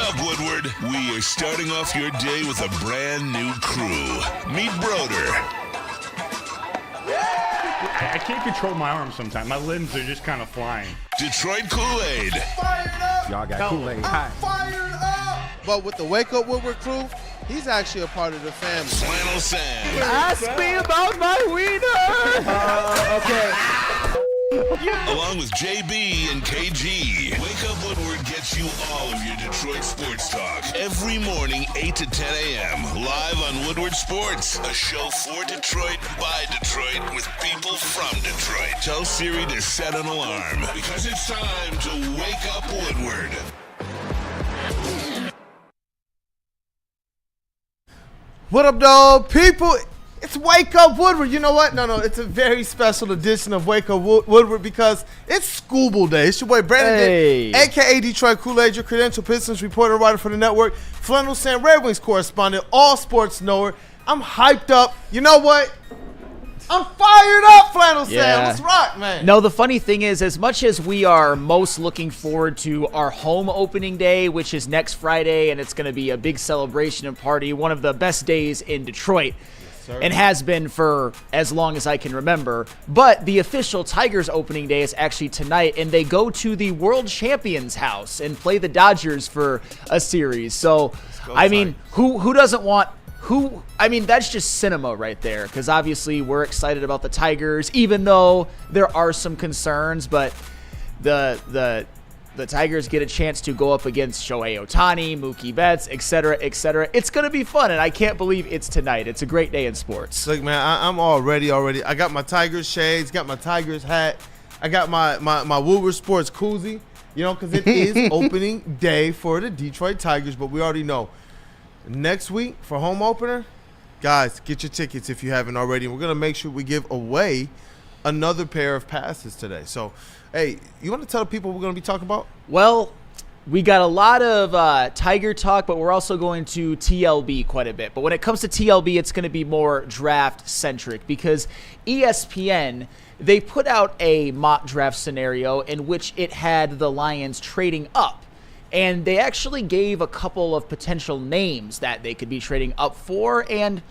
up, Woodward? We are starting off your day with a brand new crew. Meet Broder. I can't control my arms sometimes. My limbs are just kind of flying. Detroit Kool-Aid. Fired up. Y'all got Kool-Aid I'm hot. fired up. But with the Wake Up Woodward crew, he's actually a part of the family. Flannel Sam. Ask me about my wiener. Okay. Along with JB and KG. Wake Up Woodward gets you all of your Detroit sports talk. Every morning, 8 to 10 a.m. Live on Woodward Sports. A show for Detroit, by Detroit, with people from Detroit. Tell Siri to set an alarm. Because it's time to Wake Up Woodward. What up, dog? People, it's Wake Up Woodward. You know what? No, it's a very special edition of Wake Up Woodward because it's School Day. It's your boy Brandon, a.k.a. Detroit Kool-Aid, your credential Pistons reporter, writer for the network, Feldman Mailbag Red Wings correspondent, all sports knower. I'm hyped up. You know what? I'm fired up, Flannel Sam. Let's rock, man. No, the funny thing is, as much as we are most looking forward to our home opening day, which is next Friday, and it's going to be a big celebration and party, one of the best days in Detroit, and has been for as long as I can remember. But the official Tigers opening day is actually tonight, and they go to the World Champions house and play the Dodgers for a series. So, I mean, who doesn't want... I mean, that's just cinema right there, because obviously we're excited about the Tigers, even though there are some concerns, but the Tigers get a chance to go up against Shohei Ohtani, Mookie Betts, et cetera, et cetera. It's going to be fun, and I can't believe it's tonight. It's a great day in sports. Look, man, I'm all ready already. I got my Tigers shades, got my Tigers hat. I got my Woodward Sports koozie, you know, because it is opening day for the Detroit Tigers, but we already know. Next week for home opener, guys, get your tickets if you haven't already. We're going to make sure we give away another pair of passes today. So, hey, you want to tell people what we're going to be talking about? Well, we got a lot of Tiger talk, but we're also going to TLB quite a bit. But when it comes to TLB, it's going to be more draft-centric because ESPN, they put out a mock draft scenario in which it had the Lions trading up. And they actually gave a couple of potential names that they could be trading up for. And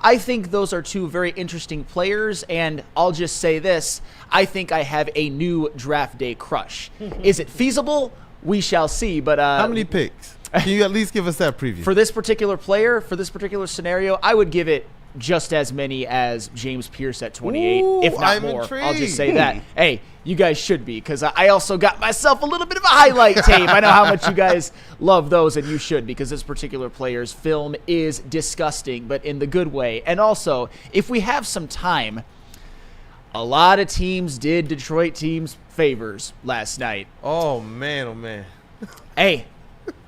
I think those are two very interesting players. And I'll just say this. I think I have a new draft day crush. Is it feasible? We shall see. But how many picks? Can you at least give us that preview? For this particular player, for this particular scenario, I would give it just as many as James Pierce at 28, if not more. Intrigued. I'll just say that. Hey, you guys should be, because I also got myself a little bit of a highlight tape. I know how much you guys love those, and you should, because this particular player's film is disgusting, but in the good way. And also, if we have some time, a lot of teams did Detroit teams favors last night. Oh, man. Hey,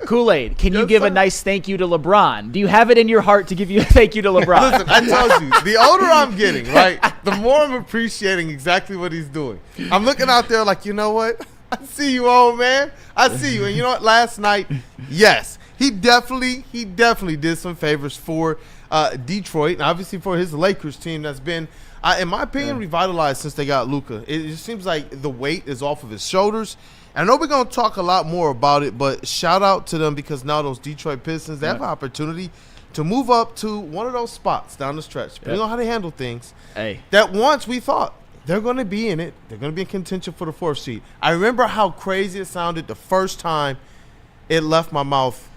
Kool-Aid, can you Yes, give sir. a nice thank you to LeBron? Do you have it in your heart to give you a thank you to LeBron? Listen, I told you, the older I'm getting, right, the more I'm appreciating exactly what he's doing. I'm looking out there like, you know what? I see you, old man. I see you. And you know what? Last night, yes, he definitely did some favors for Detroit, and obviously for his Lakers team that's been, in my opinion, revitalized since they got Luka. It just seems like the weight is off of his shoulders. And I know we're going to talk a lot more about it, but shout out to them because now those Detroit Pistons, they have an opportunity to move up to one of those spots down the stretch. But you know how they handle things. Hey. That once we thought they're going to be in it. They're going to be in contention for the 4th seed. I remember how crazy it sounded the first time it left my mouth.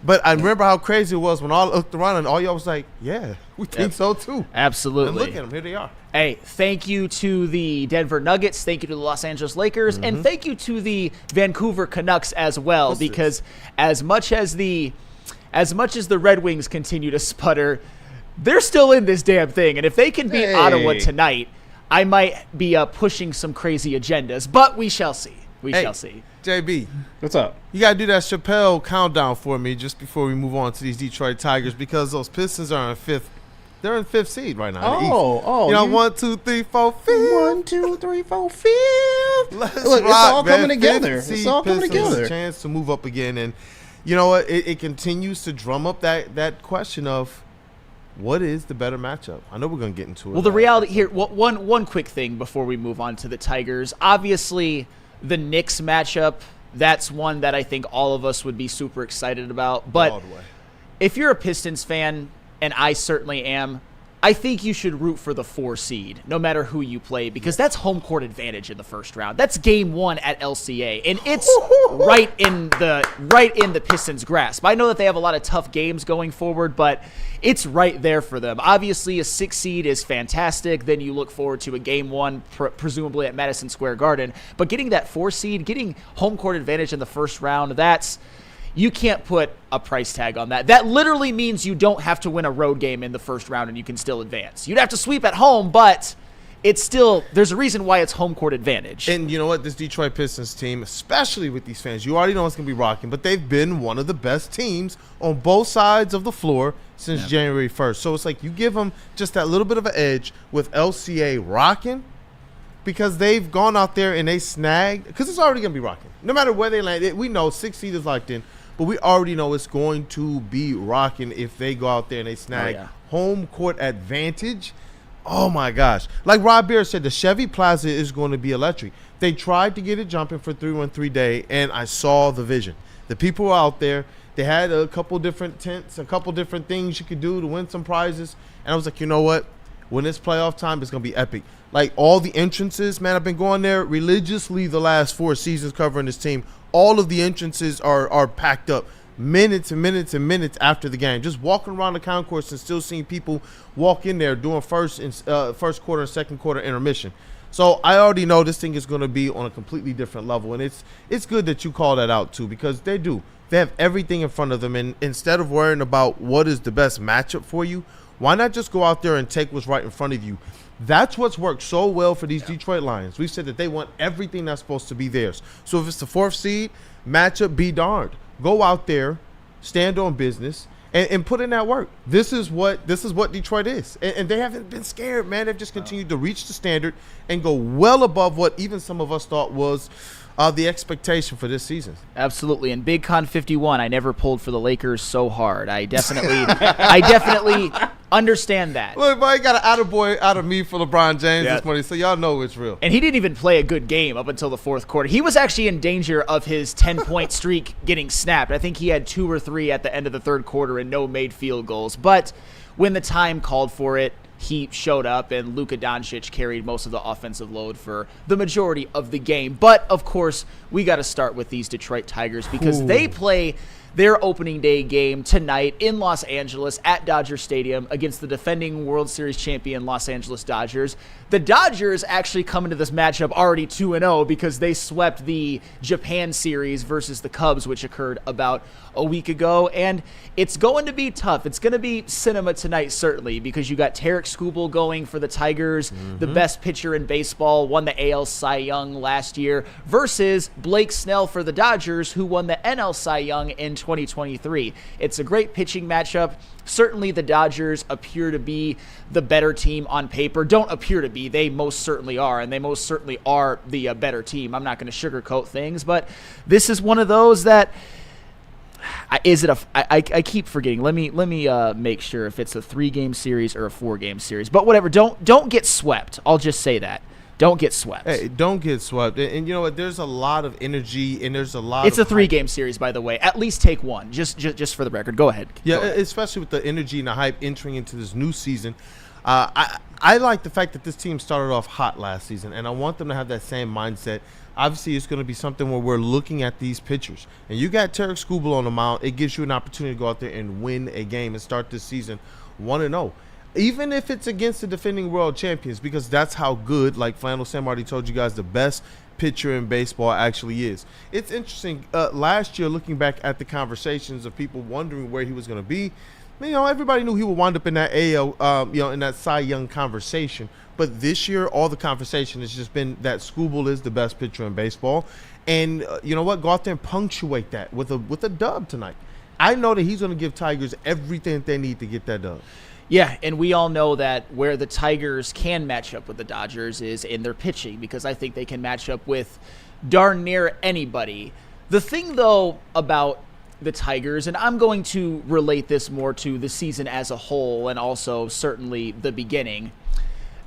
But I remember how crazy it was when I looked around and all y'all was like, yeah, we think so too. Absolutely. And look at them. Here they are. Hey, thank you to the Denver Nuggets. Thank you to the Los Angeles Lakers. And thank you to the Vancouver Canucks as well. Because as much as the Red Wings continue to sputter, they're still in this damn thing. And if they can beat Ottawa tonight, I might be pushing some crazy agendas. But we shall see. We shall see. JB, What's up? you got to do that Chappelle countdown for me just before we move on to these Detroit Tigers because those Pistons are in 5th. They're in 5th seed right now. You know, 1, 2, 3, 4, 5th. 1, 2, 3, 4, 5th. Let's Look, it's rock, all man. coming together. 5th seed It's all coming Pistons, together. A chance to move up again, and you know what? It continues to drum up that question of what is the better matchup. I know we're gonna get into it. Well, the reality here, one quick thing before we move on to the Tigers. Obviously, the Knicks matchup, That's one that I think all of us would be super excited about. But if you're a Pistons fan, and I certainly am, I think you should root for the 4 seed, no matter who you play, because that's home court advantage in the first round. That's game 1 at LCA, and it's right in the Pistons' grasp. I know that they have a lot of tough games going forward, but it's right there for them. Obviously, a 6 seed is fantastic. Then you look forward to a game 1, presumably at Madison Square Garden. But getting that 4 seed, getting home court advantage in the first round, you can't put a price tag on that. That literally means you don't have to win a road game in the first round and you can still advance. You'd have to sweep at home, but it's still, there's a reason why it's home court advantage. And you know what? This Detroit Pistons team, especially with these fans, you already know it's going to be rocking, but they've been one of the best teams on both sides of the floor since January 1st. So it's like you give them just that little bit of an edge with LCA rocking, because they've gone out there and they snagged, because it's already going to be rocking. No matter where they land, we know 6 seed is locked in. But we already know it's going to be rocking if they go out there and they snag home court advantage. Oh, my gosh. Like Rob Beer said, the Chevy Plaza is going to be electric. They tried to get it jumping for 3-1-3 day, and I saw the vision. The people were out there. They had a couple different tents, a couple different things you could do to win some prizes. And I was like, you know what? When it's playoff time, it's going to be epic. Like all the entrances, man, I've been going there religiously the last 4 seasons covering this team. All of the entrances are packed up minutes and minutes and minutes after the game. Just walking around the concourse and still seeing people walk in there doing first quarter and second quarter intermission. So I already know this thing is going to be on a completely different level. And it's good that you call that out, too, because they do. They have everything in front of them. And instead of worrying about what is the best matchup for you, why not just go out there and take what's right in front of you? That's what's worked so well for these Detroit Lions. We've said that they want everything that's supposed to be theirs. So if it's the 4th seed, matchup, be darned. Go out there, stand on business, and put in that work. This is what Detroit is. And they haven't been scared, man. They've just continued to reach the standard and go well above what even some of us thought was the expectation for this season. Absolutely. And Big Con 51, I never pulled for the Lakers so hard. I definitely understand that. Look, boy, I got an attaboy out of me for LeBron James this morning, so y'all know it's real. And he didn't even play a good game up until the 4th quarter. He was actually in danger of his 10-point streak getting snapped. I think he had 2 or 3 at the end of the 3rd quarter and no made field goals. But when the time called for it, he showed up, and Luka Doncic carried most of the offensive load for the majority of the game. But, of course, we got to start with these Detroit Tigers because they play their opening day game tonight in Los Angeles at Dodger Stadium against the defending World Series champion Los Angeles Dodgers. The Dodgers actually come into this matchup already 2-0 because they swept the Japan series versus the Cubs, which occurred about a week ago. And it's going to be tough. It's going to be cinema tonight, certainly, because you got Tarek Skubal going for the Tigers, the best pitcher in baseball, won the AL Cy Young last year, versus Blake Snell for the Dodgers, who won the NL Cy Young in 2023. It's a great pitching matchup. Certainly the Dodgers appear to be the better team on paper. Don't appear to be. They most certainly are, and they most certainly are the better team. I'm not going to sugarcoat things, but this is one of those that I keep forgetting. Let me make sure if it's a 3-game series or a 4-game series. But whatever, don't get swept. I'll just say that. Don't get swept. Hey, don't get swept. And you know what? There's a lot of energy, and there's a lot It's a 3-game series, by the way. At least take one, just for the record. Go ahead. Yeah, especially with the energy and the hype entering into this new season. I like the fact that this team started off hot last season, and I want them to have that same mindset. Obviously, it's going to be something where we're looking at these pitchers. And you got Tarek Skubal on the mound. It gives you an opportunity to go out there and win a game and start this season 1-0. Even if it's against the defending world champions, because that's how good, like Flannel Sam already told you guys, the best pitcher in baseball actually is. It's interesting. Last year, looking back at the conversations of people wondering where he was going to be, you know, everybody knew he would wind up in that AL, in that Cy Young conversation. But this year, all the conversation has just been that Skubal is the best pitcher in baseball. And you know what? Go out there and punctuate that with a dub tonight. I know that he's going to give Tigers everything that they need to get that dub. Yeah, and we all know that where the Tigers can match up with the Dodgers is in their pitching, because I think they can match up with darn near anybody. The thing, though, about the Tigers, and I'm going to relate this more to the season as a whole and also certainly the beginning,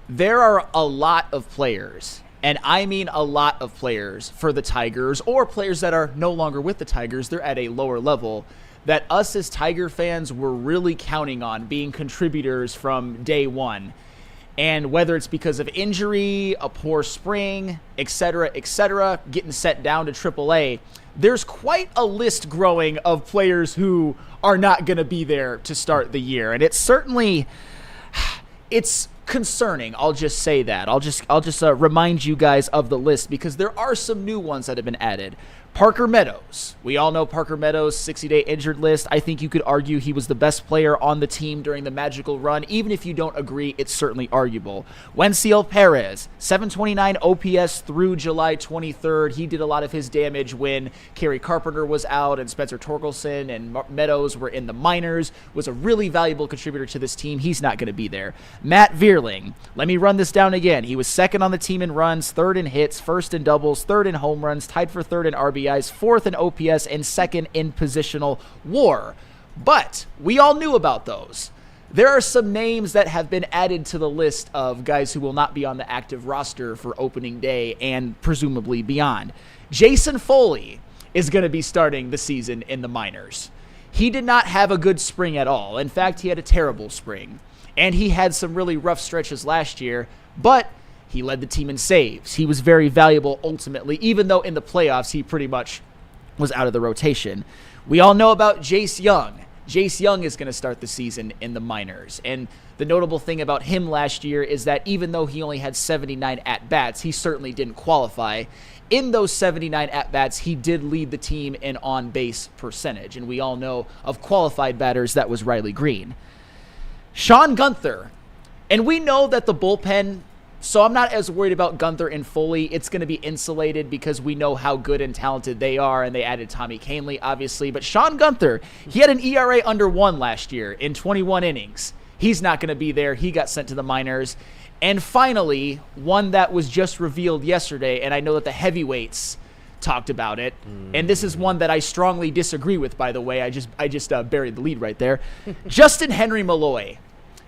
there are a lot of players and I mean a lot of players for the Tigers, or players that are no longer with the Tigers, they're at a lower level, that us as Tiger fans were really counting on being contributors from day one. And whether it's because of injury, a poor spring, etc., getting sent down to AAA, there's quite a list growing of players who are not going to be there to start the year. And it's concerning. I'll just say that. I'll just remind you guys of the list, because there are some new ones that have been added. Parker Meadows. We all know Parker Meadows' 60-day injured list. I think you could argue he was the best player on the team during the magical run. Even if you don't agree, it's certainly arguable. Wensiel Perez, 729 OPS through July 23rd. He did a lot of his damage when Kerry Carpenter was out and Spencer Torkelson and Meadows were in the minors. Was a really valuable contributor to this team. He's not going to be there. Matt Vierling. Let me run this down again. He was second on the team in runs, third in hits, first in doubles, third in home runs, tied for third in RBIs, fourth in OPS, and second in positional WAR. But we all knew about those. There are some names that have been added to the list of guys who will not be on the active roster for opening day and presumably beyond. Jason Foley is going to be starting the season in the minors. He did not have a good spring at all. In fact, he had a terrible spring. And he had some really rough stretches last year, but he led the team in saves. He was very valuable ultimately, even though in the playoffs he pretty much was out of the rotation. We all know about Jace Young. Jace Young is going to start the season in the minors. And the notable thing about him last year is that even though he only had 79 at-bats, he certainly didn't qualify. In those 79 at-bats, he did lead the team in on-base percentage. And we all know of qualified batters, that was Riley Green. Sean Gunther. And we know that the bullpen, so I'm not as worried about Gunther and Foley. It's going to be insulated because we know how good and talented they are, and they added Tommy Kahnle, obviously. But Sean Gunther, he had an ERA under 1 last year in 21 innings. He's not going to be there. He got sent to the minors. And finally, one that was just revealed yesterday, and I know that the heavyweights talked about it, and this is one that I strongly disagree with, by the way. I just buried the lead right there. Justin Henry Malloy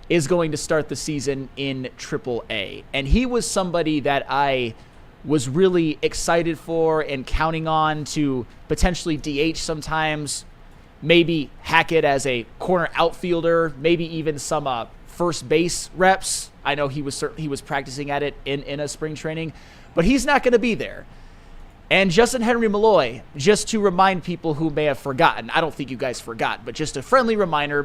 is going to start the season in AAA. And he was somebody that I was really excited for and counting on to potentially DH sometimes, maybe hack it as a corner outfielder, maybe even some first base reps. I know he was practicing at it in a spring training, but he's not going to be there. And Justin Henry Malloy, just to remind people who may have forgotten, I don't think you guys forgot, but just a friendly reminder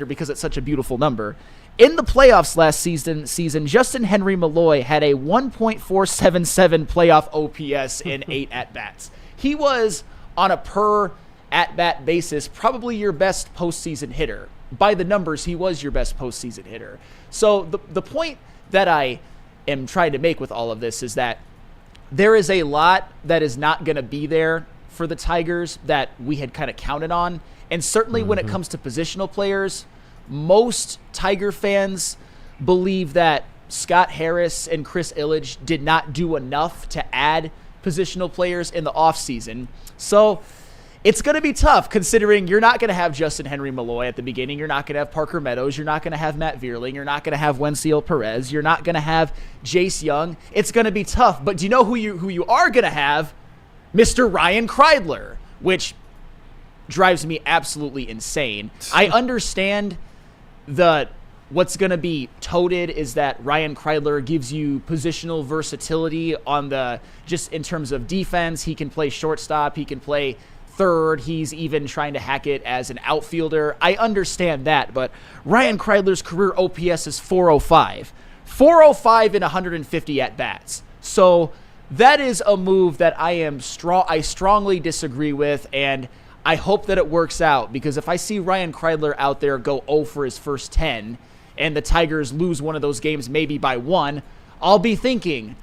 because it's such a beautiful number. In the playoffs last season, Justin Henry Malloy had a 1.477 playoff OPS in 8 at-bats. He was, on a per at-bat basis, probably your best postseason hitter. By the numbers, he was your best postseason hitter. So the point that I am trying to make with all of this is that there is a lot that is not going to be there for the Tigers that we had kind of counted on. And certainly when it comes to positional players, most Tiger fans believe that Scott Harris and Chris Ilitch did not do enough to add positional players in the offseason. So it's going to be tough considering you're not going to have Justin Henry Malloy at the beginning. You're not going to have Parker Meadows. You're not going to have Matt Vierling. You're not going to have Wensiel Perez. You're not going to have Jace Young. It's going to be tough. But do you know who you are going to have? Mr. Ryan Kreidler, which drives me absolutely insane. I understand what's going to be touted is that Ryan Kreidler gives you positional versatility just in terms of defense. He can play shortstop. He can play third. He's even trying to hack it as an outfielder. I understand that, but Ryan Kreidler's career OPS is 405. 405 in 150 at-bats. So that is a move that I strongly disagree with, and I hope that it works out, because if I see Ryan Kreidler out there go 0 for his first 10 and the Tigers lose one of those games maybe by 1, I'll be thinking,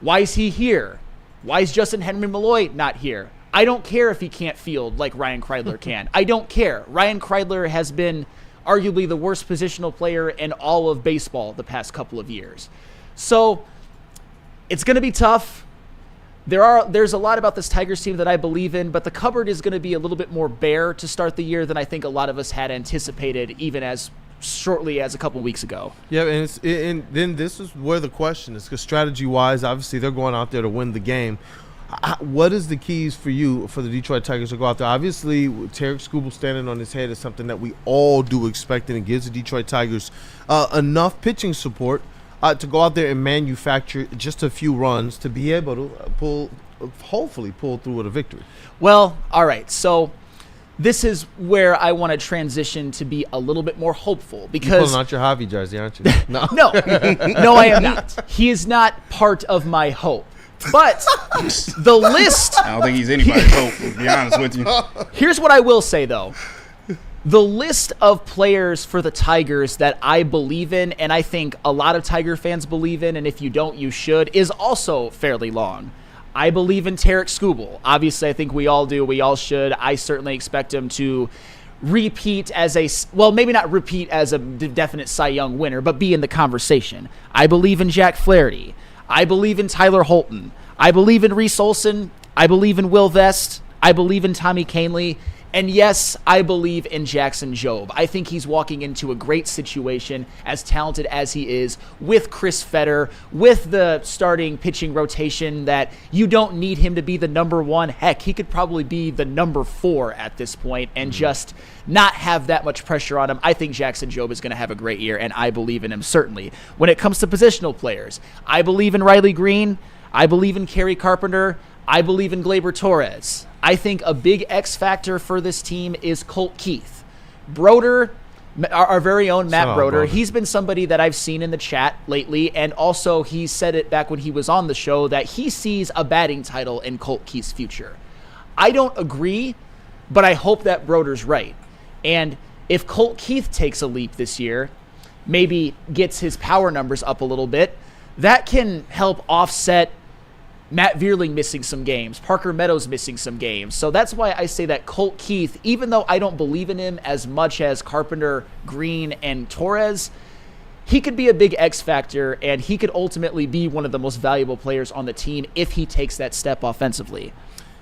why is he here? Why is Justin Henry Malloy not here? I don't care if he can't field like Ryan Kreidler can. I don't care. Ryan Kreidler has been arguably the worst positional player in all of baseball the past couple of years. So it's going to be tough. There's a lot about this Tigers team that I believe in, but the cupboard is going to be a little bit more bare to start the year than I think a lot of us had anticipated, even as shortly as a couple weeks ago. Yeah, and then this is where the question is, because strategy-wise, obviously they're going out there to win the game. What is the keys for you for the Detroit Tigers to go out there? Obviously, Tarek Skubal standing on his head is something that we all do expect, and it gives the Detroit Tigers enough pitching support to go out there and manufacture just a few runs to be able to hopefully pull through with a victory. Well, all right, so this is where I want to transition to be a little bit more hopeful, because You're pulling out your Javi jersey, aren't you? No. no, I am not. He is not part of my hope. But the list. I don't think he's anybody's hope, to be honest with you. Here's what I will say, though. The list of players for the Tigers that I believe in, and I think a lot of Tiger fans believe in, and if you don't, you should, is also fairly long. I believe in Tarek Skubal. Obviously, I think we all do. We all should. I certainly expect him to repeat as maybe not repeat as a definite Cy Young winner, but be in the conversation. I believe in Jack Flaherty. I believe in Tyler Holton. I believe in Reese Olson. I believe in Will Vest. I believe in Tommy Kahnle. And yes, I believe in Jackson Jobe. I think he's walking into a great situation, as talented as he is, with Chris Fetter, with the starting pitching rotation that you don't need him to be the number one. Heck, he could probably be the number 4 at this point and just not have that much pressure on him. I think Jackson Jobe is going to have a great year, and I believe in him certainly. When it comes to positional players, I believe in Riley Green. I believe in Kerry Carpenter. I believe in Gleyber Torres. I think a big X factor for this team is Colt Keith. Broder, our very own Matt Broder, he's been somebody that I've seen in the chat lately, and also he said it back when he was on the show that he sees a batting title in Colt Keith's future. I don't agree, but I hope that Broder's right. And if Colt Keith takes a leap this year, maybe gets his power numbers up a little bit, that can help offset Matt Vierling missing some games, Parker Meadows missing some games. So that's why I say that Colt Keith, even though I don't believe in him as much as Carpenter, Green, and Torres, he could be a big X factor, and he could ultimately be one of the most valuable players on the team if he takes that step offensively.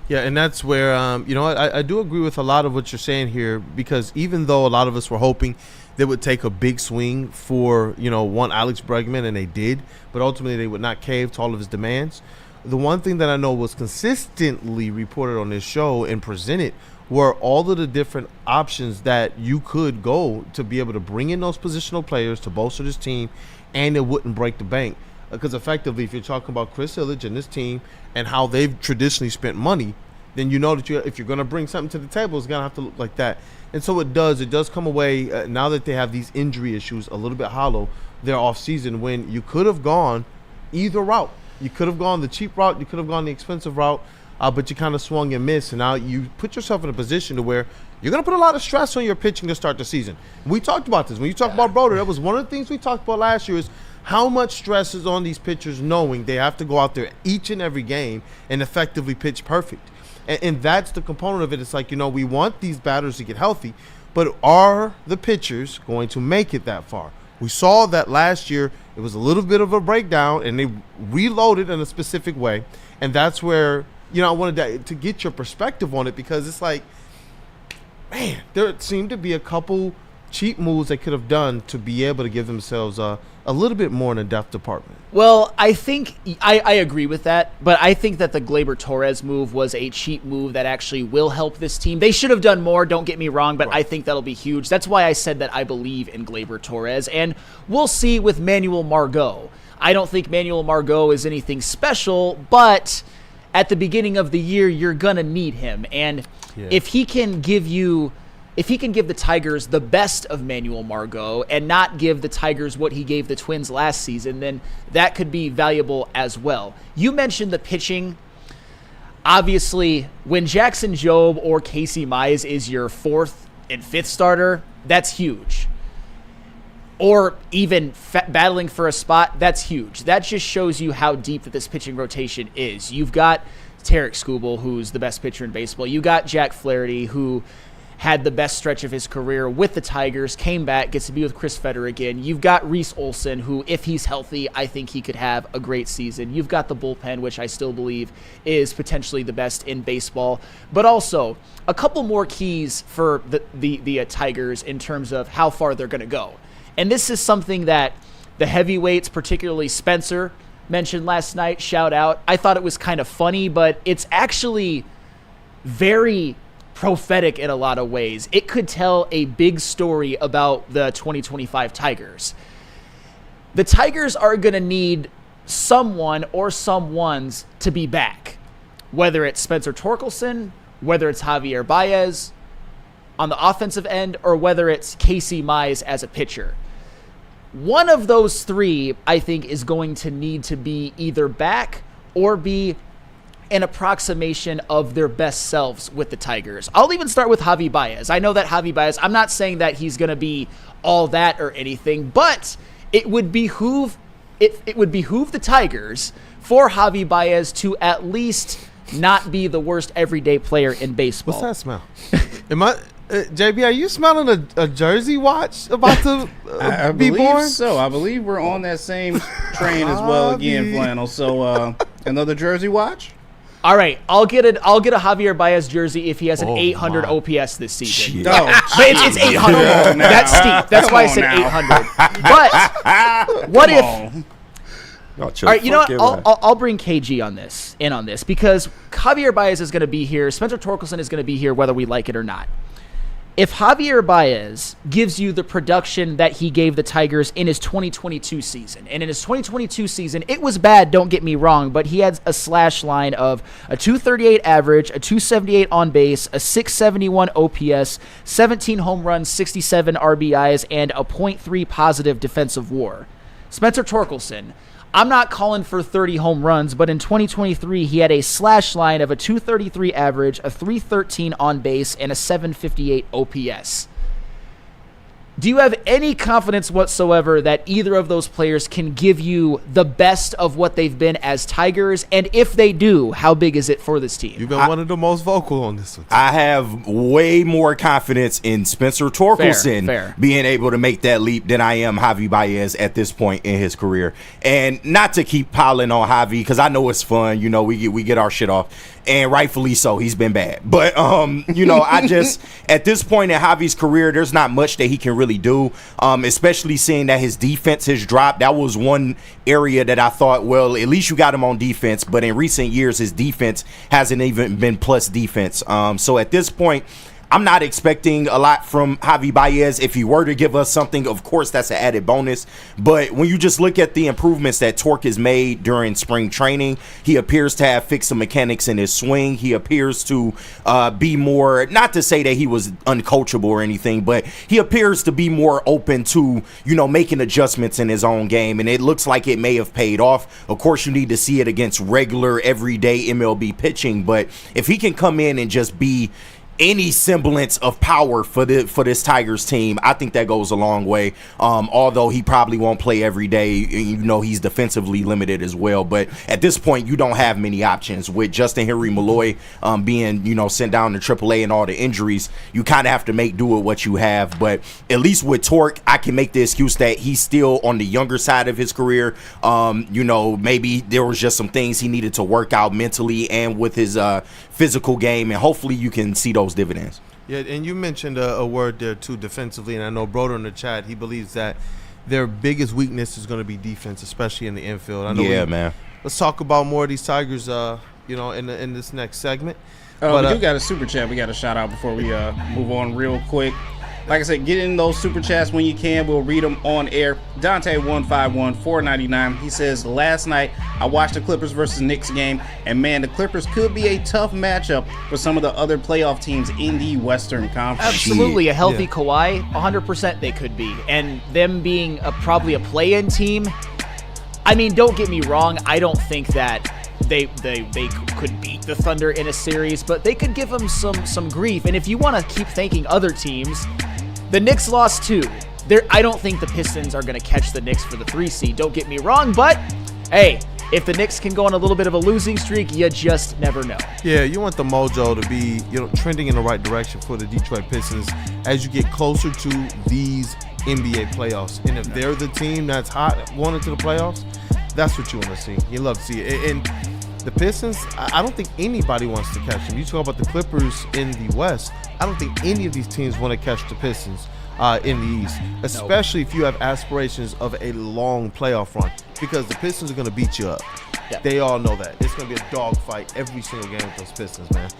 Yeah, and that's where, I do agree with a lot of what you're saying here, because even though a lot of us were hoping they would take a big swing for, one Alex Bregman, and they did, but ultimately they would not cave to all of his demands. The one thing that I know was consistently reported on this show and presented were all of the different options that you could go to be able to bring in those positional players to bolster this team, and it wouldn't break the bank. Because effectively, if you're talking about Chris Ilitch and this team and how they've traditionally spent money, then you know that if you're going to bring something to the table, it's going to have to look like that. And so it does come away, now that they have these injury issues, a little bit hollow their offseason, when you could have gone either route. You could have gone the cheap route, you could have gone the expensive route, but you kind of swung and missed, and now you put yourself in a position to where you're going to put a lot of stress on your pitching to start the season. We talked about this. When you talk about Broder, that was one of the things we talked about last year, is how much stress is on these pitchers knowing they have to go out there each and every game and effectively pitch perfect. And that's the component of it. It's like, we want these batters to get healthy, but are the pitchers going to make it that far? We saw that last year. It was a little bit of a breakdown, and they reloaded in a specific way. And that's where, I wanted to get your perspective on it, because it's like, man, there seemed to be a couple cheap moves they could have done to be able to give themselves a little bit more in the depth department. Well, I think I agree with that, but I think that the Gleyber Torres move was a cheap move that actually will help this team. They should have done more, don't get me wrong, but right. I think that'll be huge. That's why I said that I believe in Gleyber Torres, and we'll see with Manuel Margot. I don't think Manuel Margot is anything special, but at the beginning of the year, you're going to need him, and if he can give the Tigers the best of Manuel Margot and not give the Tigers what he gave the Twins last season, then that could be valuable as well. You mentioned the pitching. Obviously, when Jackson Jobe or Casey Mize is your 4th and 5th starter, that's huge. Or even battling for a spot, that's huge. That just shows you how deep that this pitching rotation is. You've got Tarek Skubal, who's the best pitcher in baseball. You got Jack Flaherty, who had the best stretch of his career with the Tigers, came back, gets to be with Chris Fetter again. You've got Reese Olson, who, if he's healthy, I think he could have a great season. You've got the bullpen, which I still believe is potentially the best in baseball. But also, a couple more keys for the Tigers in terms of how far they're going to go. And this is something that the heavyweights, particularly Spencer, mentioned last night. Shout out. I thought it was kind of funny, but it's actually very prophetic in a lot of ways. It could tell a big story about the 2025 Tigers. The Tigers are going to need someone or someones to be back, whether it's Spencer Torkelson, whether it's Javier Baez on the offensive end, or whether it's Casey Mize as a pitcher. One of those three, I think, is going to need to be either back or be an approximation of their best selves with the Tigers. I'll even start with Javi Baez. I know that Javi Baez, I'm not saying that he's going to be all that or anything, but it would behoove the Tigers for Javi Baez to at least not be the worst everyday player in baseball. What's that smell? JB, are you smelling a jersey watch about to I be believe born? so. I believe we're on that same train as well again, Flannel. So another jersey watch? All right, I'll get a Javier Baez jersey if he has an 800 OPS this season. No, But it's 800. That's steep. That's why I said 800. But what if? All right, you know what? I'll bring KG on this because Javier Baez is going to be here. Spencer Torkelson is going to be here whether we like it or not. If Javier Baez gives you the production that he gave the Tigers in his 2022 season, and in his 2022 season, it was bad, don't get me wrong, but he had a slash line of a 238 average, a 278 on base, a 671 OPS, 17 home runs, 67 RBIs, and a .3 positive defensive WAR. Spencer Torkelson, I'm not calling for 30 home runs, but in 2023, he had a slash line of a 233 average, a 313 on base, and a 758 OPS. Do you have any confidence whatsoever that either of those players can give you the best of what they've been as Tigers? And if they do, how big is it for this team? You've been one of the most vocal on this one. I have way more confidence in Spencer Torkelson Fair. being able to make that leap than I am Javi Baez at this point in his career. And not to keep piling on Javi, because I know it's fun. You know, we get our shit off. And rightfully so, he's been bad. But, you know, I just, at this point in Javi's career, there's not much that he can really do, especially seeing that his defense has dropped. That was one area that I thought, well, at least you got him on defense. But in recent years, his defense hasn't even been plus defense. So at this point, I'm not expecting a lot from Javi Baez. If he were to give us something, of course, that's an added bonus. But when you just look at the improvements that Torque has made during spring training, he appears to have fixed some mechanics in his swing. He appears to be more, not to say that he was uncoachable or anything, but he appears to be more open to, you know, making adjustments in his own game. And it looks like it may have paid off. Of course, you need to see it against regular, everyday MLB pitching. But if he can come in and just be any semblance of power for this Tigers team, I think that goes a long way. Although he probably won't play every day, you know, he's defensively limited as well. But at this point, you don't have many options with Justin Henry Malloy being, you know, sent down to AAA and all the injuries. You kind of have to make do with what you have. But at least with Torque, I can make the excuse that he's still on the younger side of his career. You know, maybe there was just some things he needed to work out mentally and with his physical game, and hopefully you can see those dividends. Yeah, and you mentioned a word there too, defensively, and I know Broder in the chat, he believes that their biggest weakness is going to be defense, especially in the infield. I know man. Let's talk about more of these Tigers, you know, in Oh, this next segment. we do got a super chat we got to shout out before we move on real quick. Like I said, get in those super chats when you can. We'll read them on air. Dante151-499. He says, last night I watched the Clippers versus Knicks game, and man, the Clippers could be a tough matchup for some of the other playoff teams in the Western Conference. Absolutely. A healthy Kawhi, 100% they could be. And them being probably a play-in team, I mean, don't get me wrong. I don't think that they could beat the Thunder in a series, but they could give them some grief. And if you want to keep thanking other teams, the Knicks lost too. I don't think the Pistons are going to catch the Knicks for the 3 seed. Don't get me wrong, but hey, if the Knicks can go on a little bit of a losing streak, you just never know. Yeah, you want the mojo to be, trending in the right direction for the Detroit Pistons as you get closer to these NBA playoffs. And if they're the team that's hot going into the playoffs, that's what you want to see. You love to see it. And the Pistons, I don't think anybody wants to catch them. You talk about the Clippers in the West. I don't think any of these teams want to catch the Pistons in the East, especially if you have aspirations of a long playoff run, because the Pistons are going to beat you up. Yeah. They all know that. It's going to be a dogfight every single game with those Pistons, man.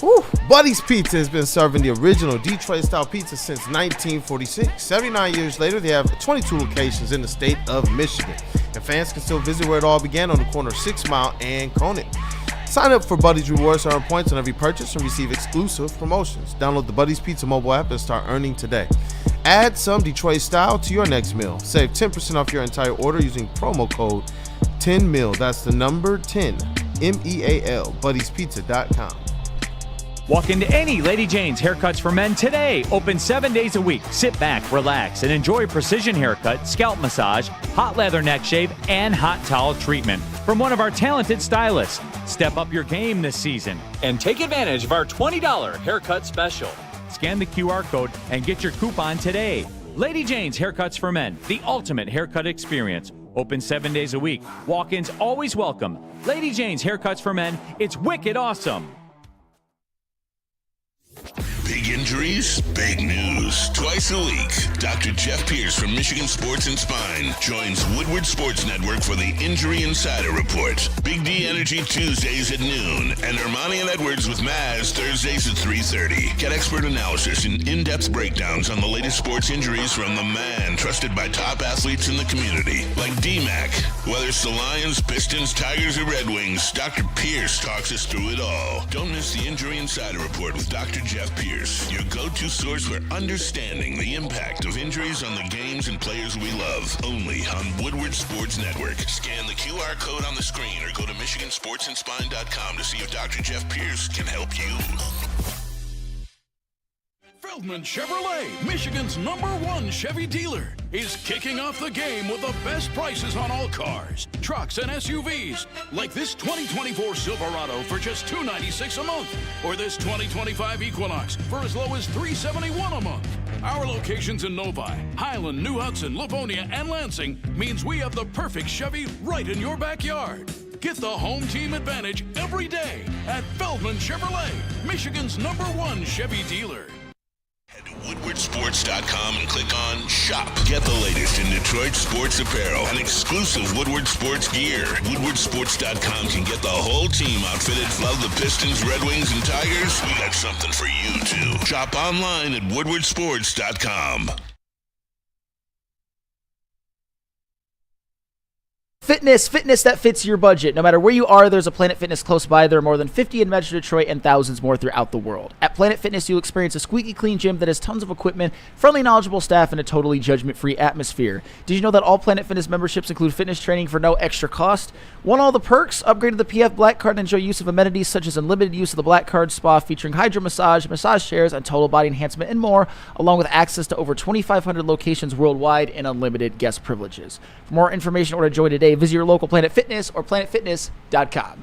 Whew. Buddy's Pizza has been serving the original Detroit-style pizza since 1946. 79 years later, they have 22 locations in the state of Michigan. And fans can still visit where it all began on the corner of 6 Mile and Conant. Sign up for Buddy's Rewards to earn points on every purchase and receive exclusive promotions. Download the Buddy's Pizza mobile app and start earning today. Add some Detroit style to your next meal. Save 10% off your entire order using promo code 10MEAL. That's the number 10, MEAL, Buddy'sPizza.com. Walk into any Lady Jane's Haircuts for Men today. Open 7 days a week. Sit back, relax, and enjoy precision haircut, scalp massage, hot leather neck shave, and hot towel treatment from one of our talented stylists. Step up your game this season and take advantage of our $20 haircut special. Scan the QR code and get your coupon today. Lady Jane's Haircuts for Men, the ultimate haircut experience. Open 7 days a week. Walk-ins always welcome. Lady Jane's Haircuts for Men, it's wicked awesome. Big injuries, big news. Twice a week, Dr. Jeff Pierce from Michigan Sports and Spine joins Woodward Sports Network for the Injury Insider Report. Big D Energy Tuesdays at noon, and Ermanni and Edwards with Maz Thursdays at 3:30. Get expert analysis and in-depth breakdowns on the latest sports injuries from the man trusted by top athletes in the community, like D-Mac. Whether it's the Lions, Pistons, Tigers, or Red Wings, Dr. Pierce talks us through it all. Don't miss the Injury Insider Report with Dr. Jeff Pierce, your go-to source for understanding the impact of injuries on the games and players we love. Only on Woodward Sports Network. Scan the QR code on the screen or go to MichiganSportsandSpine.com to see if Dr. Jeff Pierce can help you. Feldman Chevrolet, Michigan's #1 Chevy dealer, is kicking off the game with the best prices on all cars, trucks, and SUVs, like this 2024 Silverado for just $296 a month, or this 2025 Equinox for as low as $371 a month. Our locations in Novi, Highland, New Hudson, Livonia, and Lansing means we have the perfect Chevy right in your backyard. Get the home team advantage every day at Feldman Chevrolet, Michigan's #1 Chevy dealer. Head to WoodwardSports.com and click on Shop. Get the latest in Detroit sports apparel and exclusive Woodward Sports gear. WoodwardSports.com can get the whole team outfitted. Love the Pistons, Red Wings, and Tigers? We got something for you, too. Shop online at WoodwardSports.com. Fitness that fits your budget. No matter where you are, there's a Planet Fitness close by. There are more than 50 in Metro Detroit and thousands more throughout the world. At Planet Fitness, you'll experience a squeaky clean gym that has tons of equipment, friendly, knowledgeable staff, and a totally judgment-free atmosphere. Did you know that all Planet Fitness memberships include fitness training for no extra cost? Want all the perks? Upgrade to the PF Black Card and enjoy use of amenities such as unlimited use of the Black Card spa featuring hydro massage chairs, and total body enhancement and more, along with access to over 2,500 locations worldwide and unlimited guest privileges. For more information or to join today, visit your local Planet Fitness or planetfitness.com.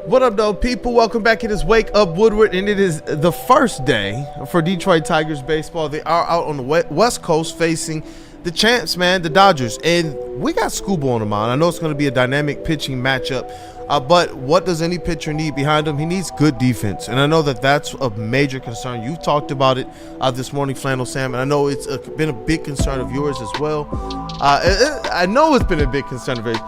What up, though, people? Welcome back. It is Wake Up Woodward, and it is the first day for Detroit Tigers baseball. They are out on the West Coast facing the champs, man, the Dodgers. And we got Scuba on the mound. I know it's going to be a dynamic pitching matchup, but what does any pitcher need behind him? He needs good defense, and I know that that's a major concern. You've talked about it this morning, Flannel Sam, and I know it's been a big concern of yours as well. I know it's been a big concern of yours.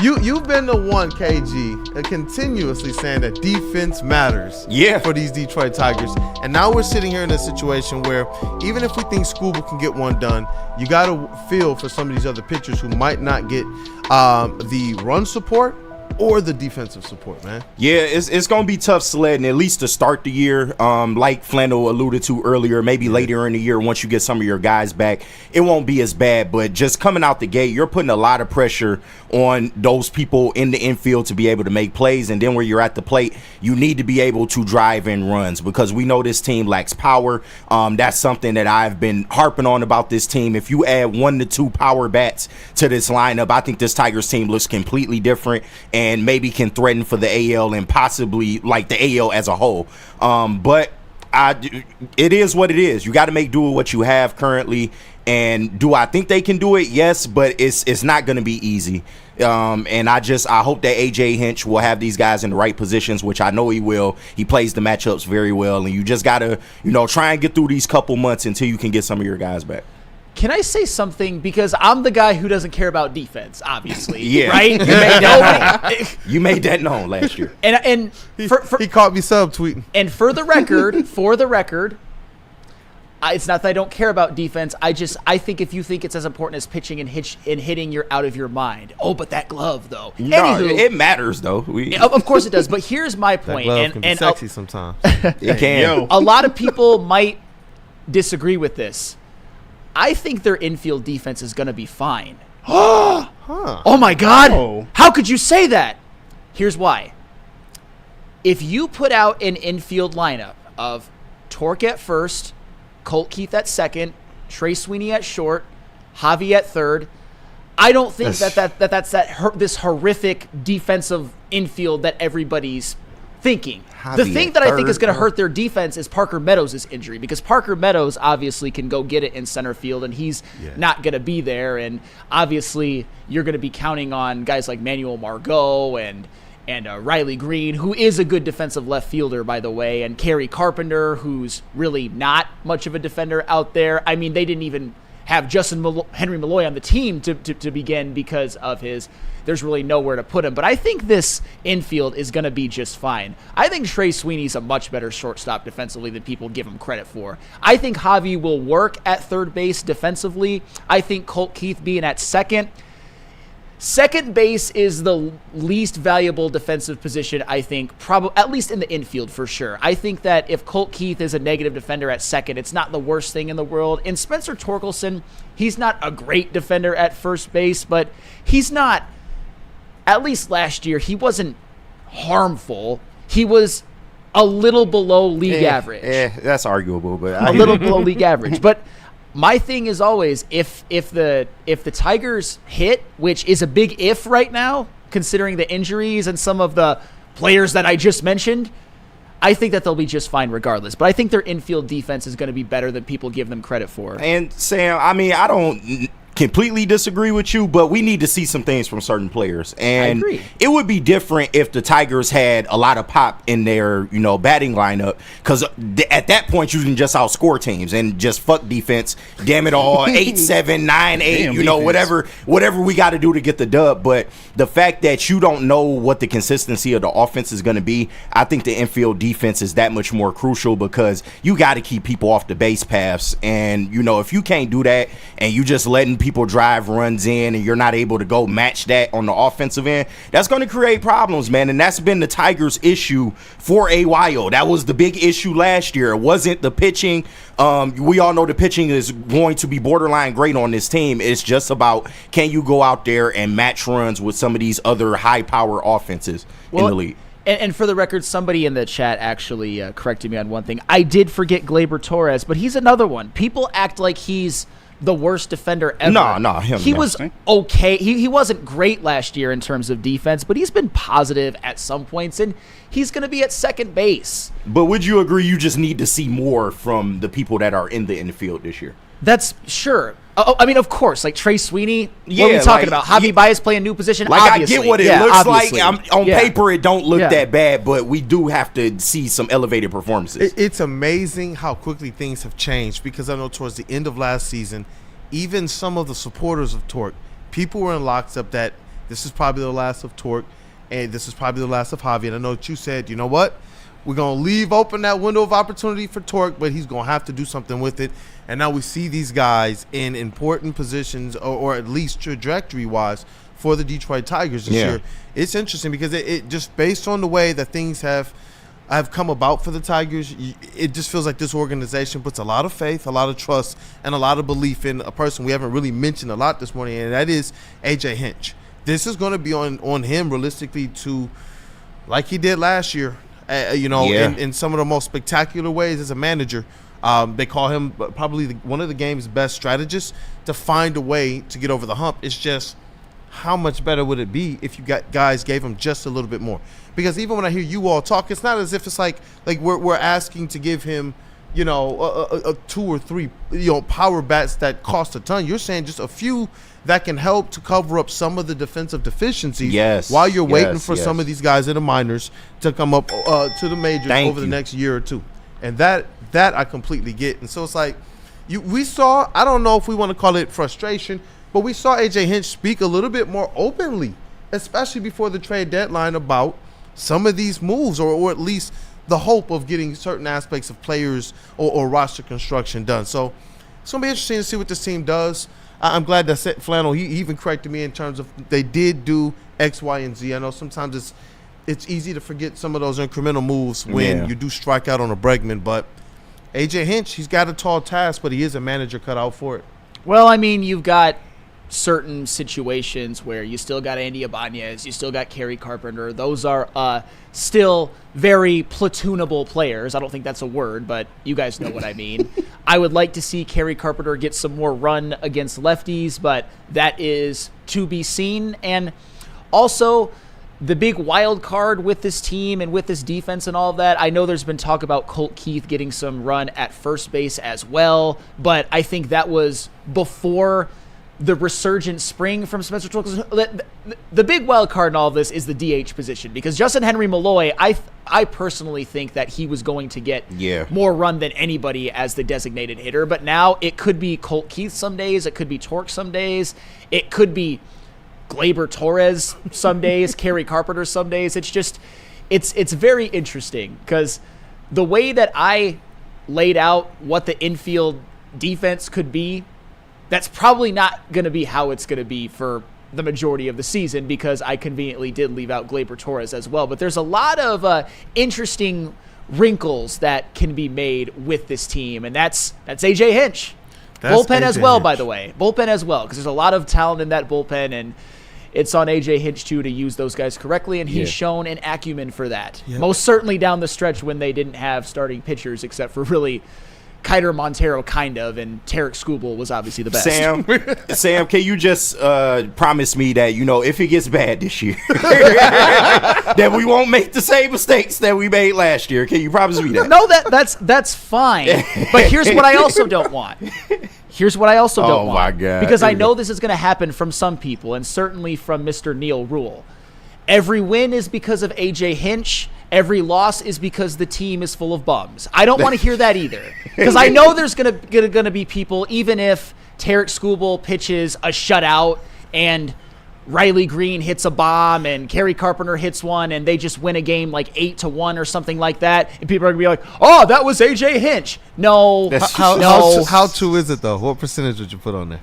You've been the one, KG, continuously saying that defense matters for these Detroit Tigers. And now we're sitting here in a situation where even if we think Scuba can get one done, you got to feel for some of these other pitchers who might not get the run support or the defensive support, man. Yeah, it's going to be tough sledding, at least to start the year. Like Flannel alluded to earlier, maybe later in the year, once you get some of your guys back, it won't be as bad. But just coming out the gate, you're putting a lot of pressure on those people in the infield to be able to make plays. And then where you're at the plate, you need to be able to drive in runs because we know this team lacks power. That's something that I've been harping on about this team. If you add 1 to 2 power bats to this lineup, I think this Tigers team looks completely different and maybe can threaten for the AL and possibly like the AL as a whole. But it is what it is. You got to make do with what you have currently. And do I think they can do it? Yes, but it's not going to be easy. And I hope that AJ Hinch will have these guys in the right positions, which I know he will. He plays the matchups very well. And you just got to, try and get through these couple months until you can get some of your guys back. Can I say something? Because I'm the guy who doesn't care about defense, obviously. Yeah. Right? You made that known last year. And he caught me subtweeting. And for the record, it's not that I don't care about defense. I think if you think it's as important as pitching and hitting, you're out of your mind. Oh, but that glove, though. No, Anywho, it matters, though. Of course it does. But here's my point. That glove can be sexy sometimes. It can. A lot of people might disagree with this. I think their infield defense is going to be fine. Oh, my God. Oh. How could you say that? Here's why. If you put out an infield lineup of Torque at first, Colt Keith at second, Trey Sweeney at short, Javi at third, I don't think that's this horrific defensive infield that everybody's thinking. The thing that I think is going to hurt their defense is Parker Meadows' injury, because Parker Meadows obviously can go get it in center field, and he's not going to be there. And obviously, you're going to be counting on guys like Manuel Margot and Riley Green, who is a good defensive left fielder, by the way, and Kerry Carpenter, who's really not much of a defender out there. I mean, they didn't even have Henry Malloy on the team to begin because of there's really nowhere to put him. But I think this infield is going to be just fine. I think Trey Sweeney's a much better shortstop defensively than people give him credit for. I think Javi will work at third base defensively. I think Colt Keith being at second base is the least valuable defensive position, I think, probably at least in the infield for sure. I think that if Colt Keith is a negative defender at second, it's not the worst thing in the world. And Spencer Torkelson, he's not a great defender at first base, but he's not, at least last year, he wasn't harmful. He was a little below league average. That's arguable, but a little below league average. But my thing is always, if the Tigers hit, which is a big if right now, considering the injuries and some of the players that I just mentioned, I think that they'll be just fine regardless. But I think their infield defense is going to be better than people give them credit for. And Sam, I mean, I don't completely disagree with you, but we need to see some things from certain players. And I agree. It would be different if the Tigers had a lot of pop in their, batting lineup, because at that point you can just outscore teams and just fuck defense. Damn it all, 8-7, 9-8, whatever we got to do to get the dub. But the fact that you don't know what the consistency of the offense is going to be, I think the infield defense is that much more crucial, because you got to keep people off the base paths. And if you can't do that and you just letting people drive runs in and you're not able to go match that on the offensive end, that's going to create problems, man. And that's been the Tigers' issue for a while. That was the big issue last year. It wasn't the pitching. We all know the pitching is going to be borderline great on this team. It's just about, can you go out there and match runs with some of these other high-power offenses in the league? And for the record, somebody in the chat actually corrected me on one thing. I did forget Gleyber Torres, but he's another one. People act like he's the worst defender ever. No, he was okay. He wasn't great last year in terms of defense, but he's been positive at some points, and he's going to be at second base. But would you agree you just need to see more from the people that are in the infield this year? That's sure. I mean, of course, like Trey Sweeney. What are we talking about? Javi Baez playing a new position? Obviously. I get what it looks like. On paper, it don't look that bad, but we do have to see some elevated performances. It's amazing how quickly things have changed, because I know towards the end of last season, even some of the supporters of Torque, people were in lockstep that this is probably the last of Torque and this is probably the last of Javi. And I know that you said, you know what? We're going to leave open that window of opportunity for Torque, but he's going to have to do something with it. And now we see these guys in important positions, or at least trajectory-wise, for the Detroit Tigers this year. It's interesting because it just based on the way that things have come about for the Tigers, it just feels like this organization puts a lot of faith, a lot of trust, and a lot of belief in a person we haven't really mentioned a lot this morning, and that is A.J. Hinch. This is going to be on him realistically to, like he did last year, in some of the most spectacular ways as a manager. They call him probably one of the game's best strategists to find a way to get over the hump. It's just how much better would it be if you guys gave him just a little bit more? Because even when I hear you all talk, it's not as if it's like we're asking to give him, a 2 or 3, power bats that cost a ton. You're saying just a few that can help to cover up some of the defensive deficiencies while you're waiting for some of these guys in the minors to come up to the majors over the next year or two. And that I completely get. And so it's like we saw, I don't know if we want to call it frustration, but we saw A.J. Hinch speak a little bit more openly, especially before the trade deadline, about some of these moves or at least the hope of getting certain aspects of players or roster construction done. So it's going to be interesting to see what this team does. I'm glad that Flannel, he even corrected me in terms of they did do X, Y, and Z. I know sometimes it's easy to forget some of those incremental moves when you do strike out on a Bregman, but A.J. Hinch, he's got a tall task, but he is a manager cut out for it. Well, I mean, you've got certain situations where you still got Andy Ibanez, you still got Kerry Carpenter. Those are still very platoonable players. I don't think that's a word, but you guys know what I mean. I would like to see Kerry Carpenter get some more run against lefties, but that is to be seen. And also, the big wild card with this team and with this defense and all of that, I know there's been talk about Colt Keith getting some run at first base as well, but I think that was before the resurgent spring from Spencer Twill. The big wild card in all of this is the DH position, because Justin Henry Malloy, I personally think that he was going to get more run than anybody as the designated hitter, but now it could be Colt Keith some days, it could be Torque some days, it could be Gleyber Torres some days, Kerry Carpenter some days. It's just, it's very interesting because the way that I laid out what the infield defense could be, that's probably not going to be how it's going to be for the majority of the season, because I conveniently did leave out Gleyber Torres as well. But there's a lot of interesting wrinkles that can be made with this team, and that's A.J. Hinch. Bullpen as well, by the way. Bullpen as well, because there's a lot of talent in that bullpen, and it's on A.J. Hinch, too, to use those guys correctly, and he's shown an acumen for that. Yep. Most certainly down the stretch when they didn't have starting pitchers, except for really Kiter Montero, kind of, and Tarek Skubal was obviously the best. Sam, can you just promise me that, if it gets bad this year, that we won't make the same mistakes that we made last year? Can you promise me that? No, that's fine. But here's what I also don't want. Oh my God. Because I know this is going to happen from some people, and certainly from Mr. Neil Rule. Every win is because of A.J. Hinch. Every loss is because the team is full of bums. I don't want to hear that either, because I know there's gonna be people, even if Tarek Skubal pitches a shutout and Riley Green hits a bomb and Kerry Carpenter hits one and they just win a game like 8-1 or something like that, and people are gonna be like, "Oh, that was A.J. Hinch." No, how true is it though? What percentage would you put on there?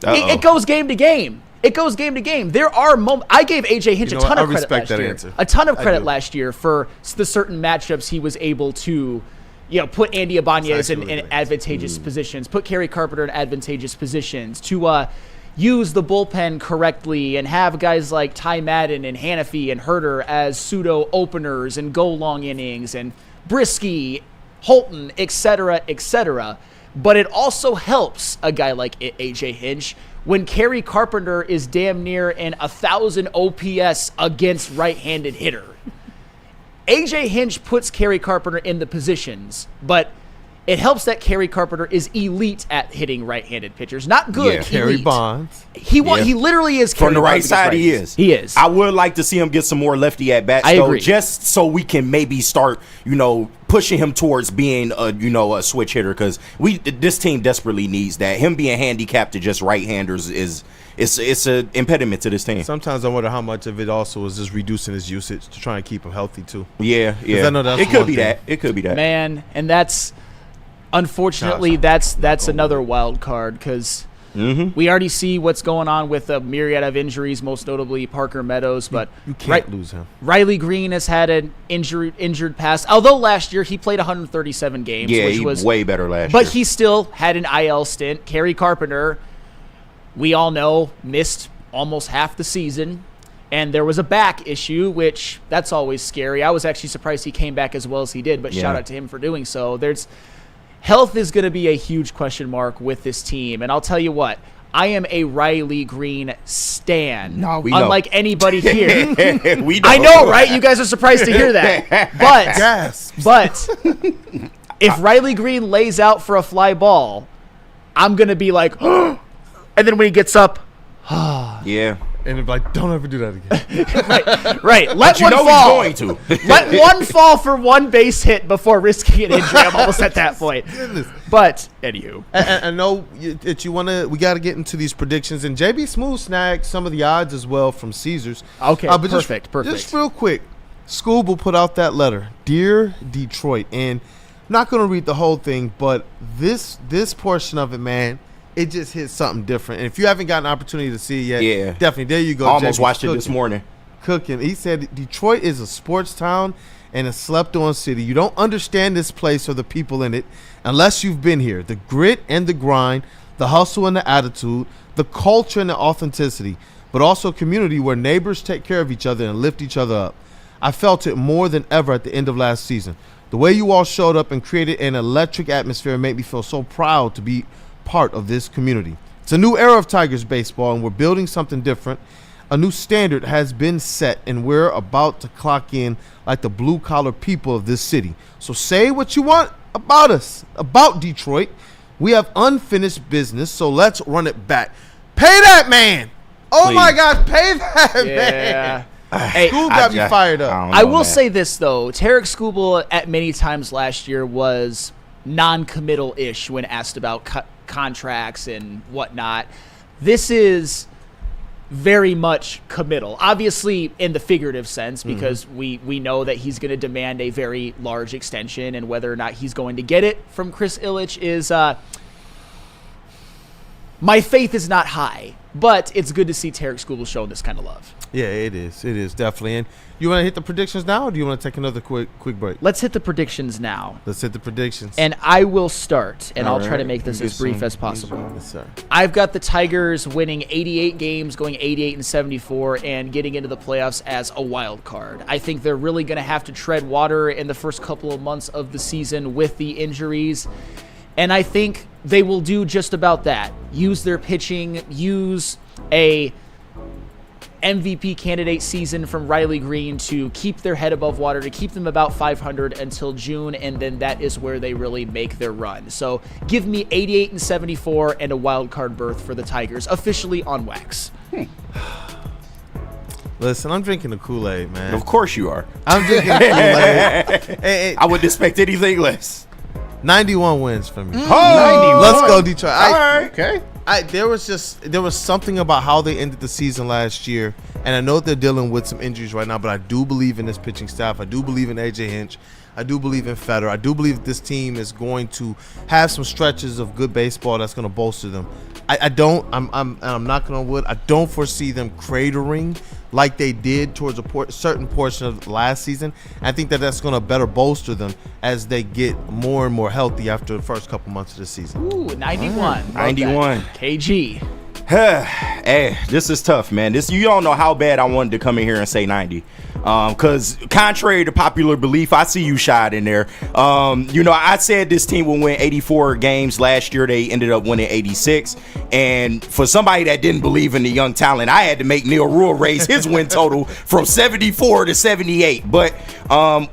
It goes game to game. It goes game to game. There are moments. I gave A.J. Hinch a ton of credit last year. A ton of credit last year for the certain matchups he was able to, put Andy Ibanez in advantageous positions, put Kerry Carpenter in advantageous positions, to use the bullpen correctly and have guys like Ty Madden and Hannafy and Herter as pseudo openers and go long innings, and Brisky, Holton, etc., etc. But it also helps a guy like A.J. Hinch when Kerry Carpenter is damn near an 1,000 OPS against right-handed hitter. A.J. Hinch puts Kerry Carpenter in the positions, but it helps that Kerry Carpenter is elite at hitting right-handed pitchers. Not good, elite. Kerry Bonds. He literally is. From the right side, he is. He is. I would like to see him get some more lefty at-bats, though, just so we can maybe start, pushing him towards being a switch hitter, because this team desperately needs that. Him being handicapped to just right-handers it's an impediment to this team. Sometimes I wonder how much of it also is just reducing his usage to try and keep him healthy too. Yeah. I know it could be that. It could be that. Man, and that's unfortunately that's another wild card, because We already see what's going on with a myriad of injuries, most notably Parker Meadows. But you can't lose him. Riley Green has had an injured past. Although last year he played 137 games, Yeah, which he was way better last year. But he still had an IL stint. Kerry Carpenter, we all know, missed almost half the season. And there was a back issue, which that's always scary. I was actually surprised he came back as well as he did, but shout out to him for doing so. Health is going to be a huge question mark with this team. And I'll tell you what, I am a Riley Green stan. No, we unlike know. anybody here. We know. I know, right? You guys are surprised to hear that. But if Riley Green lays out for a fly ball, I'm going to be like, and then when he gets up, Yeah. And it's like, don't ever do that again. right. Let But one fall. he's going to. Let one fall for one base hit before risking an injury. I'm almost at that point. But anywho, I know that you want to. We got to get into these predictions, and JBSmooovv snagged some of the odds as well from Caesars. Okay, but perfect. Just real quick, Scoob will put out that letter, Dear Detroit, and I'm not going to read the whole thing, but this portion of it, man. It just hit something different. And if you haven't gotten an opportunity to see it yet, definitely. There you go. I almost JB, watched it this morning. Cooking. He said, Detroit is a sports town and a slept-on city. You don't understand this place or the people in it unless you've been here. The grit and the grind, the hustle and the attitude, the culture and the authenticity, but also a community where neighbors take care of each other and lift each other up. I felt it more than ever at the end of last season. The way you all showed up and created an electric atmosphere made me feel so proud to be part of this community. It's a new era of Tigers baseball, and we're building something different. A new standard has been set, and we're about to clock in like the blue-collar people of this city. So say what you want about us, about Detroit. We have unfinished business, so let's run it back. Pay that man! Oh, Please. my gosh, pay that man! Hey, Scoob got me fired up. I will say this, though. Tarek Skubal at many times last year was non-committal-ish when asked about contracts and whatnot. This is very much committal, obviously in the figurative sense, because we know that he's going to demand a very large extension, and whether or not he's going to get it from Chris Ilitch is my faith is not high, but it's good to see Tarek Skubal showing this kind of love. Yeah, it is. It is definitely. And you want to hit the predictions now, or do you want to take another quick break? Let's hit the predictions now. Let's hit the predictions. And I will start, and All I'll try to right. make this as brief as possible. Yes, sir. I've got the Tigers winning 88 games, going 88-74, and getting into the playoffs as a wild card. I think they're really going to have to tread water in the first couple of months of the season with the injuries. And I think they will do just about that. Use their pitching, use a MVP candidate season from Riley Green to keep their head above water, to keep them about 500 until June, and then that is where they really make their run. So give me 88-74 and a wild card berth for the Tigers, officially on wax. Listen, I'm drinking the Kool-Aid, man. Of course you are. I'm drinking the Kool-Aid. Hey, I wouldn't expect anything less. 91 wins for me. 91. Let's go, Detroit. All right. Okay. There was something about how they ended the season last year, and I know they're dealing with some injuries right now, but I do believe in this pitching staff. I do believe in AJ Hinch. I do believe in Federer. I do believe this team is going to have some stretches of good baseball that's going to bolster them. I'm knocking on wood. I don't foresee them cratering like they did towards a certain portion of last season. I think that's going to better bolster them as they get more and more healthy after the first couple months of the season. Ooh, 91. 91. KG. Hey, this is tough, man. You don't know how bad I wanted to come in here and say 90. Because contrary to popular belief, I see you shot in there. I said this team will win 84 games last year. They ended up winning 86. And for somebody that didn't believe in the young talent, I had to make Neil Rule raise his win total from 74 to 78. But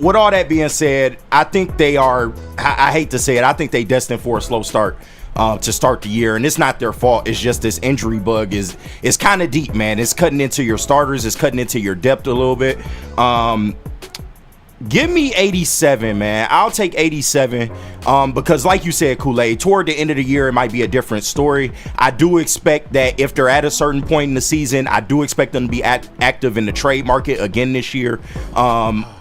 with all that being said, I think they are, I hate to say it, I think they destined for a slow start. To start the year, and it's not their fault. It's just this injury bug is kind of deep, man. It's cutting into your starters. It's cutting into your depth a little bit. Give me 87, man. I'll take 87 because, like you said, Kool-Aid, toward the end of the year, it might be a different story. I do expect that if they're at a certain point in the season, I do expect them to be active in the trade market again this year.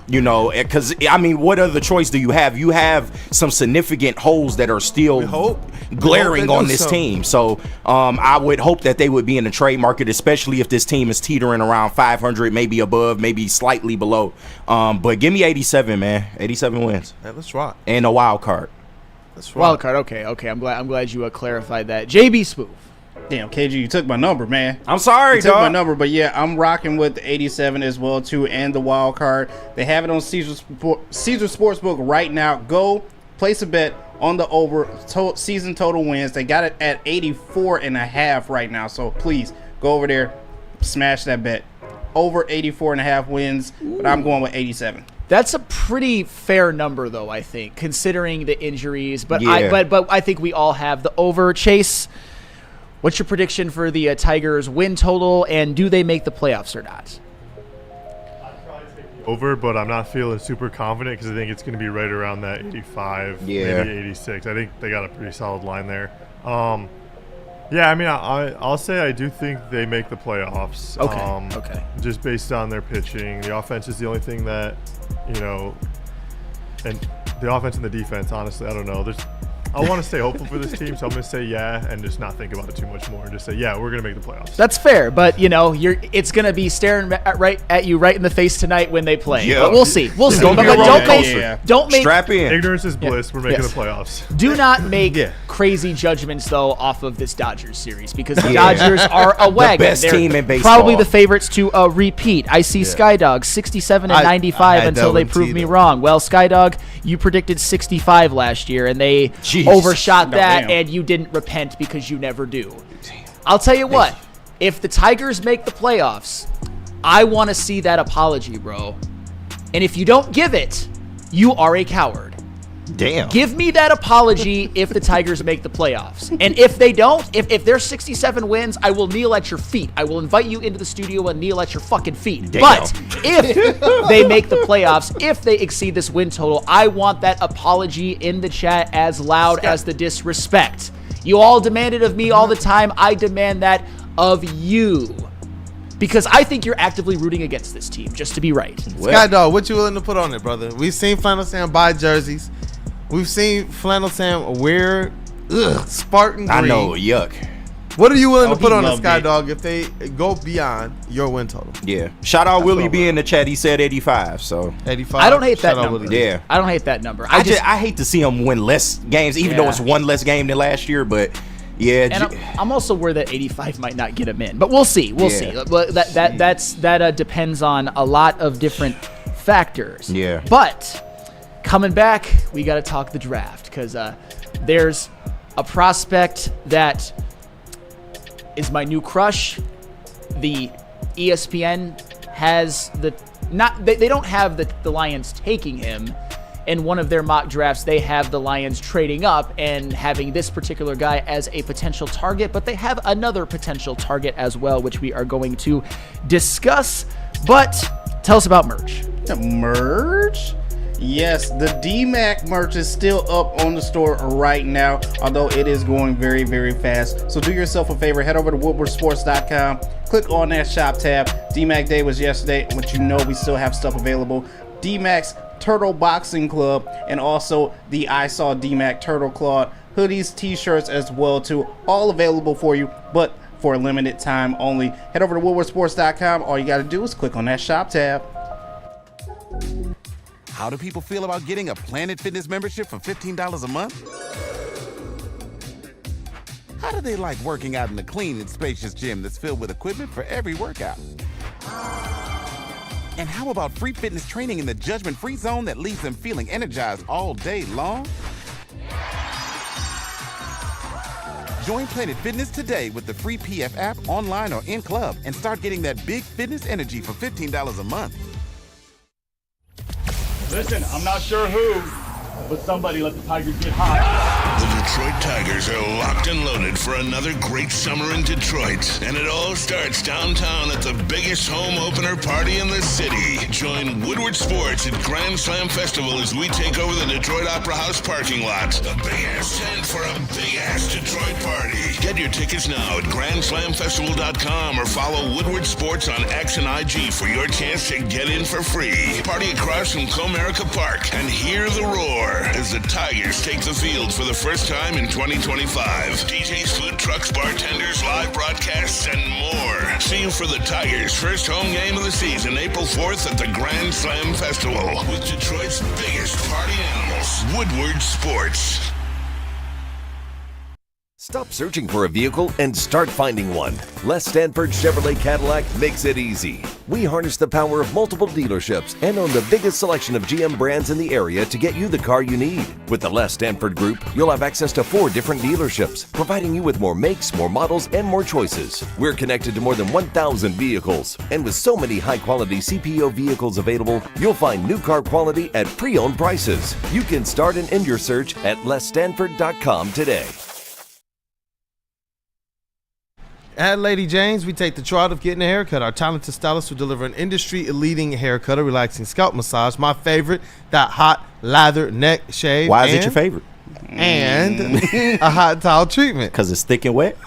You know, because, I mean, what other choice do you have? You have some significant holes that are still glaring on this team. So I would hope that they would be in the trade market, especially if this team is teetering around 500, maybe above, maybe slightly below. But give me 87, man. 87 wins. Man, let's rock. And a wild card. Let's rock. Wild card. Okay. I'm glad you clarified that. JBSmooovv. Damn, KG, you took my number, man. I'm sorry, you took dog. my number, but yeah, I'm rocking with the 87 as well too, and the wild card. They have it on Caesar Sportsbook right now. Go place a bet on the over season total wins. They got it at 84.5 right now, so please go over there, smash that bet. Over 84.5 wins, but I'm going with 87. That's a pretty fair number, though, I think, considering the injuries. But Yeah. but I think we all have the over. Chase, what's your prediction for the Tigers' win total, and do they make the playoffs or not? Over, but I'm not feeling super confident because I think it's going to be right around that 85, maybe 86. I think they got a pretty solid line there. Yeah, I mean, I'll say I do think they make the playoffs. Okay. Just based on their pitching. The offense is the only thing that, you know, and the offense and the defense, honestly, I don't know. I want to stay hopeful for this team, so I'm going to say yeah and just not think about it too much more and just say, yeah, we're going to make the playoffs. That's fair, but, you know, it's going to be staring right at you right in the face tonight when they play. Yeah. But we'll see. We'll see. Don't But be a roller don't make Strap in. Ignorance is bliss. We're making Yes. the playoffs. Do not make crazy judgments, though, off of this Dodgers series because the Dodgers are a wagon. best They're team in baseball. Probably the favorites to repeat. I see Skydog 67 and 95 had until that they with prove me Tito. wrong. Well, Skydog, you predicted 65 last year, and they Jeez. overshot that, damn. and you didn't repent because you never do. I'll tell you what. If the Tigers make the playoffs, I want to see that apology, bro. And if you don't give it, you are a coward. Damn. Give me that apology if the Tigers make the playoffs. And if they don't, if there's 67 wins, I will kneel at your feet. I will invite you into the studio and kneel at your fucking feet. Damn. But if they make the playoffs, if they exceed this win total, I want that apology in the chat as loud as the disrespect. You all demand it of me all the time. I demand that of you. Because I think you're actively rooting against this team, just to be right. Sky Dog, what you willing to put on it, brother? We've seen Flannel Sam buy jerseys. We've seen Flannel Sam wear Spartan green. I know, yuck. What are you willing to put he on a loved Sky it. Dog if they go beyond your win total? Yeah. Shout out what Willie I'm B in the chat. He said 85, so. 85. I don't hate that Shout out number. Willie. Yeah. I don't hate that number. I hate to see him win less games, even though Yeah. it's one less game than last year, but yeah. And I'm also worried that 85 might not get him in, but we'll see. We'll see. But that depends on a lot of different factors. Yeah. But coming back, we got to talk the draft because there's a prospect that is my new crush. The ESPN has they don't have the Lions taking him. In one of their mock drafts, they have the Lions trading up and having this particular guy as a potential target, but they have another potential target as well, which we are going to discuss. But tell us about merch. The merch? Yes, the DMAC merch is still up on the store right now, although it is going very, very fast. So do yourself a favor, head over to woodwardsports.com, click on that shop tab. DMAC Day was yesterday, but you know we still have stuff available. DMAC's Turtle Boxing Club, and also the I Saw DMAC Turtle Claw hoodies, t-shirts as well too, all available for you, but for a limited time only. Head over to woodwardsports.com. All you got to do is click on that shop tab. How do people feel about getting a Planet Fitness membership for $15 a month? How do they like working out in a clean and spacious gym that's filled with equipment for every workout? And how about free fitness training in the judgment-free zone that leaves them feeling energized all day long? Join Planet Fitness today with the free PF app, online or in club, and start getting that big fitness energy for $15 a month. Listen, I'm not sure who, but somebody let the Tigers get hot. The Detroit Tigers are locked and loaded for another great summer in Detroit. And it all starts downtown at the biggest home opener party in the city. Join Woodward Sports at Grand Slam Festival as we take over the Detroit Opera House parking lot. A big-ass tent for a big-ass Detroit party. Get your tickets now at GrandSlamFestival.com or follow Woodward Sports on X and IG for your chance to get in for free. Party across from Comerica Park and hear the roar as the Tigers take the field for the first time in 2025. DJs, food trucks, bartenders, live broadcasts, and more. See you for the Tigers' first home game of the season, April 4th at the Grand Slam Festival with Detroit's biggest party animals, Woodward Sports. Stop searching for a vehicle and start finding one. Les Stanford Chevrolet Cadillac makes it easy. We harness the power of multiple dealerships and own the biggest selection of GM brands in the area to get you the car you need. With the Les Stanford Group, you'll have access to 4 different dealerships, providing you with more makes, more models, and more choices. We're connected to more than 1,000 vehicles, and with so many high-quality CPO vehicles available, you'll find new car quality at pre-owned prices. You can start and end your search at lesstanford.com today. At Lady Jane's, we take the trial of getting a haircut. Our talented stylists will deliver an industry-leading haircut, a relaxing scalp massage, my favorite, that hot lather neck shave. Why is it your favorite? And a hot towel treatment. Because it's thick and wet?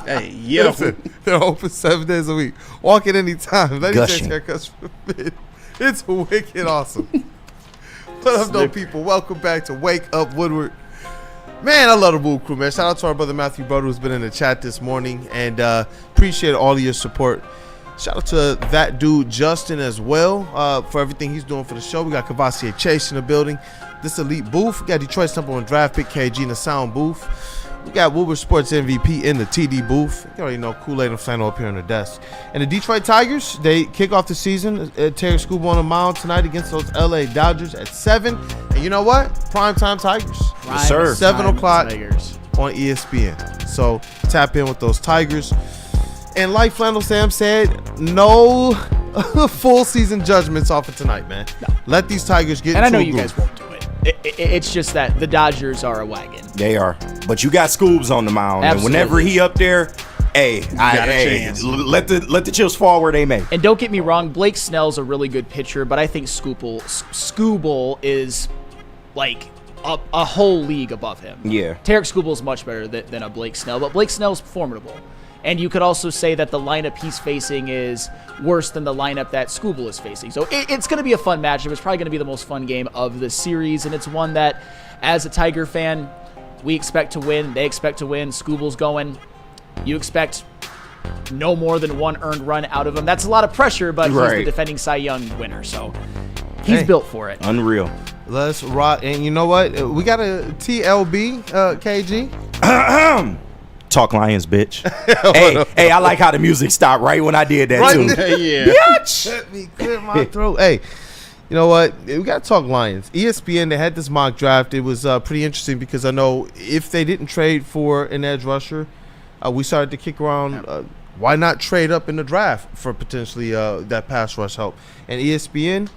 Hey, yo. Listen, they're open 7 days a week. Walk in anytime. Lady Gushing. Jane's haircuts for fit. It's wicked awesome. What up, though, people? Welcome back to Wake Up Woodward. Man, I love the WUW Crew, man. Shout out to our brother Matthew Broder, who's been in the chat this morning, and appreciate all of your support. Shout out to that dude Justin as well for everything he's doing for the show. We got Kavasier Chase in the building. This elite booth. We got Detroit's #1 draft pick KG in the sound booth. We got Woodward Sports MVP in the TD booth. You already know Kool-Aid and Flannel up here on the desk. And the Detroit Tigers, they kick off the season at Terry Scuba on the mound tonight against those LA Dodgers at 7. And you know what? Primetime Tigers. Yes, sir. 7 o'clock Tigers on ESPN. So tap in with those Tigers. And like Flannel Sam said, no full season judgments off of tonight, man. No. Let these Tigers get and into I know a you groove. guys won't do it. It's just that the Dodgers are a wagon. They are. But you got Scoobs on the mound. Absolutely. And whenever he up there, let the chips fall where they may. And don't get me wrong, Blake Snell's a really good pitcher, but I think Scooble is like a whole league above him. Yeah. Tarek Scooble is much better than a Blake Snell, but Blake Snell's formidable. And you could also say that the lineup he's facing is worse than the lineup that Scooble is facing. So it's going to be a fun matchup. It's probably going to be the most fun game of the series, and it's one that, as a Tiger fan, we expect to win. They expect to win. Scooble's going. You expect no more than 1 earned run out of him. That's a lot of pressure, but he's the defending Cy Young winner, so he's built for it. Unreal. Let's rock. And you know what? We got a TLB, KG. Talk Lions, bitch. hey, I like how the music stopped right when I did that, right too. Yeah. Bitch! Let me clear my throat. Hey, you know what? We got to talk Lions. ESPN, they had this mock draft. It was pretty interesting because I know if they didn't trade for an edge rusher, we started to kick around why not trade up in the draft for potentially that pass rush help. And ESPN,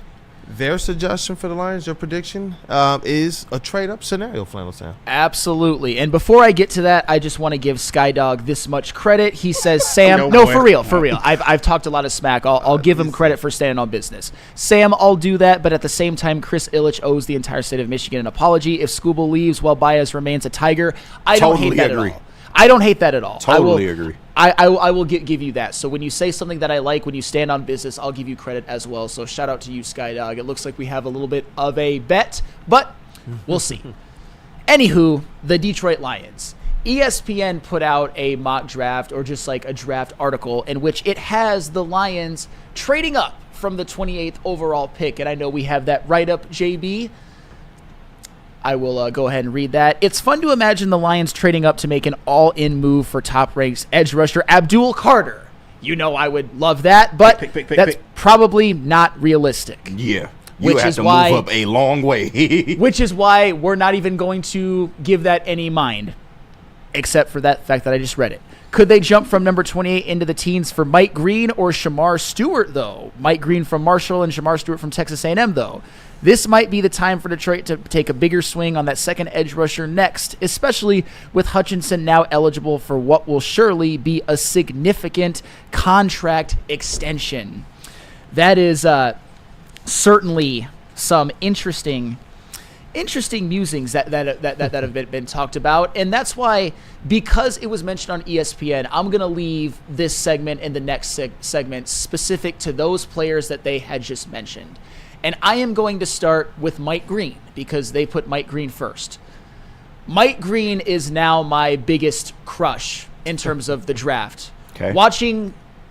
their suggestion for the Lions, their prediction, is a trade-up scenario, Flannel Sam. Absolutely. And before I get to that, I just want to give Skydog this much credit. He says, Sam, for real. I've talked a lot of smack. I'll give him credit for standing on business. Sam, I'll do that, but at the same time, Chris Ilitch owes the entire state of Michigan an apology. If Scooble leaves while Baez remains a Tiger, I don't hate that at all. I don't hate that at all. Totally agree. I will give you that. So when you say something that I like, when you stand on business, I'll give you credit as well. So shout out to you, Skydog. It looks like we have a little bit of a bet, but we'll see. Anywho, the Detroit Lions. ESPN put out a mock draft, or just like a draft article, in which it has the Lions trading up from the 28th overall pick. And I know we have that right up, JB. I will go ahead and read that. It's fun to imagine the Lions trading up to make an all-in move for top-ranked edge rusher Abdul Carter. You know I would love that, but that's probably not realistic. Yeah. You have to move up a long way. Which is why we're not even going to give that any mind, except for that fact that I just read it. Could they jump from number 28 into the teens for Mike Green or Shemar Stewart, though? Mike Green from Marshall and Shemar Stewart from Texas A&M, though. This might be the time for Detroit to take a bigger swing on that second edge rusher next, especially with Hutchinson now eligible for what will surely be a significant contract extension. That is certainly some interesting interesting musings that have been talked about, and that's why, because it was mentioned on ESPN, I'm going to leave this segment and the next segment specific to those players that they had just mentioned. And I am going to start with Mike Green, because they put Mike Green first. Mike Green is now my biggest crush in terms of the draft. Okay.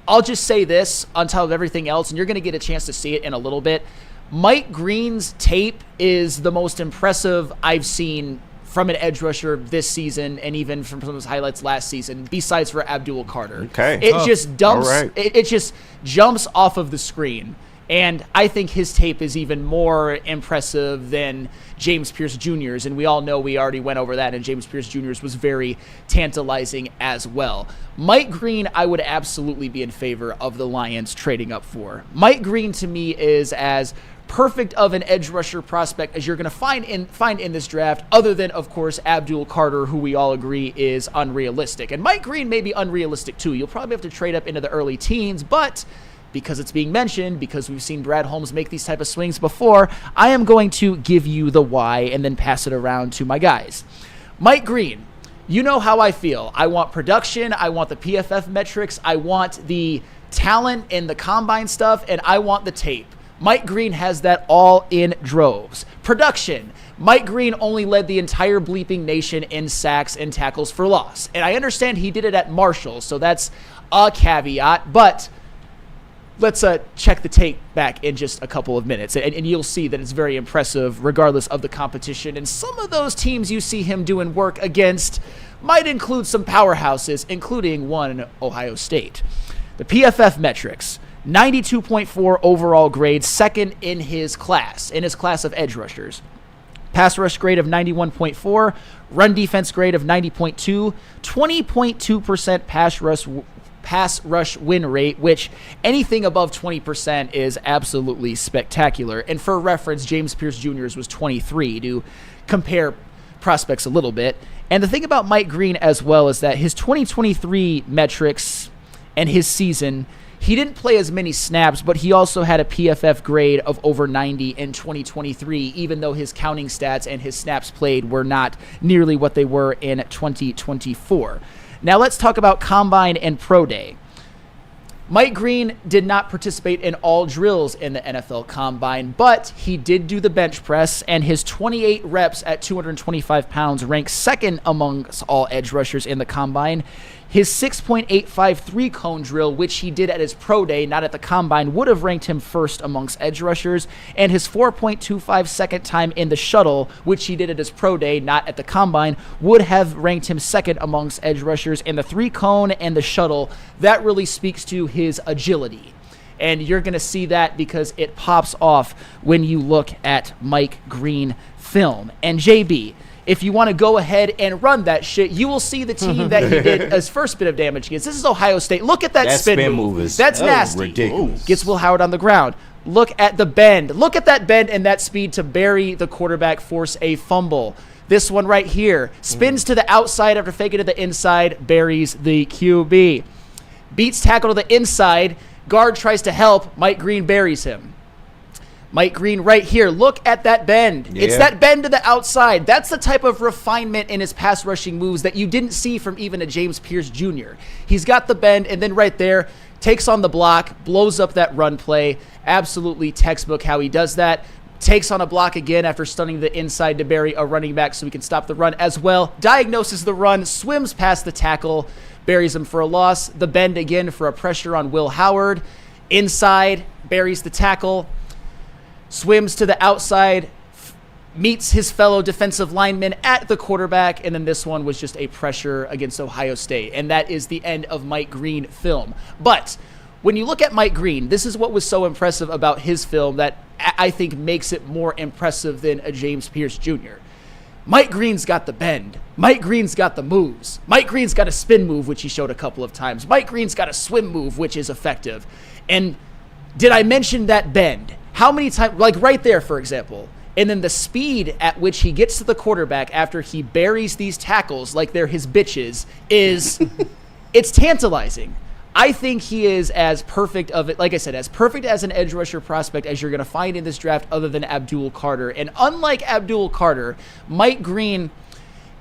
I'll just say this on top of everything else, and you're going to get a chance to see it in a little bit. Mike Green's tape is the most impressive I've seen from an edge rusher this season, and even from some of his highlights last season, besides for Abdul Carter. Okay. It just dumps. All right. It just jumps off of the screen. And I think his tape is even more impressive than James Pierce Jr.'s, and we all know we already went over that, and James Pierce Jr.'s was very tantalizing as well. Mike Green, I would absolutely be in favor of the Lions trading up for. Mike Green, to me, is as perfect of an edge rusher prospect as you're going to find in this draft, other than, of course, Abdul Carter, who we all agree is unrealistic. And Mike Green may be unrealistic, too. You'll probably have to trade up into the early teens, but because it's being mentioned, because we've seen Brad Holmes make these type of swings before, I am going to give you the why and then pass it around to my guys. Mike Green, you know how I feel. I want production. I want the PFF metrics. I want the talent and the combine stuff, and I want the tape. Mike Green has that all in droves. Production. Mike Green only led the entire bleeping nation in sacks and tackles for loss. And I understand he did it at Marshall, so that's a caveat, but let's check the tape back in just a couple of minutes, and you'll see that it's very impressive regardless of the competition. And some of those teams you see him doing work against might include some powerhouses, including one, Ohio State. The PFF metrics, 92.4 overall grade, second in his class of edge rushers. Pass rush grade of 91.4, run defense grade of 90.2, 20.2% pass rush win rate, which anything above 20% is absolutely spectacular. And for reference, James Pierce Jr.'s was 23, to compare prospects a little bit. And the thing about Mike Green as well is that his 2023 metrics and his season, he didn't play as many snaps, but he also had a PFF grade of over 90 in 2023, even though his counting stats and his snaps played were not nearly what they were in 2024. Now let's talk about Combine and Pro Day. Mike Green did not participate in all drills in the NFL Combine, but he did do the bench press, and his 28 reps at 225 pounds ranks second amongst all edge rushers in the Combine. His 6.85 3-cone drill, which he did at his pro day, not at the Combine, would have ranked him first amongst edge rushers. And his 4.25 second time in the shuttle, which he did at his pro day, not at the Combine, would have ranked him second amongst edge rushers. In the 3-cone and the shuttle, that really speaks to his agility. And you're going to see that because it pops off when you look at Mike Green film. And JB, if you want to go ahead and run that shit, you will see the team that he did his first bit of damage against. This is Ohio State. Look at that spin move. That's nasty. Ridiculous. Gets Will Howard on the ground. Look at the bend. Look at that bend and that speed to bury the quarterback, force a fumble. This one right here. Spins to the outside after faking to the inside, buries the QB. Beats tackle to the inside. Guard tries to help. Mike Green buries him. Mike Green right here. Look at that bend. Yeah. It's that bend to the outside. That's the type of refinement in his pass rushing moves that you didn't see from even a James Pierce Jr. He's got the bend, and then right there, takes on the block, blows up that run play. Absolutely textbook how he does that. Takes on a block again after stunning the inside to bury a running back so he can stop the run as well. Diagnoses the run, swims past the tackle, buries him for a loss. The bend again for a pressure on Will Howard. Inside, buries the tackle. Swims to the outside, meets his fellow defensive lineman at the quarterback, and then this one was just a pressure against Ohio State. And that is the end of Mike Green film. But when you look at Mike Green, this is what was so impressive about his film that I think makes it more impressive than a James Pierce Jr. Mike Green's got the bend. Mike Green's got the moves. Mike Green's got a spin move, which he showed a couple of times. Mike Green's got a swim move, which is effective. And did I mention that bend? How many times, like right there, for example, and then the speed at which he gets to the quarterback after he buries these tackles like they're his bitches is, it's tantalizing. I think he is as perfect of it, like I said, as perfect as an edge rusher prospect as you're going to find in this draft other than Abdul Carter. And unlike Abdul Carter, Mike Green,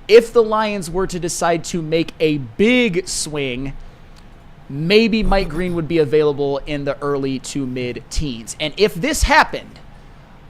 if the Lions were to decide to make a big swing, maybe Mike Green would be available in the early to mid-teens. And if this happened,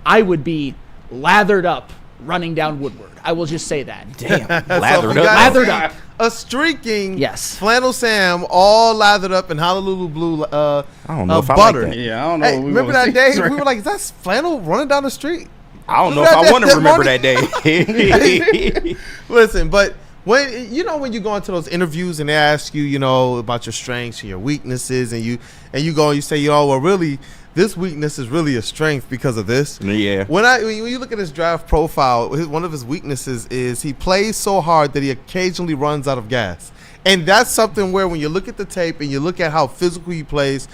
I would be lathered up running down Woodward. I will just say that. Damn, lathered up. A streaking yes. Flannel Sam all lathered up in Honolulu blue I don't know if butter. I like that. Yeah, I don't know. Hey, remember that day? We were like, is that flannel running down the street? I don't know if I want to remember that day. Listen, but when you go into those interviews and they ask you, about your strengths and your weaknesses, and you go and you say, well, really, this weakness is really a strength because of this. Yeah. When you look at his draft profile, one of his weaknesses is he plays so hard that he occasionally runs out of gas. And that's something where when you look at the tape and you look at how physical he plays,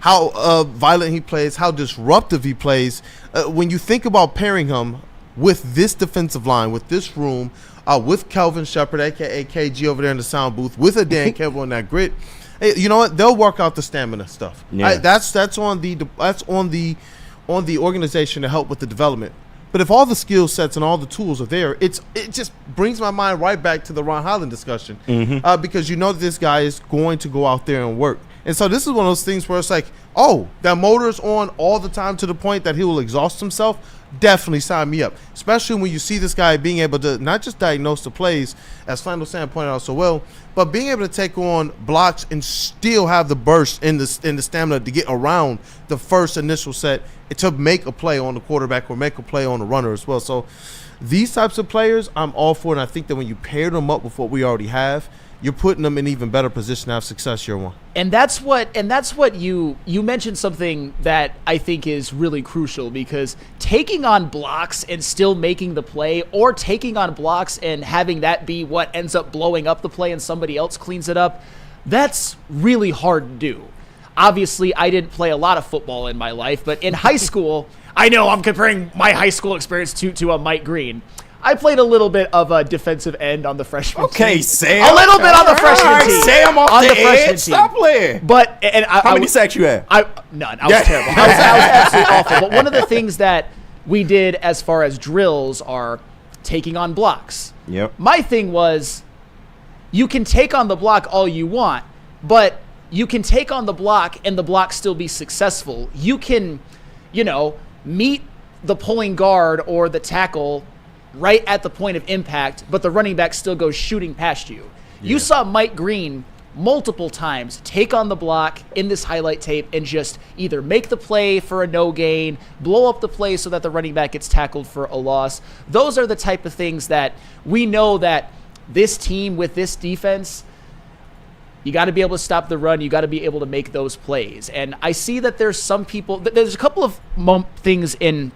how violent he plays, how disruptive he plays, when you think about pairing him with this defensive line, with this room, with Kelvin Shepard, a.k.a. KG over there in the sound booth, with a Dan Campbell in that grit, hey, you know what? They'll work out the stamina stuff. Yeah. That's on the organization to help with the development. But if all the skill sets and all the tools are there, it just brings my mind right back to the Ron Holland discussion, because that this guy is going to go out there and work. And so this is one of those things where it's like, oh, that motor's on all the time to the point that he will exhaust himself. Definitely sign me up, especially when you see this guy being able to not just diagnose the plays, as Flannel Sam pointed out so well, but being able to take on blocks and still have the burst in the stamina to get around the first initial set to make a play on the quarterback or make a play on the runner as well. So these types of players, I'm all for, and I think that when you pair them up with what we already have, you're putting them in even better position to have success year one. And that's what you mentioned something that I think is really crucial, because taking on blocks and still making the play, or taking on blocks and having that be what ends up blowing up the play and somebody else cleans it up, that's really hard to do. Obviously, I didn't play a lot of football in my life, but in high school, I know I'm comparing my high school experience to a Mike Green. I played a little bit of a defensive end on the freshman team. Okay, Sam. A little bit on the freshman team. Sam off the edge. Stop playing. But how many sacks you had? None. I was terrible. I was absolutely awful. But one of the things that we did as far as drills are taking on blocks. Yep. My thing was, you can take on the block all you want, but you can take on the block and the block still be successful. You can, meet the pulling guard or the tackle right at the point of impact, but the running back still goes shooting past you. Yeah. You saw Mike Green multiple times take on the block in this highlight tape and just either make the play for a no gain, blow up the play so that the running back gets tackled for a loss. Those are the type of things that we know that this team with this defense, you got to be able to stop the run. You got to be able to make those plays. And I see that there's a couple of things in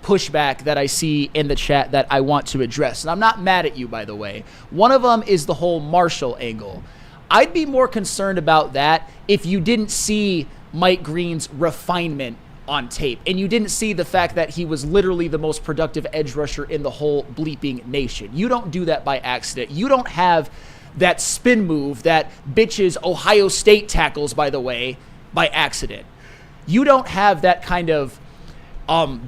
pushback that I see in the chat that I want to address. And I'm not mad at you, by the way. One of them is the whole Marshall angle. I'd be more concerned about that if you didn't see Mike Green's refinement on tape and you didn't see the fact that he was literally the most productive edge rusher in the whole bleeping nation. You don't do that by accident. You don't have that spin move that bitches Ohio State tackles, by the way, by accident. You don't have that kind of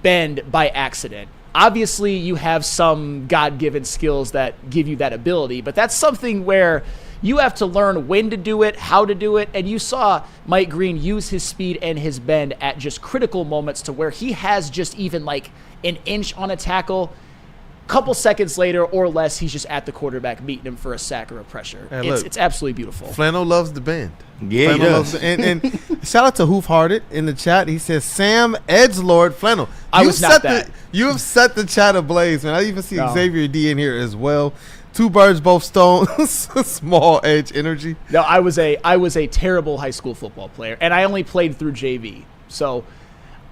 bend by accident. Obviously, you have some God-given skills that give you that ability, but that's something where you have to learn when to do it, how to do it, and you saw Mike Green use his speed and his bend at just critical moments to where he has just even like an inch on a tackle. Couple seconds later or less, he's just at the quarterback meeting him for a sack or a pressure. It's absolutely beautiful. Flannel loves the bend. Yeah, he does. And shout out to Hoof Hearted in the chat. He says, Sam Edgelord Flannel. I was not that. You have set the chat ablaze, man. I even see Xavier D in here as well. Two birds, both stones. Small edge energy. No, I was a terrible high school football player, and I only played through JV. So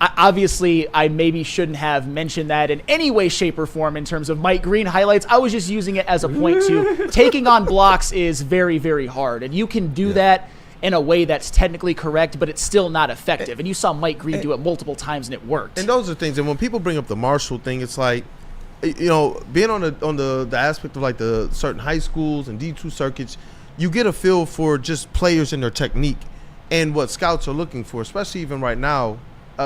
obviously, I maybe shouldn't have mentioned that in any way, shape, or form in terms of Mike Green highlights. I was just using it as a point to taking on blocks is very, very hard. And you can do that in a way that's technically correct, but it's still not effective. And you saw Mike Green do it multiple times, and it worked. And those are things. And when people bring up the Marshall thing, it's like, being on the aspect of like the certain high schools and D2 circuits, you get a feel for just players and their technique. And what scouts are looking for, especially even right now,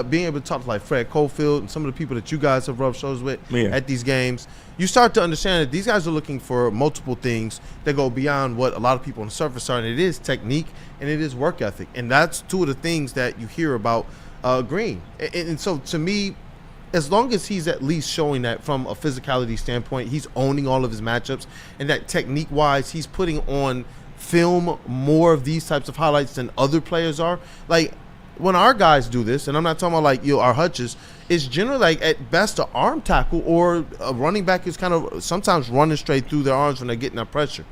being able to talk to like Fred Cofield and some of the people that you guys have rubbed shoulders with at these games, you start to understand that these guys are looking for multiple things that go beyond what a lot of people on the surface are, and it is technique and it is work ethic. And that's two of the things that you hear about Green. And so to me, as long as he's at least showing that from a physicality standpoint, he's owning all of his matchups, and that technique-wise, he's putting on film more of these types of highlights than other players are. Like, when our guys do this, and I'm not talking about like our Hutches, it's generally like at best an arm tackle, or a running back is kind of sometimes running straight through their arms when they're getting that pressure.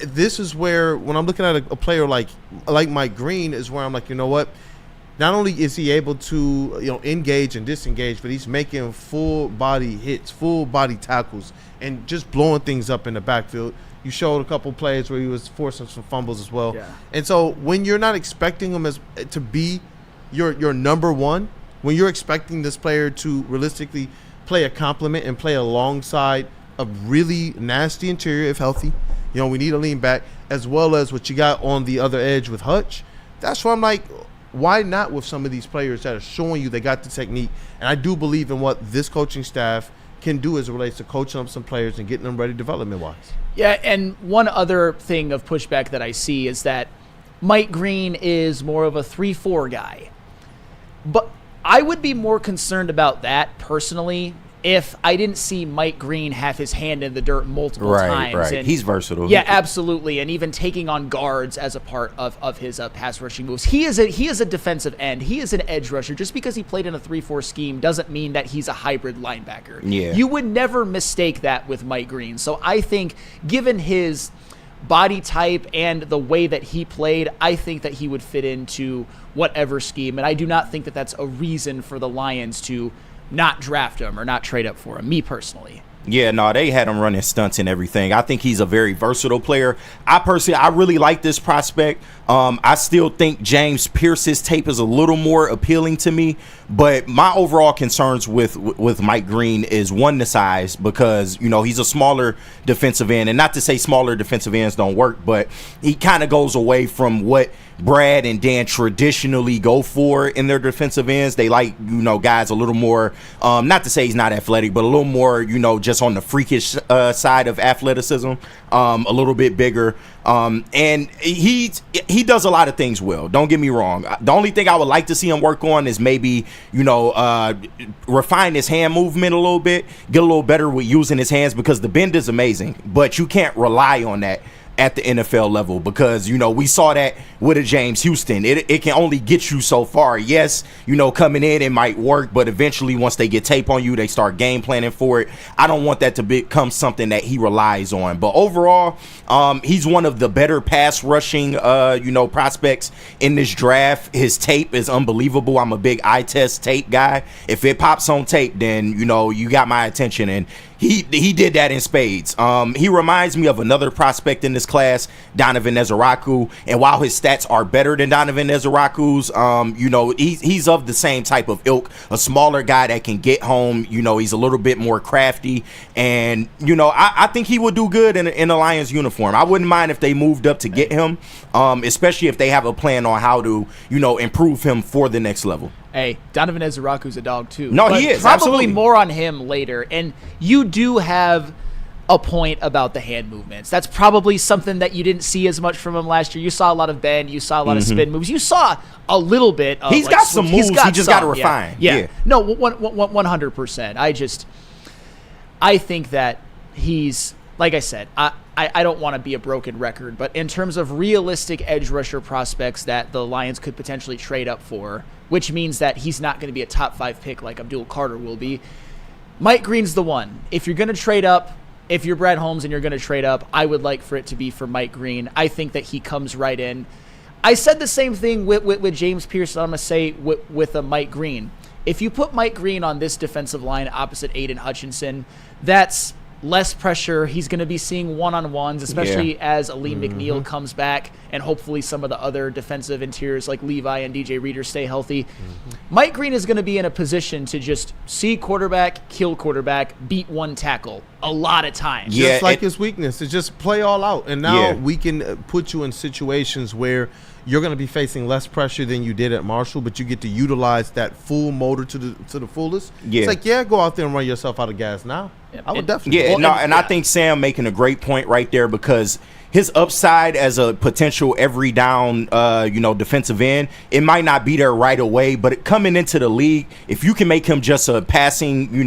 This is where, when I'm looking at a player like Mike Green, is where I'm like, you know what? Not only is he able to engage and disengage, but he's making full body hits, full body tackles, and just blowing things up in the backfield. You showed a couple plays where he was forcing some fumbles as well. Yeah. And so when you're not expecting him to be your number one, when you're expecting this player to realistically play a complement and play alongside a really nasty interior if healthy, we need a lean back, as well as what you got on the other edge with Hutch. That's why I'm like, why not with some of these players that are showing you they got the technique? And I do believe in what this coaching staff can do as it relates to coaching up some players and getting them ready development-wise. Yeah, and one other thing of pushback that I see is that Mike Green is more of a 3-4 guy. But I would be more concerned about that personally if I didn't see Mike Green have his hand in the dirt multiple times. Right. And he's versatile. Yeah, absolutely. And even taking on guards as a part of his pass rushing moves. He is a defensive end. He is an edge rusher. Just because he played in a 3-4 scheme doesn't mean that he's a hybrid linebacker. Yeah. You would never mistake that with Mike Green. So I think, given his body type and the way that he played, I think that he would fit into whatever scheme. And I do not think that that's a reason for the Lions to not draft him or not trade up for him, me personally. Yeah, no, they had him running stunts and everything. I think he's a very versatile player. I really like this prospect. I still think James Pierce's tape is a little more appealing to me, but my overall concerns with Mike Green is, one, the size, because he's a smaller defensive end, and not to say smaller defensive ends don't work, but he kind of goes away from what Brad and Dan traditionally go for in their defensive ends. They like guys a little more, not to say he's not athletic, but a little more just on the freakish side of athleticism, a little bit bigger. And he does a lot of things well. Don't get me wrong. The only thing I would like to see him work on is maybe, refine his hand movement a little bit, get a little better with using his hands, because the bend is amazing, but you can't rely on that at the NFL level, because we saw that with a James Houston. It can only get you so far. Yes, coming in it might work, but eventually once they get tape on you, they start game planning for it. I don't want that to become something that he relies on. But overall, he's one of the better pass rushing prospects in this draft. His tape is unbelievable. I'm a big eye test tape guy. If it pops on tape, then you got my attention, and he did that in spades. He reminds me of another prospect in this class, Donovan Ezeraku, and while his stats are better than Donovan Ezeraku's, he's of the same type of ilk, a smaller guy that can get home. He's a little bit more crafty, and I think he would do good in a Lions uniform. I wouldn't mind if they moved up to get him, especially if they have a plan on how to improve him for the next level. Hey, Donovan Ezeraku's a dog too. No, he is. Probably absolutely. More on him later. And you do have a point about the hand movements. That's probably something that you didn't see as much from him last year. You saw a lot of bend. You saw a lot of spin moves. You saw a little bit of, he's got some moves. He just got to refine. Yeah. No, 100%. I think that he's, like I said, I don't want to be a broken record, but in terms of realistic edge rusher prospects that the Lions could potentially trade up for, which means that he's not going to be a top 5 pick like Abdul Carter will be, Mike Green's the one. If you're going to trade up, if you're Brad Holmes and you're going to trade up, I would like for it to be for Mike Green. I think that he comes right in. I said the same thing with James Pierce, and I'm going to say with Mike Green. If you put Mike Green on this defensive line opposite Aiden Hutchinson, that's less pressure. He's going to be seeing one-on-ones, especially as Aleem McNeil comes back, and hopefully some of the other defensive interiors like Levi and DJ Reader stay healthy. Mike Green is going to be in a position to just see quarterback, kill quarterback, beat one tackle. a lot of times. Yeah, just like his weakness is just play all out. And now Yeah. we can put you in situations where you're going to be facing less pressure than you did at Marshall, but you get to utilize that full motor to the fullest. Yeah. It's like, go out there and run yourself out of gas now. I would definitely. I think Sam making a great point right there, because his upside as a potential every down, defensive end, it might not be there right away, but coming into the league, if you can make him just a passing,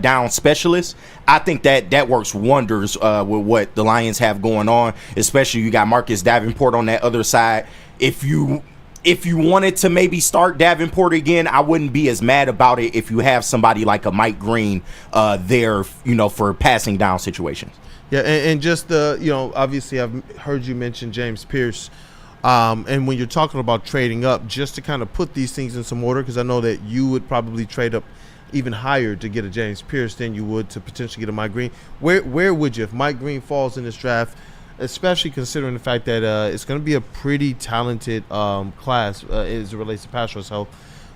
down specialist, I think that works wonders with what the Lions have going on. Especially you got Marcus Davenport on that other side. If you wanted to maybe start Davenport again, I wouldn't be as mad about it if you have somebody like a Mike Green there, for passing down situations. Yeah, and just obviously I've heard you mention James Pierce, and when you're talking about trading up, just to kind of put these things in some order, because I know that you would probably trade up even higher to get a James Pierce than you would to potentially get a Mike Green. Where would you, if Mike Green falls in this draft, especially considering the fact that it's going to be a pretty talented class as it relates to pass rush? So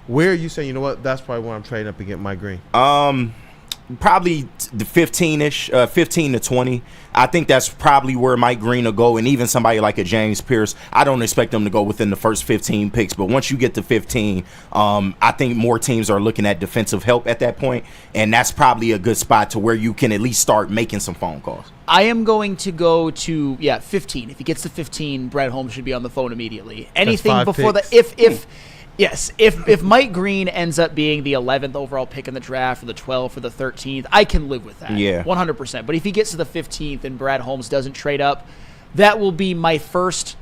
where are you saying, that's probably where I'm trading up and get Mike Green? Probably the 15-ish, 15 to 20. I think that's probably where Mike Green will go, and even somebody like a James Pierce, I don't expect them to go within the first 15 picks, but once you get to 15, I think more teams are looking at defensive help at that point, and that's probably a good spot to where you can at least start making some phone calls. I am going to go to 15. If he gets to 15, Brett Holmes should be on the phone immediately. Anything before that, if Mike Green ends up being the 11th overall pick in the draft, or the 12th, or the 13th, I can live with that. Yeah, 100%. But if he gets to the 15th and Brad Holmes doesn't trade up, that will be my first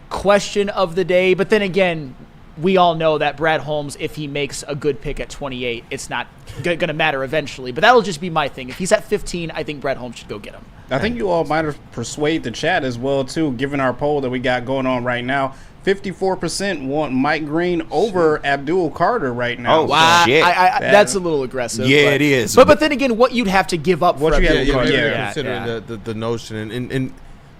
question of the day. But then again, we all know that Brad Holmes, if he makes a good pick at 28, it's not going to matter eventually. But that'll just be my thing. If he's at 15, I think Brad Holmes should go get him. I think you all might have persuaded the chat as well, too, given our poll that we got going on right now. 54% want Mike Green over Abdul Carter right now. Oh, wow. Shit. That's a little aggressive. Yeah, it is. But then again, what you'd have to give up for Abdul Carter. Considering the notion. And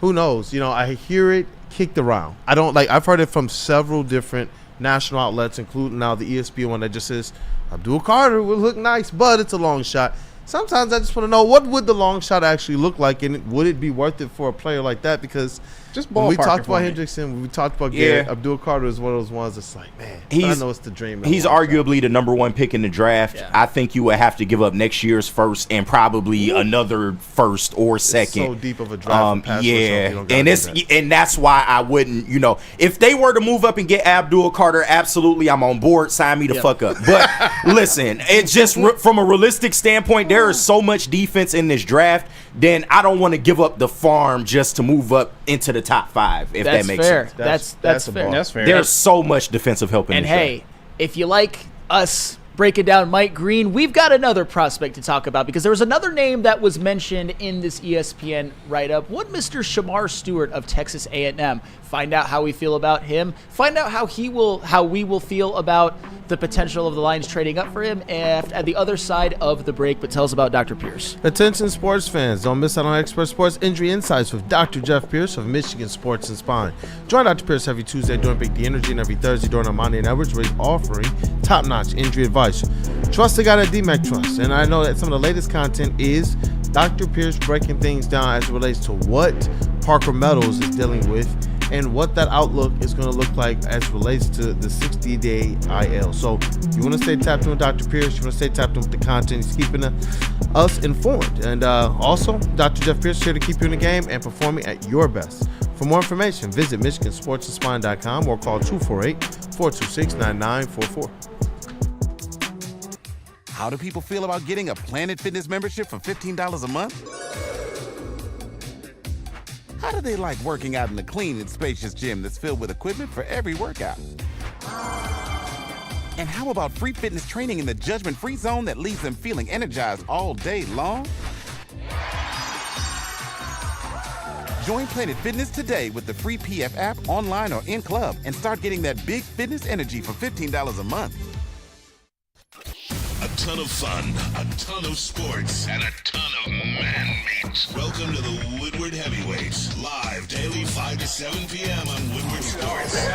who knows? I hear it kicked around. I've heard it from several different national outlets, including now the ESPN one that just says Abdul Carter would look nice, but it's a long shot. Sometimes I just want to know, what would the long shot actually look like, and would it be worth it for a player like that? Because just when we talked about Hendrickson, when we talked about Garrett, Abdul Carter is one of those ones that's like, man, I know it's the dream. He's arguably the number one pick in the draft. Yeah. I think you would have to give up next year's first and probably another first or second. It's so deep of a draft. And that's why I wouldn't, if they were to move up and get Abdul Carter, absolutely, I'm on board. Sign me the fuck up. But listen, it's just from a realistic standpoint, there is so much defense in this draft. Then I don't want to give up the farm just to move up into the top 5. If that makes sense. That's fair. That's fair. There's so much defensive help in and this hey, draft. If you like us breaking down Mike Green, we've got another prospect to talk about, because there was another name that was mentioned in this ESPN write-up. What Mr. Shemar Stewart of Texas A&M? Find out how we feel about him. Find out how we will feel about the potential of the Lions trading up for him at the other side of the break. But tell us about Dr. Pierce. Attention sports fans, don't miss out on expert sports injury insights with Dr. Jeff Pierce of Michigan Sports and Spine. Join Dr. Pierce every Tuesday during Big D Energy and every Thursday during Armanni and Edwards, where he's offering top-notch injury advice. Trust the guy that DMAC trusts, and I know that some of the latest content is Dr. Pierce breaking things down as it relates to what Parker Meadows is dealing with and what that outlook is going to look like as it relates to the 60-day IL. So you want to stay tapped in with Dr. Pierce. You want to stay tapped in with the content. He's keeping us informed. And also, Dr. Jeff Pierce is here to keep you in the game and performing at your best. For more information, visit MichiganSportsAndSpine.com or call 248-426-9944. How do people feel about getting a Planet Fitness membership for $15 a month? How do they like working out in a clean and spacious gym that's filled with equipment for every workout? And how about free fitness training in the judgment-free zone that leaves them feeling energized all day long? Join Planet Fitness today with the free PF app, online or in club, and start getting that big fitness energy for $15 a month. A ton of fun, a ton of sports, and a ton of man-meat. Welcome to the Woodward Heavyweights, live daily 5 to 7 p.m. on Woodward Sports.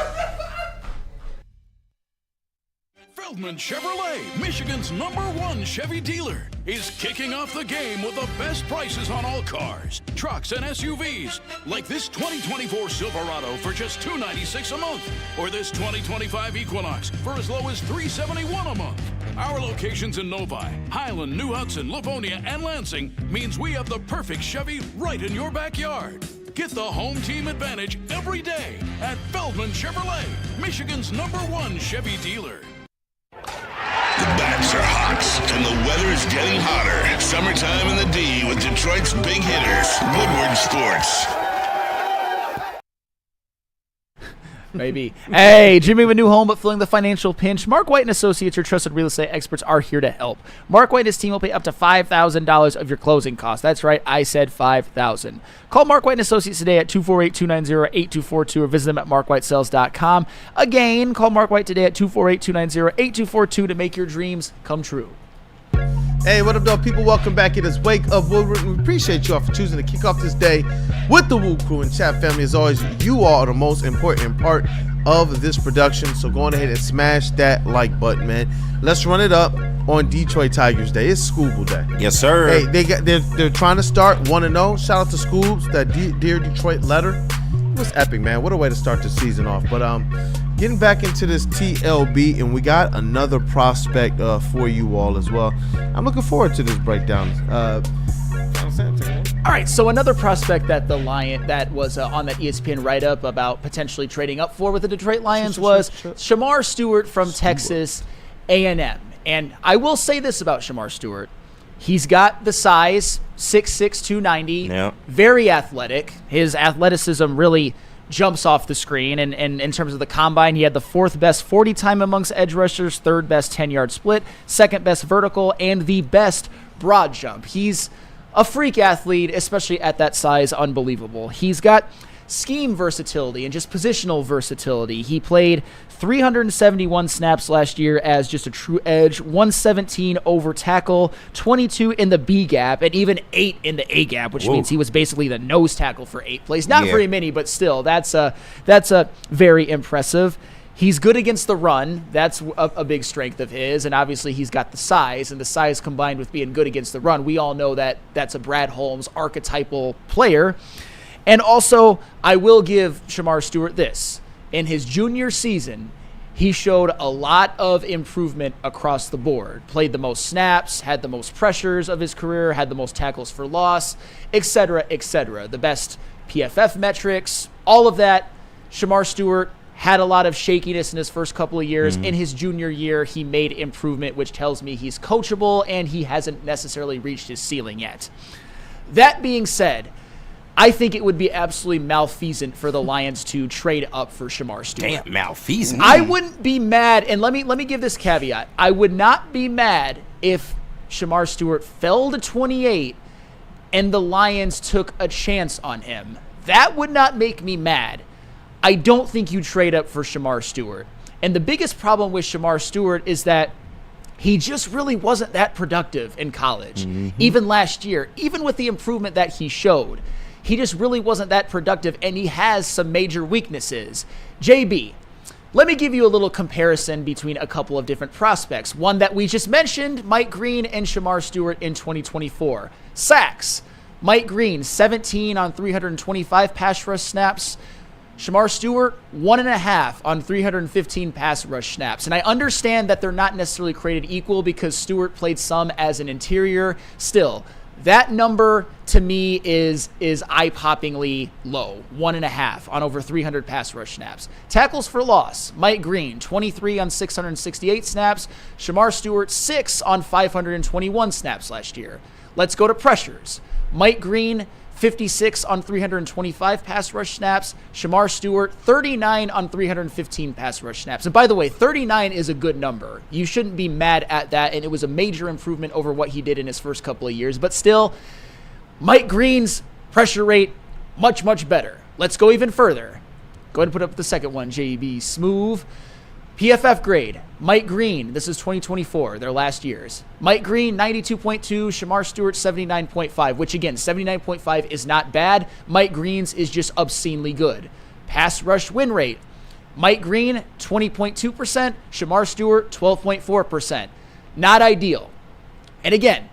Feldman Chevrolet, Michigan's #1 Chevy dealer, is kicking off the game with the best prices on all cars, trucks, and SUVs, like this 2024 Silverado for just $296 a month, or this 2025 Equinox for as low as $371 a month. Our locations in Novi, Highland, New Hudson, Livonia, and Lansing means we have the perfect Chevy right in your backyard. Get the home team advantage every day at Feldman Chevrolet, Michigan's #1 Chevy dealer. The bats are hot, and the weather's getting hotter. Summertime in the D with Detroit's big hitters, Woodward Sports. Maybe. Hey, dreaming of a new home but feeling the financial pinch? Mark White & Associates, your trusted real estate experts, are here to help. Mark White and his team will pay up to $5,000 of your closing costs. That's right, I said $5,000. Call Mark White & Associates today at 248-290-8242 or visit them at markwhitesales.com. Again, call Mark White today at 248-290-8242 to make your dreams come true. Hey, what up, though, people? Welcome back. It is Wake Up Woodward. We appreciate you all for choosing to kick off this day with the WUW Crew and chat family. As always, you all are the most important part of this production, so go on ahead and smash that like button, man. Let's run it up on Detroit Tigers Day. It's Scooball Day. Yes, sir. Hey, they're trying to start 1-0. Shout out to Scoobs, that Dear Detroit letter. It was epic, man. What a way to start the season off. But getting back into this TLB, and we got another prospect for you all as well. I'm looking forward to this breakdown. All right, so another prospect that the Lion that was on that ESPN write-up about potentially trading up for with the Detroit Lions was Shemar Stewart from Texas A&M. And I will say this about Shemar Stewart. He's got the size, 6'6", 290, yeah. Very athletic. His athleticism really jumps off the screen. And in terms of the combine, he had the 4th best 40 time amongst edge rushers, 3rd best 10-yard split, 2nd best vertical, and the best broad jump. He's a freak athlete, especially at that size, unbelievable. He's got scheme versatility and just positional versatility. He played 371 snaps last year as just a true edge, 117 over tackle, 22 in the B gap, and even 8 in the A gap, which means he was basically the nose tackle for 8 plays. Not very many, but still, that's a very impressive. He's good against the run. That's a big strength of his, and obviously he's got the size, and the size combined with being good against the run, we all know that that's a Brad Holmes archetypal player. And also, I will give Shemar Stewart this. In his junior season, he showed a lot of improvement across the board. Played the most snaps, had the most pressures of his career, had the most tackles for loss, etc., etc. The best PFF metrics, all of that. Shemar Stewart had a lot of shakiness in his first couple of years. In his junior year, he made improvement, which tells me he's coachable and he hasn't necessarily reached his ceiling yet. That being said, I think it would be absolutely malfeasant for the Lions to trade up for Shemar Stewart. Damn, malfeasant. I wouldn't be mad, and let me give this caveat. I would not be mad if Shemar Stewart fell to 28 and the Lions took a chance on him. That would not make me mad. I don't think you trade up for Shemar Stewart. And the biggest problem with Shemar Stewart is that he just really wasn't that productive in college. Even last year, even with the improvement that he showed, he just really wasn't that productive, and he has some major weaknesses. JB, let me give you a little comparison between a couple of different prospects. One that we just mentioned, Mike Green and Shemar Stewart in 2024. Sacks, Mike Green, 17 on 325 pass rush snaps. Shemar Stewart, 1.5 on 315 pass rush snaps. And I understand that they're not necessarily created equal because Stewart played some as an interior. Still, that number to me is eye-poppingly low, 1.5 on over 300 pass rush snaps. Tackles for loss, Mike Green, 23 on 668 snaps. Shemar Stewart, 6 on 521 snaps last year. Let's go to pressures. Mike Green, 56 on 325 pass rush snaps. Shemar Stewart, 39 on 315 pass rush snaps. And by the way, 39 is a good number. You shouldn't be mad at that, and it was a major improvement over what he did in his first couple of years. But still, Mike Green's pressure rate, much, much better. Let's go even further. Go ahead and put up the second one, JBSmooovv. PFF grade, Mike Green, this is 2024, their last years. Mike Green, 92.2, Shemar Stewart, 79.5, which again, 79.5 is not bad. Mike Green's is just obscenely good. Pass rush win rate, Mike Green, 20.2%. Shemar Stewart, 12.4%. Not ideal. And again,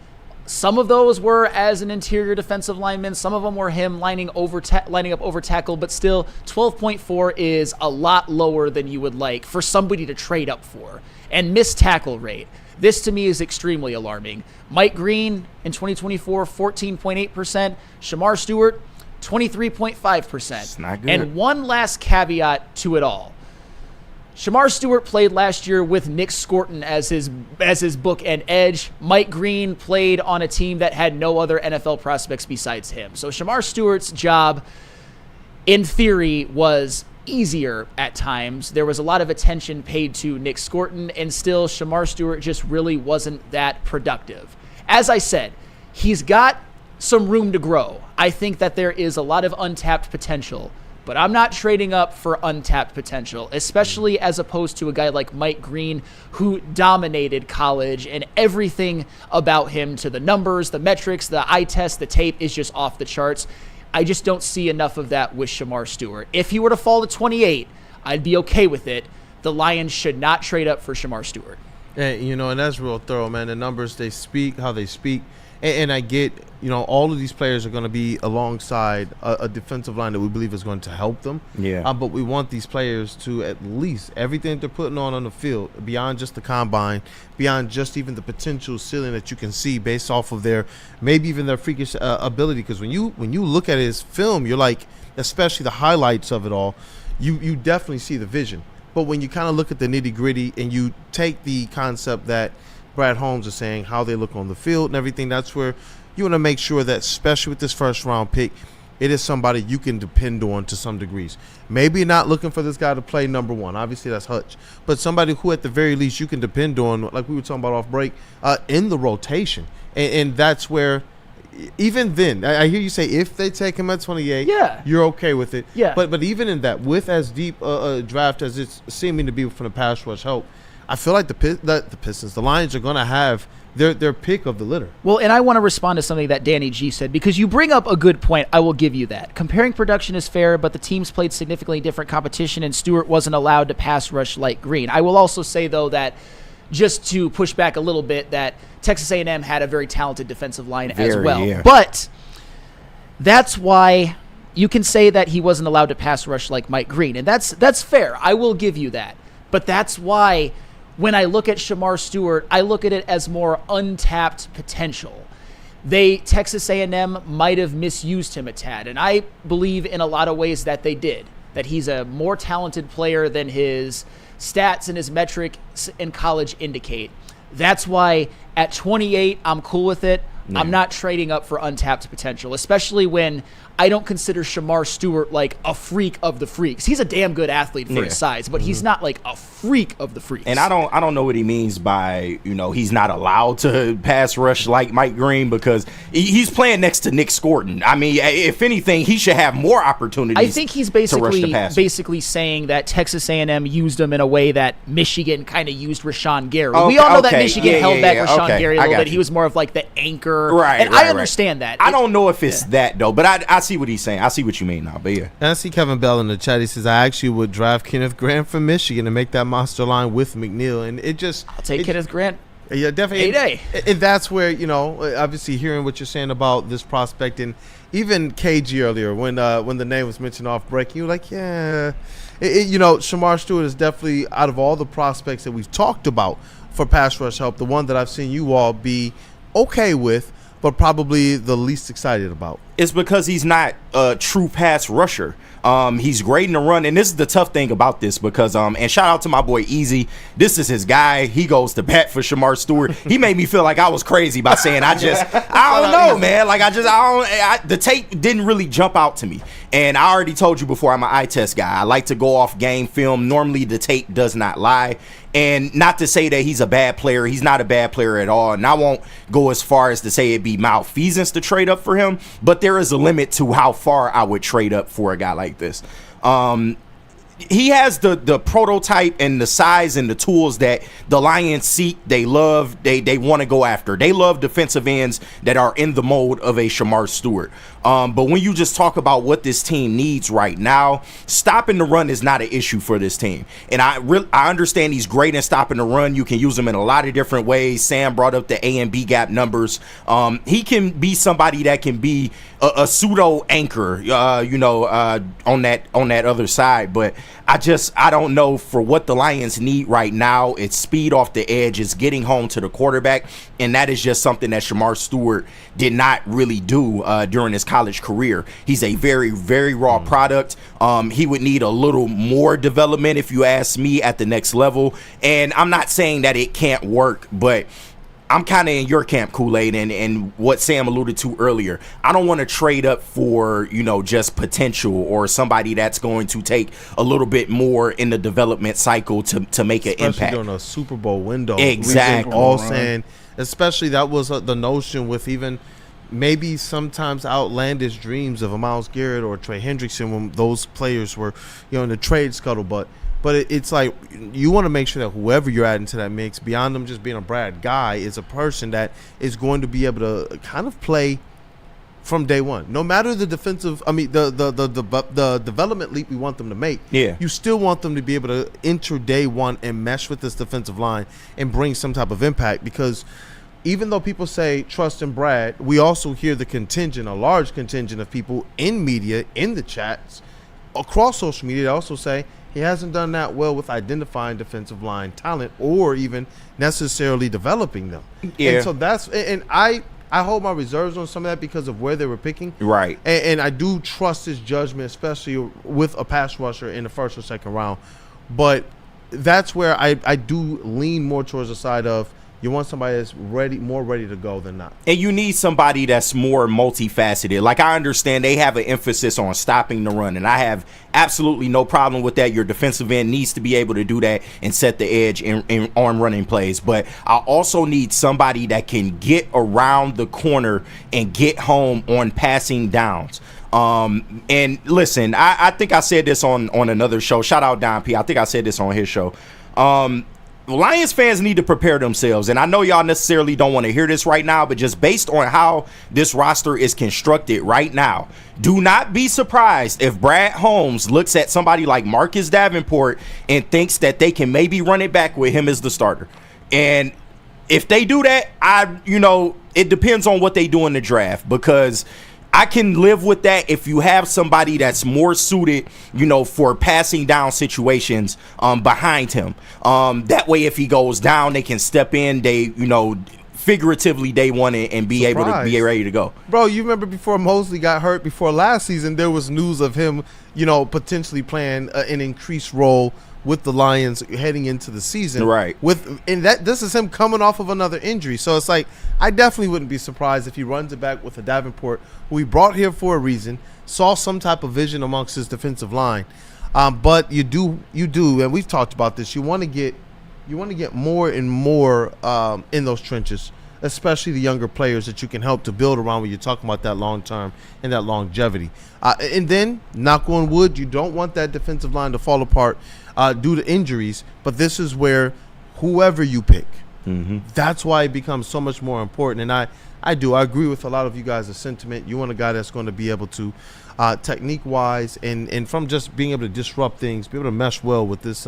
some of those were as an interior defensive lineman. Some of them were him lining up over tackle, but still 12.4 is a lot lower than you would like for somebody to trade up for. And missed tackle rate. This to me is extremely alarming. Mike Green in 2024, 14.8%. Shemar Stewart, 23.5%. It's not good. And one last caveat to it all. Shemar Stewart played last year with Nick Scorton as his bookend edge. Mike Green played on a team that had no other NFL prospects besides him. So Shemar Stewart's job, in theory, was easier at times. There was a lot of attention paid to Nick Scorton, and still Shemar Stewart just really wasn't that productive. As I said, he's got some room to grow. I think that there is a lot of untapped potential, but I'm not trading up for untapped potential, especially as opposed to a guy like Mike Green, who dominated college, and everything about him, to the numbers, the metrics, the eye test, the tape, is just off the charts. I just don't see enough of that with Shemar Stewart. If he were to fall to 28, I'd be okay with it. The Lions should not trade up for Shemar Stewart. And, and that's real thorough, man. The numbers, they speak how they speak. And I get, all of these players are going to be alongside a defensive line that we believe is going to help them. Yeah. But we want these players to at least everything they're putting on the field, beyond just the combine, beyond just even the potential ceiling that you can see based off of their, maybe even their freakish ability. Because when you look at his film, you're like, especially the highlights of it all, you definitely see the vision. But when you kind of look at the nitty gritty and you take the concept that Brad Holmes is saying, how they look on the field and everything, that's where you want to make sure that, especially with this first round pick, it is somebody you can depend on to some degrees. Maybe not looking for this guy to play number one. Obviously, that's Hutch. But somebody who, at the very least, you can depend on, like we were talking about off break, in the rotation. And that's where, even then, I hear you say if they take him at 28, you're okay with it. Yeah. But even in that, with as deep a draft as it's seeming to be from the pass rush help, I feel like the Pistons, the Lions, are going to have their pick of the litter. Well, and I want to respond to something that Danny G said, because you bring up a good point. I will give you that. Comparing production is fair, but the teams played significantly different competition, and Stewart wasn't allowed to pass rush like Green. I will also say, though, that just to push back a little bit, that Texas A&M had a very talented defensive line as well. Yeah. But that's why you can say that he wasn't allowed to pass rush like Mike Green, and that's fair. I will give you that. But that's why, when I look at Shemar Stewart, I look at it as more untapped potential. Texas A&M might have misused him a tad, and I believe in a lot of ways that they did, that he's a more talented player than his stats and his metrics in college indicate. That's why at 28, I'm cool with it. Yeah. I'm not trading up for untapped potential, especially when I don't consider Shemar Stewart like a freak of the freaks. He's a damn good athlete for his size, but he's not like a freak of the freaks. And I don't know what he means by, he's not allowed to pass rush like Mike Green, because he's playing next to Nick Scorton. I mean, if anything, he should have more opportunities. I think he's basically saying that Texas A&M used him in a way that Michigan kind of used Rashawn Gary. Okay, we all know that Michigan held back Rashawn Gary a little bit. He was more of like the anchor. Right. And I understand that. I don't know if it's that, though, but I see what he's saying. I see what you mean now, but yeah. And I see Kevin Bell in the chat. He says, I actually would draft Kenneth Grant from Michigan and make that monster line with McNeil. And it just... I'll take Kenneth Grant. Yeah, definitely. 8A. And that's where, obviously hearing what you're saying about this prospect, and even KG earlier when the name was mentioned off break, you were like, yeah. Shemar Stewart is definitely, out of all the prospects that we've talked about for pass rush help, the one that I've seen you all be okay with, but probably the least excited about. It's because he's not a true pass rusher. He's great in the run, and this is the tough thing about this, because and shout out to my boy Easy. This is his guy. He goes to bat for Shemar Stewart. He made me feel like I was crazy by saying I don't know, man. Like the tape didn't really jump out to me. And I already told you before, I'm an eye test guy. I like to go off game film. Normally the tape does not lie. And not to say that he's a bad player. He's not a bad player at all. And I won't go as far as to say it'd be malfeasance to trade up for him. But there is a limit to how far I would trade up for a guy like this. he has the prototype and the size and the tools that the Lions seek. They love. They want to go after. They love defensive ends that are in the mold of a Shemar Stewart. But when you just talk about what this team needs right now, stopping the run is not an issue for this team. And I understand he's great in stopping the run. You can use him in a lot of different ways. Sam brought up the A and B gap numbers. He can be somebody that can be a pseudo anchor, on that other side. But I don't know for what the Lions need right now. It's speed off the edge. It's getting home to the quarterback. And that is just something that Shemar Stewart did not really do during his college career. He's a very, very raw product. He would need a little more development, if you ask me, at the next level. And I'm not saying that it can't work, but I'm kind of in your camp, Kool-Aid, and what Sam alluded to earlier. I don't want to trade up for, just potential or somebody that's going to take a little bit more in the development cycle to make an impact. During a Super Bowl window. Exactly. All saying, especially that was the notion with even maybe sometimes outlandish dreams of a Myles Garrett or Trey Hendrickson when those players were, in the trade scuttlebutt. But it's like you want to make sure that whoever you're adding to that mix, beyond them just being a Brad guy, is a person that is going to be able to kind of play from day one. No matter the the development leap we want them to make, you still want them to be able to enter day one and mesh with this defensive line and bring some type of impact. Because even though people say trust in Brad, we also hear a large contingent of people in media, in the chats, across social media, that also say he hasn't done that well with identifying defensive line talent or even necessarily developing them. And so I hold my reserves on some of that because of where they were picking. Right. And I do trust his judgment, especially with a pass rusher in the first or second round. But that's where I do lean more towards the side of you want somebody that's more ready to go than not. And you need somebody that's more multifaceted. Like, I understand they have an emphasis on stopping the run, and I have absolutely no problem with that. Your defensive end needs to be able to do that and set the edge in on running plays. But I also need somebody that can get around the corner and get home on passing downs. And listen, I think I said this on another show. Shout out Don P. I think I said this on his show. Lions fans need to prepare themselves, and I know y'all necessarily don't want to hear this right now, but just based on how this roster is constructed right now, do not be surprised if Brad Holmes looks at somebody like Marcus Davenport and thinks that they can maybe run it back with him as the starter. And if they do that, it depends on what they do in the draft, because I can live with that if you have somebody that's more suited, for passing down situations behind him. That way, if he goes down, they can step in. They, figuratively, they want it and be able to be ready to go. Bro, you remember before Mosley got hurt before last season, there was news of him, potentially playing an increased role with the Lions heading into the season. Right. This is him coming off of another injury. So it's like, I definitely wouldn't be surprised if he runs it back with a Davenport, who we brought here for a reason, saw some type of vision amongst his defensive line. But you do, and we've talked about this, you want to get more and more in those trenches, especially the younger players that you can help to build around when you're talking about that long term and that longevity. And then, knock on wood, you don't want that defensive line to fall apart due to injuries, but this is where whoever you pick, that's why it becomes so much more important. And I agree with a lot of you guys' sentiment. You want a guy that's going to be able to, technique-wise and from just being able to disrupt things, be able to mesh well with this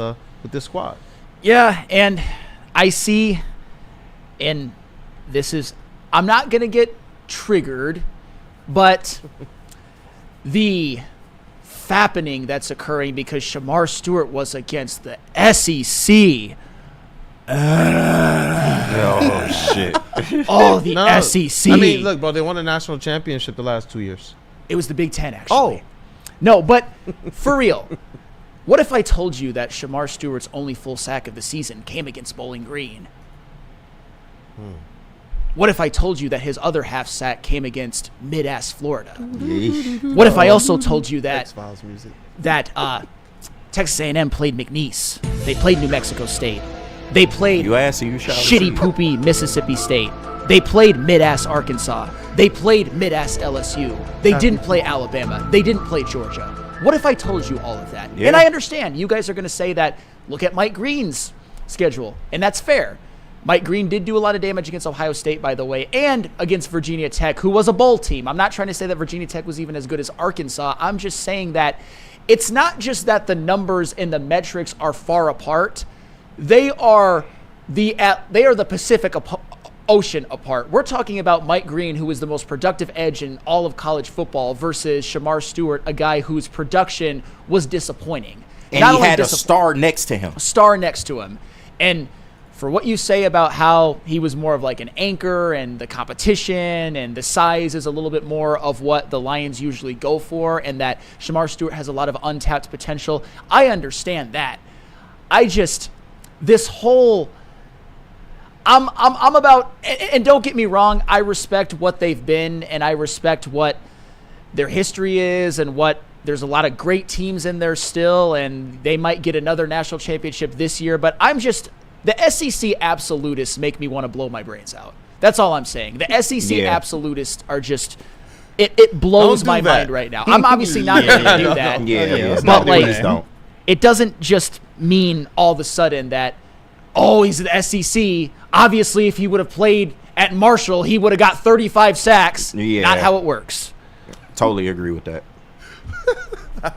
squad. Yeah, and I see, and this is, I'm not going to get triggered, but the fappening that's occurring because Shemar Stewart was against the SEC. Oh, shit. The SEC. I mean, look, bro, they won a national championship the last 2 years. It was the Big Ten, actually. No, but for real, what if I told you that Shemar Stewart's only full sack of the season came against Bowling Green? What if I told you that his other half sack came against mid-ass Florida? What if I also told you that Texas A&M played McNeese? They played New Mexico State. They played shitty, poopy Mississippi State. They played mid-ass Arkansas. They played mid-ass LSU. They didn't play Alabama. They didn't play Georgia. What if I told you all of that? Yeah. And I understand you guys are going to say that, look at Mike Green's schedule, and that's fair. Mike Green did do a lot of damage against Ohio State, by the way, and against Virginia Tech, who was a bowl team. I'm not trying to say that Virginia Tech was even as good as Arkansas. I'm just saying that it's not just that the numbers and the metrics are far apart. They are the Pacific Ocean apart. We're talking about Mike Green, who is the most productive edge in all of college football, versus Shemar Stewart, a guy whose production was disappointing. And he had a star next to him. A star next to him. And for what you say about how he was more of like an anchor and the competition and the size is a little bit more of what the Lions usually go for, and that Shemar Stewart has a lot of untapped potential, I understand that. I'm about, and don't get me wrong, I respect what they've been, and I respect what their history is, and what there's a lot of great teams in there still, and they might get another national championship this year, but the SEC absolutists make me want to blow my brains out. That's all I'm saying. The SEC absolutists are just, it blows my mind right now. I'm obviously not going to do that. But it doesn't just mean all of a sudden that, oh, he's the SEC. Obviously, if he would have played at Marshall, he would have got 35 sacks. Yeah. Not how it works. Totally agree with that.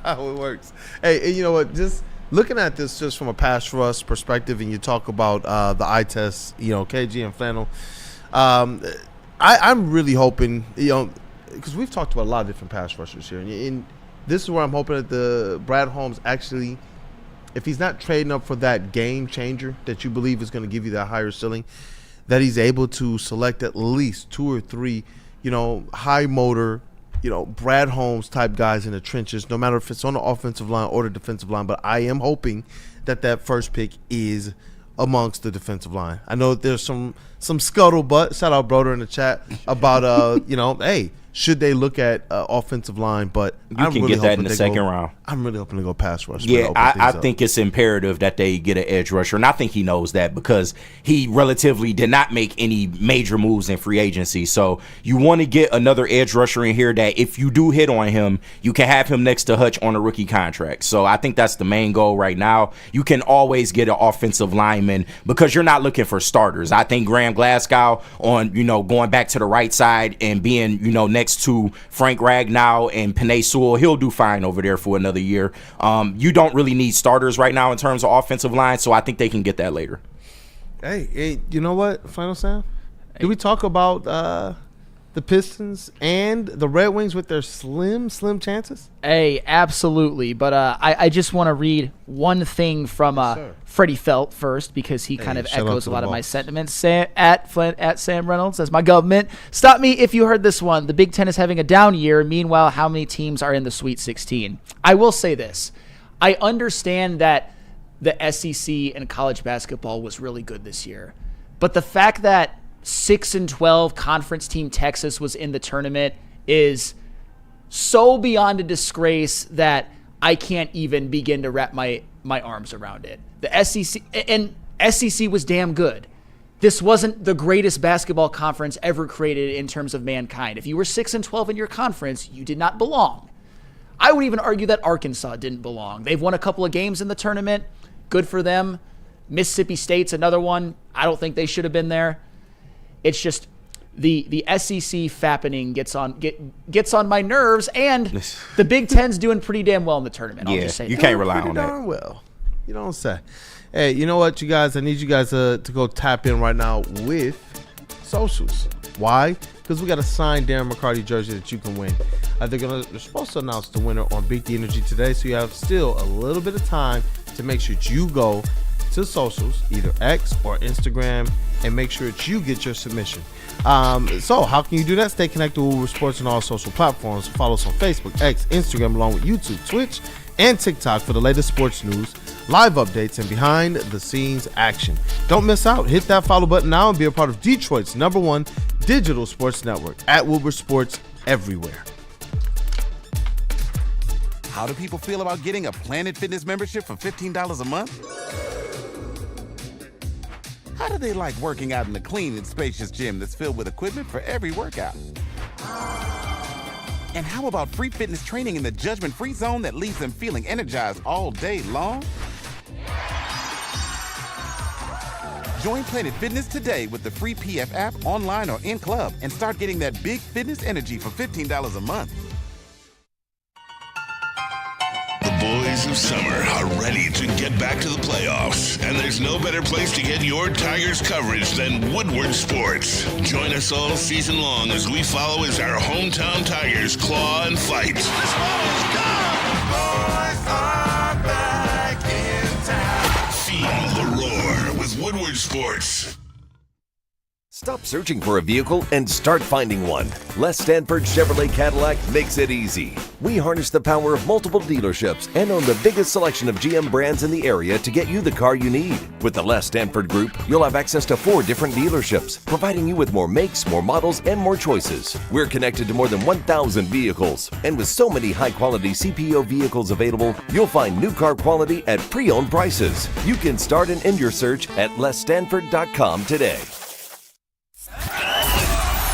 How it works. Hey, you know what? Just looking at this just from a pass rush perspective, and you talk about the eye test, KG and Flannel. I'm really hoping, because we've talked about a lot of different pass rushers here, and this is where I'm hoping that the Brad Holmes actually, if he's not trading up for that game changer that you believe is going to give you that higher ceiling, that he's able to select at least 2 or 3, high motor, Brad Holmes type guys in the trenches, no matter if it's on the offensive line or the defensive line. But I am hoping that first pick is amongst the defensive line. I know that there's some scuttlebutt, shout out Broder in the chat, about, hey, should they look at offensive line? But you can get that in the second round. I'm really hoping to go pass rush. Yeah, I think it's imperative that they get an edge rusher, and I think he knows that because he relatively did not make any major moves in free agency. So you want to get another edge rusher in here that if you do hit on him, you can have him next to Hutch on a rookie contract. So I think that's the main goal right now. You can always get an offensive lineman because you're not looking for starters. I think Graham Glasgow on, going back to the right side and being, next to Frank Ragnow and Penei Sewell, he'll do fine over there for another year. You don't really need starters right now in terms of offensive line, so I think they can get that later. Hey, you know what, Final Sam? Did we talk about the Pistons and the Red Wings with their slim chances? Hey, absolutely. But I just want to read one thing from Freddie Felt first, because he kind of echoes a lot of my sentiments. At Sam Reynolds, as my government. Stop me if you heard this one. The Big Ten is having a down year. Meanwhile, how many teams are in the Sweet 16? I will say this. I understand that the SEC and college basketball was really good this year. But the fact that 6-12 conference team Texas was in the tournament is so beyond a disgrace that I can't even begin to wrap my arms around it. The SEC was damn good. This wasn't the greatest basketball conference ever created in terms of mankind. If you were 6-12 in your conference, you did not belong. I would even argue that Arkansas didn't belong. They've won a couple of games in the tournament. Good for them. Mississippi State's another one. I don't think they should have been there. It's just the SEC fappening gets on my nerves, and the Big Ten's doing pretty damn well in the tournament. I'll just say you can't rely on that. Darn well, you don't say. Hey, you know what, you guys? I need you guys to go tap in right now with socials. Why? Because we got a signed Darren McCarty jersey that you can win. They're supposed to announce the winner on Beat the Energy today, so you have still a little bit of time to make sure that you go to socials, either X or Instagram, and make sure that you get your submission. So how can you do that? Stay connected with Woodward Sports on all social platforms. Follow us on Facebook, X, Instagram, along with YouTube, Twitch, and TikTok for the latest sports news, live updates, and behind the scenes action. Don't miss out. Hit that follow button now and be a part of Detroit's #1 digital sports network at Woodward Sports everywhere. How do people feel about getting a Planet Fitness membership for $15 a month? How do they like working out in a clean and spacious gym that's filled with equipment for every workout? And how about free fitness training in the judgment-free zone that leaves them feeling energized all day long? Join Planet Fitness today with the free PF app, online or in club, and start getting that big fitness energy for $15 a month. The boys of summer are ready to get back to the playoffs, and there's no better place to get your Tigers coverage than Woodward Sports. Join us all season long as we follow as our hometown Tigers claw and fight. This ball is gone! Boys are back in town. Feel the roar with Woodward Sports. Stop searching for a vehicle and start finding one. Les Stanford Chevrolet Cadillac makes it easy. We harness the power of multiple dealerships and own the biggest selection of GM brands in the area to get you the car you need. With the Les Stanford Group, you'll have access to 4 different dealerships, providing you with more makes, more models, and more choices. We're connected to more than 1,000 vehicles. And with so many high-quality CPO vehicles available, you'll find new car quality at pre-owned prices. You can start and end your search at lesstanford.com today.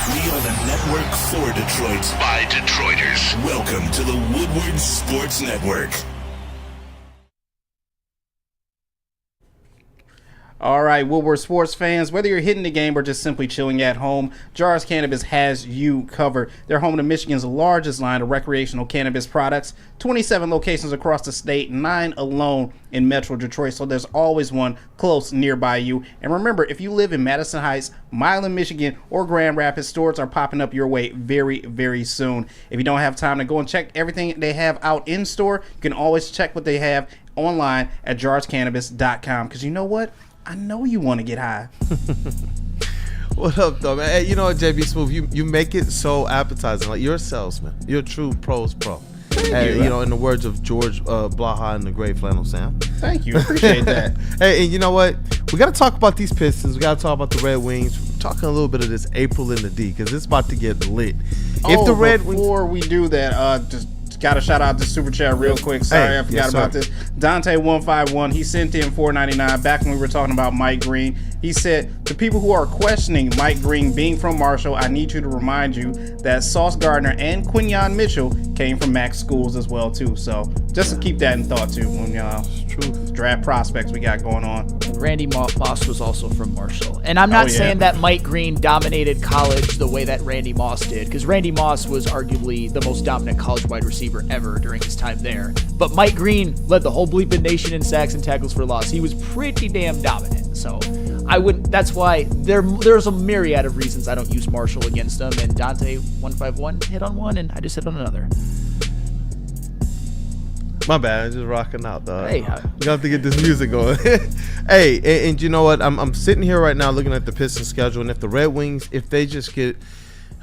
We are the network for Detroit by Detroiters. Welcome to the Woodward Sports Network. All right, Woodward sports fans, whether you're hitting the game or just simply chilling at home, Jars Cannabis has you covered. They're home to Michigan's largest line of recreational cannabis products, 27 locations across the state, 9 alone in Metro Detroit, so there's always one close nearby you. And remember, if you live in Madison Heights, Milan, Michigan, or Grand Rapids, stores are popping up your way very, very soon. If you don't have time to go and check everything they have out in store, you can always check what they have online at jarscannabis.com, because you know what? I know you want to get high. What up, though, man? Hey, you know what, JBSmooovv, you make it so appetizing. Like, you're a salesman. You're a true pros pro. Hey, you know, in the words of George Blaha and the Great Flannel Sam. Thank you. Appreciate that. Hey, and you know what? We got to talk about these Pistons. We got to talk about the Red Wings. We're talking a little bit of this April in the D, because it's about to get lit. Before we do that, just got to shout out the super chat real quick. Sorry, I forgot about this. Dante151, he sent in $4.99 back when we were talking about Mike Green. He said, to people who are questioning Mike Green being from Marshall, I need you to remind you that Sauce Gardner and Quinyon Mitchell came from Mac schools as well, too. So just to keep that in thought, too, when draft prospects we got going on. Randy Moss was also from Marshall. And I'm not saying that Mike Green dominated college the way that Randy Moss did, because Randy Moss was arguably the most dominant college wide receiver ever during his time there. But Mike Green led the whole bleeping nation in sacks and tackles for loss. He was pretty damn dominant. So I wouldn't. That's why there's a myriad of reasons I don't use Marshall against them. And Dante151 hit on one, and I just hit on another. My bad, I'm just rocking out, though. Hey, you have to get this music going. Hey, and you know what? I'm sitting here right now looking at the Pistons schedule, and if the Red Wings, if they just get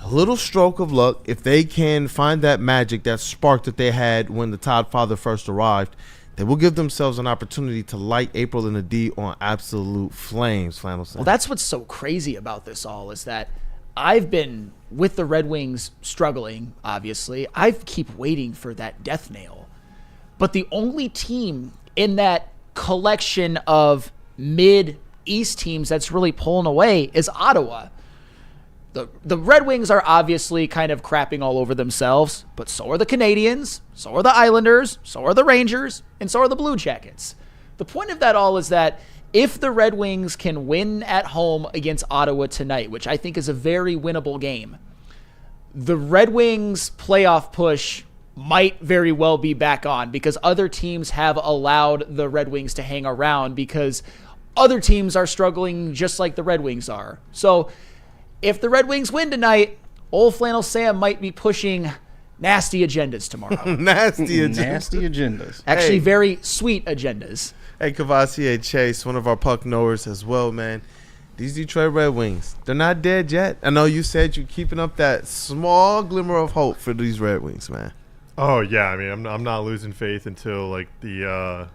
a little stroke of luck, if they can find that magic, that spark that they had when the Todd Father first arrived, they will give themselves an opportunity to light April in the D on absolute flames, Flannel Sam. Well, that's what's so crazy about this all, is that I've been with the Red Wings struggling, obviously. I keep waiting for that death nail. But the only team in that collection of mid-East teams that's really pulling away is Ottawa. The Red Wings are obviously kind of crapping all over themselves, but so are the Canadiens, so are the Islanders, so are the Rangers, and so are the Blue Jackets. The point of that all is that if the Red Wings can win at home against Ottawa tonight, which I think is a very winnable game, the Red Wings playoff push might very well be back on, because other teams have allowed the Red Wings to hang around because other teams are struggling just like the Red Wings are. So if the Red Wings win tonight, old Flannel Sam might be pushing nasty agendas tomorrow. Nasty agendas. Actually, very sweet agendas. Hey, Cavassier Chase, one of our puck knowers as well, man. These Detroit Red Wings, they're not dead yet. I know you said you're keeping up that small glimmer of hope for these Red Wings, man. Oh yeah, I mean, I'm not losing faith until like the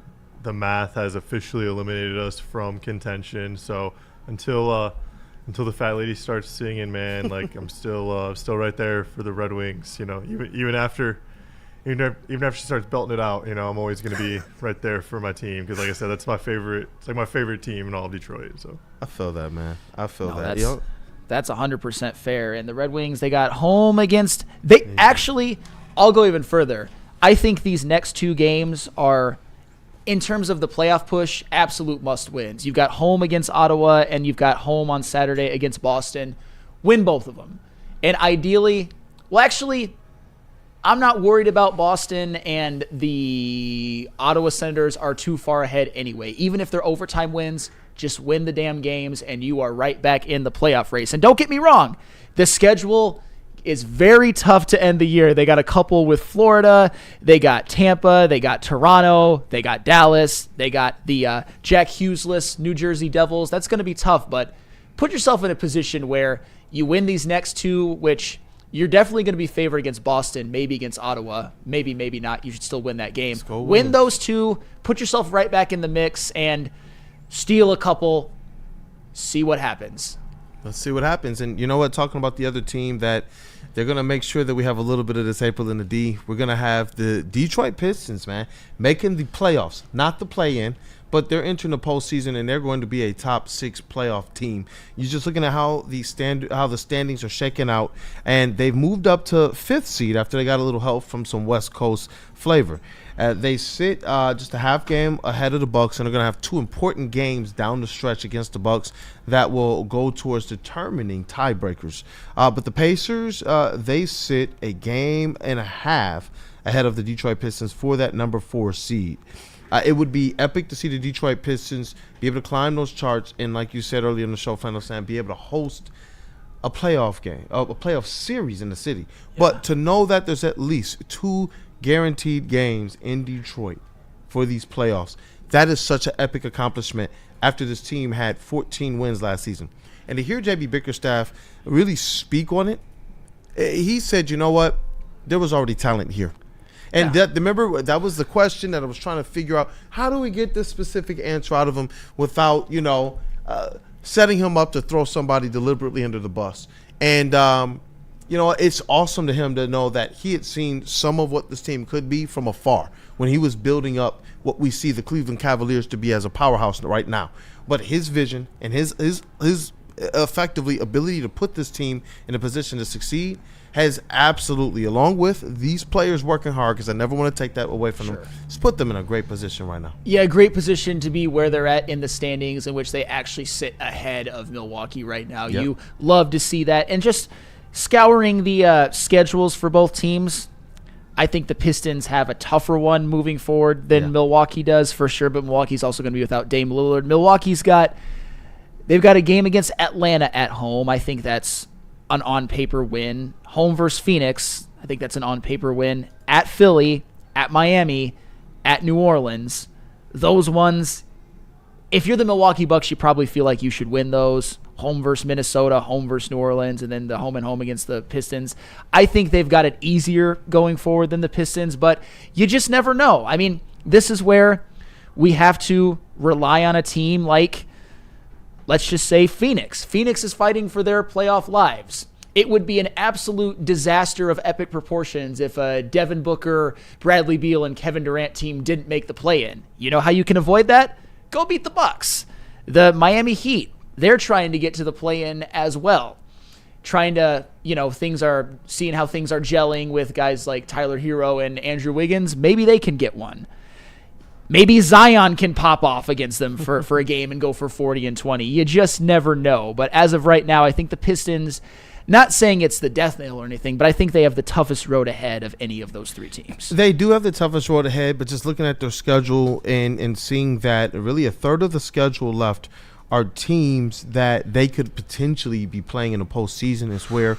math has officially eliminated us from contention. So until the fat lady starts singing, man, like I'm still right there for the Red Wings. You know, even after she starts belting it out, you know, I'm always gonna be right there for my team, because like I said, that's my favorite. It's like my favorite team in all of Detroit. So I feel that, man. I feel that. That's That's 100% fair. And the Red Wings, they got home against – actually, I'll go even further. I think these next 2 games are, in terms of the playoff push, absolute must-wins. You've got home against Ottawa, and you've got home on Saturday against Boston. Win both of them. And ideally – well, actually – I'm not worried about Boston, and the Ottawa Senators are too far ahead anyway. Even if they're overtime wins, just win the damn games, and you are right back in the playoff race. And don't get me wrong, the schedule is very tough to end the year. They got a couple with Florida, they got Tampa, they got Toronto, they got Dallas, they got the Jack Hughes-less New Jersey Devils. That's going to be tough, but put yourself in a position where you win these next 2, which – you're definitely going to be favored against Boston, maybe against Ottawa. Maybe, maybe not. You should still win that game. Win those 2, put yourself right back in the mix, and steal a couple, see what happens. Let's see what happens. And you know what? Talking about the other team that they're going to make sure that we have a little bit of this April in the D, we're going to have the Detroit Pistons, man, making the playoffs, not the play-in. But they're entering the postseason, and they're going to be a top 6 playoff team. You're just looking at how the standings are shaking out, and they've moved up to 5th seed after they got a little help from some West Coast flavor. They sit just a half game ahead of the Bucks, and they're going to have 2 important games down the stretch against the Bucks that will go towards determining tiebreakers. But the Pacers, they sit a game and a half ahead of the Detroit Pistons for that number 4 seed. It would be epic to see the Detroit Pistons be able to climb those charts and, like you said earlier in the show, Final Sam, be able to host a playoff game, a playoff series in the city. Yeah. But to know that there's at least 2 guaranteed games in Detroit for these playoffs, that is such an epic accomplishment after this team had 14 wins last season. And to hear JB Bickerstaff really speak on it, he said, you know what, there was already talent here. And remember, that was the question that I was trying to figure out. How do we get this specific answer out of him without, setting him up to throw somebody deliberately under the bus? And, it's awesome to him to know that he had seen some of what this team could be from afar when he was building up what we see the Cleveland Cavaliers to be as a powerhouse right now. But his vision and his effectively ability to put this team in a position to succeed has absolutely, along with these players working hard, because I never want to take that away from them, it's put them in a great position right now. Yeah, great position to be where they're at in the standings, in which they actually sit ahead of Milwaukee right now. Yep. You love to see that. And just scouring the schedules for both teams, I think the Pistons have a tougher one moving forward than Milwaukee does, for sure, but Milwaukee's also going to be without Dame Lillard. They've got a game against Atlanta at home. I think that's an on-paper win. Home versus Phoenix, I think that's an on-paper win. At Philly, at Miami, at New Orleans. Those ones, if you're the Milwaukee Bucks, you probably feel like you should win those. Home versus Minnesota, home versus New Orleans, and then the home and home against the Pistons. I think they've got it easier going forward than the Pistons, but you just never know. I mean, this is where we have to rely on a team like, let's just say, Phoenix. Phoenix is fighting for their playoff lives. It would be an absolute disaster of epic proportions if a Devin Booker, Bradley Beal, and Kevin Durant team didn't make the play-in. You know how you can avoid that? Go beat the Bucks. The Miami Heat, they're trying to get to the play-in as well. Trying to, seeing how things are gelling with guys like Tyler Hero and Andrew Wiggins. Maybe they can get one. Maybe Zion can pop off against them for a game and go for 40 and 20. You just never know. But as of right now, I think the Pistons, not saying it's the death nail or anything, but I think they have the toughest road ahead of any of those 3 teams. They do have the toughest road ahead, but just looking at their schedule and seeing that really a third of the schedule left are teams that they could potentially be playing in the postseason is where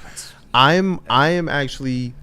I am actually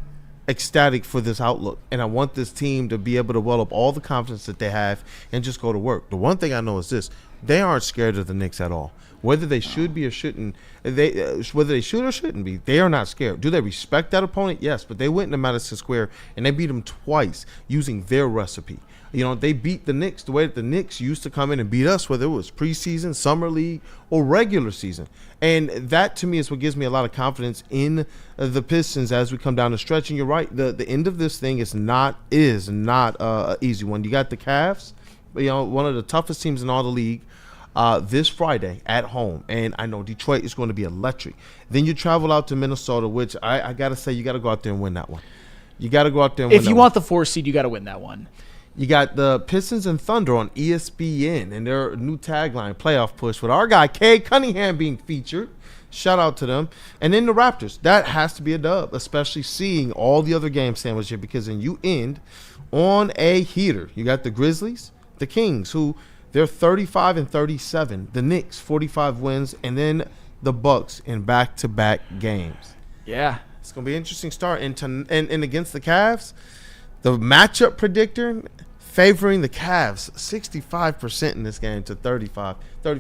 ecstatic for this outlook, and I want this team to be able to well up all the confidence that they have and just go to work. The one thing I know is this: they aren't scared of the Knicks at all. Whether they should be or shouldn't, whether they should or shouldn't be, they are not scared. Do they respect that opponent? Yes, but they went into Madison Square and they beat them twice using their recipe. They beat the Knicks the way that the Knicks used to come in and beat us, whether it was preseason, summer league, or regular season. And that, to me, is what gives me a lot of confidence in the Pistons as we come down the stretch. And you're right, the end of this thing is not an easy one. You got the Cavs, one of the toughest teams in all the league. this Friday at home, and I know Detroit is going to be electric. Then you travel out to Minnesota, which I got to say, you got to go out there and win that one. You got to go out there and win that one. If you want the 4 seed, you got to win that one. You got the Pistons and Thunder on ESPN and their new tagline, Playoff Push, with our guy Cade Cunningham being featured. Shout out to them. And then the Raptors. That has to be a dub, especially seeing all the other games sandwiched here, because then you end on a heater. You got the Grizzlies, the Kings, who they're 35-37. The Knicks, 45 wins, and then the Bucks in back-to-back games. Yeah. It's going to be an interesting start. And against the Cavs, the matchup predictor favoring the Cavs 65% in this game to 35 for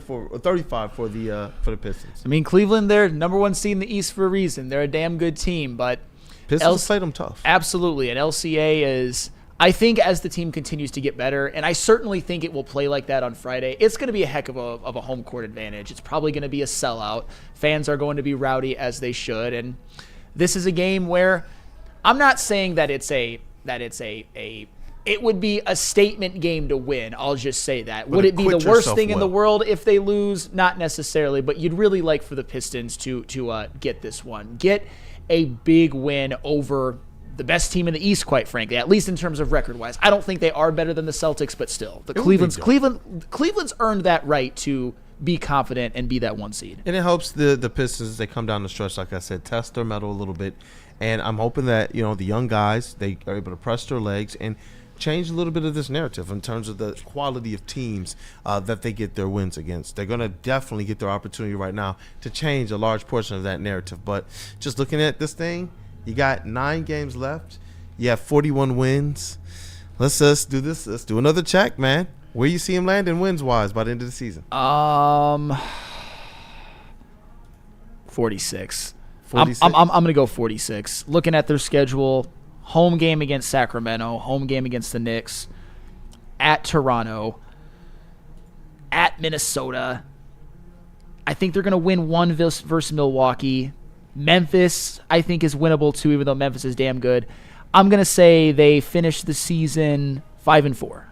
the Pistons. I mean, Cleveland, they're number 1 seed in the East for a reason. They're a damn good team, but Pistons played them tough. Absolutely, and LCA is, I think, as the team continues to get better, and I certainly think it will play like that on Friday, it's going to be a heck of a home court advantage. It's probably going to be a sellout. Fans are going to be rowdy as they should, and this is a game where I'm not saying that it would be a statement game to win. I'll just say that. Would it be the worst thing in the world if they lose? Not necessarily, but you'd really like for the Pistons to get this one. Get a big win over the best team in the East, quite frankly, at least in terms of record-wise. I don't think they are better than the Celtics, but still. Cleveland's earned that right to be confident and be that 1 seed. And it helps the Pistons as they come down the stretch, like I said, test their mettle a little bit. And I'm hoping that, the young guys, they are able to press their legs and change a little bit of this narrative in terms of the quality of teams that they get their wins against. They're going to definitely get their opportunity right now to change a large portion of that narrative. But just looking at this thing, you got 9 games left. You have 41 wins. Let's just do this. Let's do another check, man. Where you see him landing wins-wise by the end of the season? 46. I'm going to go 46. Looking at their schedule, home game against Sacramento, home game against the Knicks, at Toronto, at Minnesota. I think they're going to win 1 versus Milwaukee. Memphis, I think, is winnable too, even though Memphis is damn good. I'm going to say they finish the season 5-4.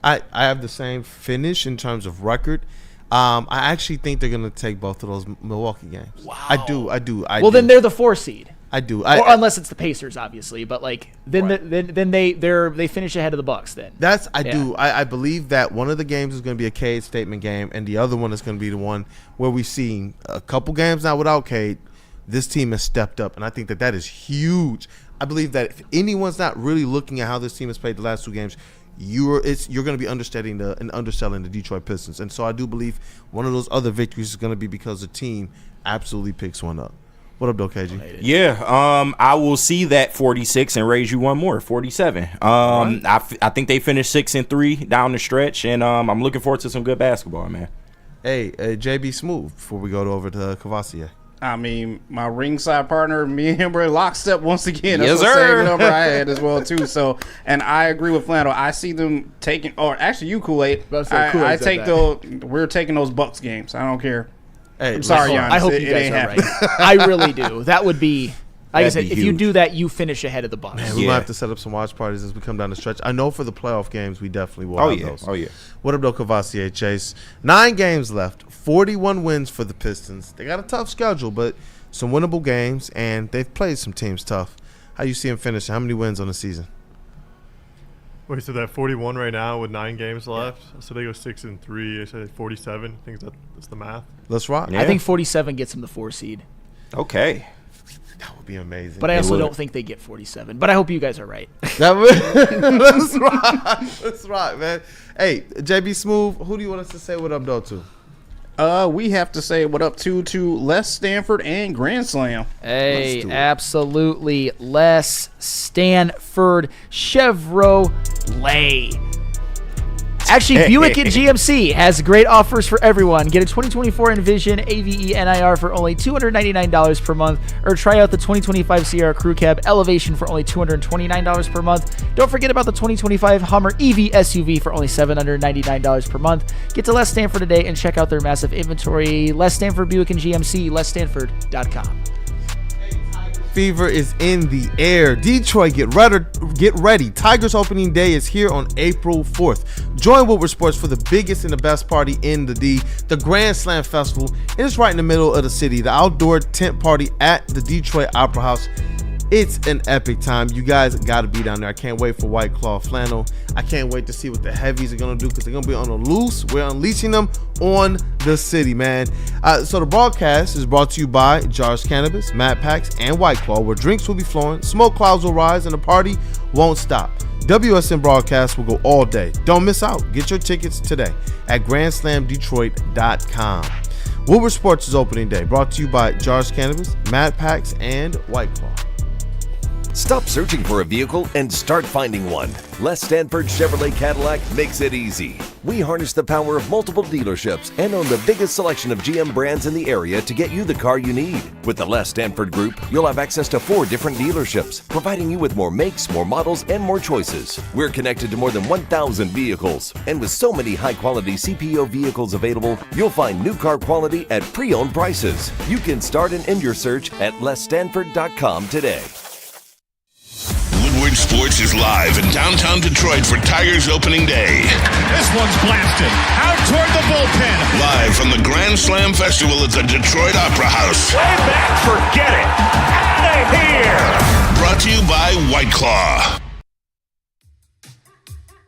I have the same finish in terms of record. I actually think they're going to take both of those Milwaukee games. Wow. I do. Then they're the 4 seed. I do. Unless it's the Pacers, obviously, but then they finish ahead of the Bucks. Then do. I believe that one of the games is going to be a Cade statement game, and the other one is going to be the one where we've seen a couple games now without Cade. This team has stepped up, and I think that is huge. I believe that if anyone's not really looking at how this team has played the last 2 games, you're going to be underselling the Detroit Pistons, and so I do believe one of those other victories is going to be because the team absolutely picks one up. What up, though, KG? Yeah, I will see that 46 and raise you one more, 47. Right. I think they finished 6-3 down the stretch, and I'm looking forward to some good basketball, man. Hey, JBSmooovv, before we go over to Cavassier. I mean, my ringside partner, me and him were lockstep once again. That's the sir. same number I had as well, too. So, and I agree with Flannel. I see them taking, or actually you, Kool-Aid. We're taking those Bucks games. I don't care. Hey, I'm sorry, Giannis. I hope you guys are right. I really do. That would be, like I said, if you do that, you finish ahead of the Bucks. Man, we might have to set up some watch parties as we come down the stretch. I know for the playoff games, we definitely will have those. Oh, yeah. What up, though, Cavassier, Chase? 9 games left, 41 wins for the Pistons. They got a tough schedule, but some winnable games, and they've played some teams tough. How you see them finishing? How many wins on the season? Wait, so that 41 right now with 9 games left. So they go 6-3. I said 47. I think that's the math. Let's rock. I think 47 gets them the 4 seed. Okay. That would be amazing. But I also don't think they get 47. But I hope you guys are right. Let's rock. Let's rock, man. Hey, JBSmooovv, who do you want us to say what up, though, to? We have to say what up to Les Stanford and Grand Slam. Hey, absolutely. Les Stanford Chevrolet. Actually, Buick and GMC has great offers for everyone. Get a 2024 Envision AVE NIR for only $299 per month, or try out the 2025 Sierra Crew Cab Elevation for only $229 per month. Don't forget about the 2025 Hummer EV SUV for only $799 per month. Get to Les Stanford today and check out their massive inventory. Les Stanford Buick and GMC, lesstanford.com. fever is in the air. Detroit, get ready. Tigers opening day is here on April 4th. Join Woodward Sports for the biggest and the best party in the D, the Grand Slam Festival. It is right in the middle of the city. The outdoor tent party at the Detroit Opera House. It's an epic time. You guys got to be down there. I can't wait for White Claw Flannel. I can't wait to see what the heavies are going to do because they're going to be on the loose. We're unleashing them on the city, man. So the broadcast is brought to you by Jars Cannabis, Mad Packs, and White Claw, where drinks will be flowing, smoke clouds will rise, and the party won't stop. WSN broadcast will go all day. Don't miss out. Get your tickets today at GrandSlamDetroit.com. Woodward Sports is opening day, brought to you by Jars Cannabis, Mad Packs, and White Claw. Stop searching for a vehicle and start finding one. Les Stanford Chevrolet Cadillac makes it easy. We harness the power of multiple dealerships and own the biggest selection of GM brands in the area to get you the car you need. With the Les Stanford Group, you'll have access to 4 different dealerships, providing you with more makes, more models, and more choices. We're connected to more than 1,000 vehicles. And with so many high-quality CPO vehicles available, you'll find new car quality at pre-owned prices. You can start and end your search at lesstanford.com today. Woodward Sports is live in downtown Detroit for Tigers opening day. This one's blasted out toward the bullpen. Live from the Grand Slam Festival at the Detroit Opera House. Way back, forget it. Out of here. Brought to you by White Claw.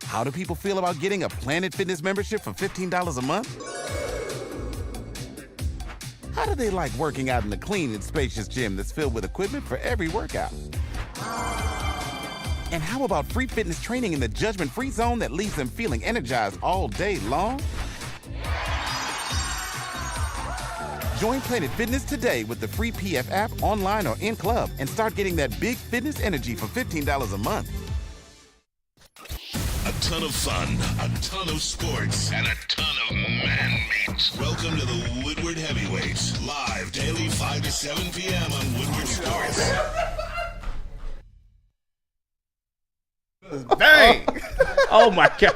How do people feel about getting a Planet Fitness membership for $15 a month? How do they like working out in a clean and spacious gym that's filled with equipment for every workout? And how about free fitness training in the judgment-free zone that leaves them feeling energized all day long? Join Planet Fitness today with the free PF app, online or in club, and start getting that big fitness energy for $15 a month. A ton of fun, a ton of sports, and a ton of man meat. Welcome to the Woodward Heavyweights, live daily 5 to 7 p.m. on Woodward Sports. Dang! Oh my God.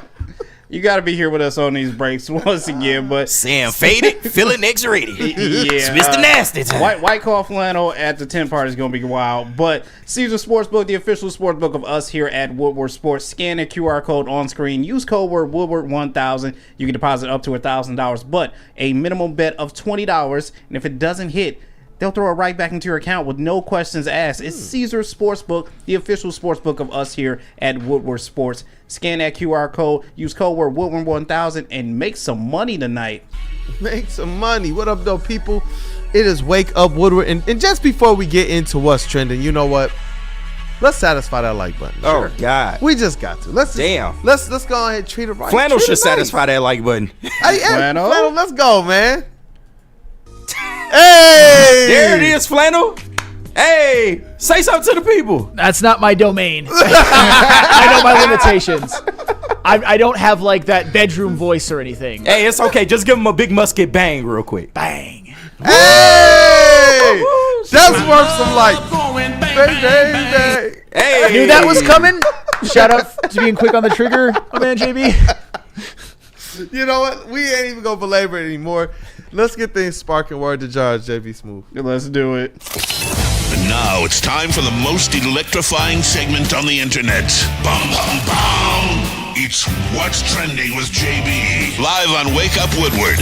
You got to be here with us on these breaks once again, but Sam faded, feeling X-rated. Yeah, Mr. Nasty time. White Claw Flannel at the 10 party is going to be wild. But Caesar Sportsbook, the official sportsbook of us here at Woodward Sports. Scan the QR code on screen. Use code word Woodward 1000. You can deposit up to $1,000, but a minimum bet of $20. And if it doesn't hit, they'll throw it right back into your account with no questions asked. It's Caesar Sportsbook, the official sportsbook of us here at Woodward Sports. Scan that QR code, use code word Woodward 1000, and make some money tonight. Make some money. What up, though, people? It is Wake Up Woodward. And just before we get into what's trending, you know what? Let's satisfy that like button. Oh, God. We just got to. Let's go ahead and treat it right. Flannel Treat should it nice. satisfy that like button. Hey, Flannel. Flannel, let's go, man. Hey! There it is, Flannel. Hey, say something to the people. That's not my domain. I know my limitations. I don't have like that bedroom voice or anything. Hey, it's okay. Just give him a big musket bang real quick. Bang. Hey! That's worth some light. Baby. Hey. I knew that was coming. Shout out to being quick on the trigger, my man JB. You know what? We ain't even gonna belabor it anymore. Let's get things sparking. Word to Judge JBSmooovv. Let's do it. And now it's time for the most electrifying segment on the internet. Bum, bum, bum. It's What's Trending with JB. Live on Wake Up Woodward.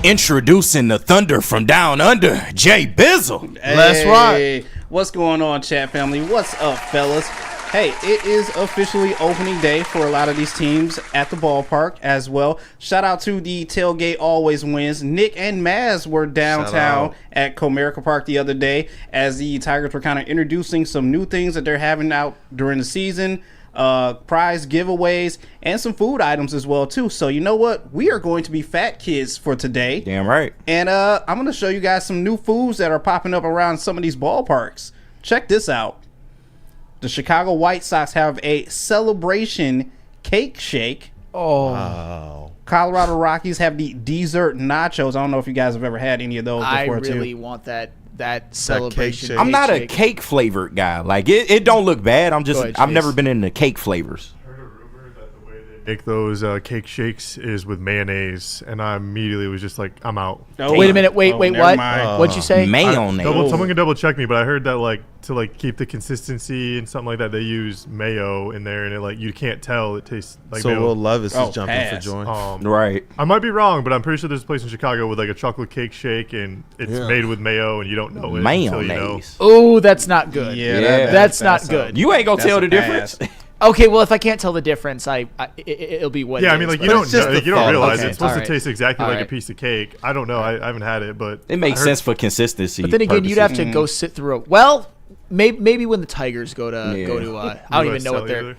Introducing the thunder from down under, Jay Bizzle. Let's ride. What's going on, chat family? What's up, fellas? Hey, it is officially opening day for a lot of these teams at the ballpark as well. Shout out to the Tailgate Always Wins. Nick and Maz were downtown at Comerica Park the other day as the Tigers were kind of introducing some new things that they're having out during the season. Prize giveaways and some food items as well too. So you know what? We are going to be fat kids for today. Damn right. And I'm going to show you guys some new foods that are popping up around some of these ballparks. Check this out. The Chicago White Sox have a celebration cake shake. Oh. Wow. Colorado Rockies have the dessert nachos. I don't know if you guys have ever had any of those before. I really want that celebration. shake. I'm not a cake flavored guy. Like it don't look bad. I've never been into cake flavors. Heard a rumor that the way they make those cake shakes is with mayonnaise, and I immediately was just like, I'm out. Wait a minute. Wait, what? What'd you say? Mayonnaise. Someone can double check me, but I heard that to keep the consistency and something like that, they use mayo in there, and it you can't tell it tastes like so mayo. Will Levis is jumping for joy. Right. I might be wrong, but I'm pretty sure there's a place in Chicago with a chocolate cake shake, and it's made with mayo, and you don't know it until you know. Oh, that's not good. Yeah, that's not good. You ain't gonna tell the difference. Okay, well, if I can't tell the difference, it'll be what. Yeah, it I mean, is, you don't know, you don't realize okay, it's supposed to right. taste exactly All like right. a piece of cake. I don't know. I haven't had it, but it makes sense for consistency. But then again, you'd have to go sit through maybe when the Tigers go to I don't even know what they're.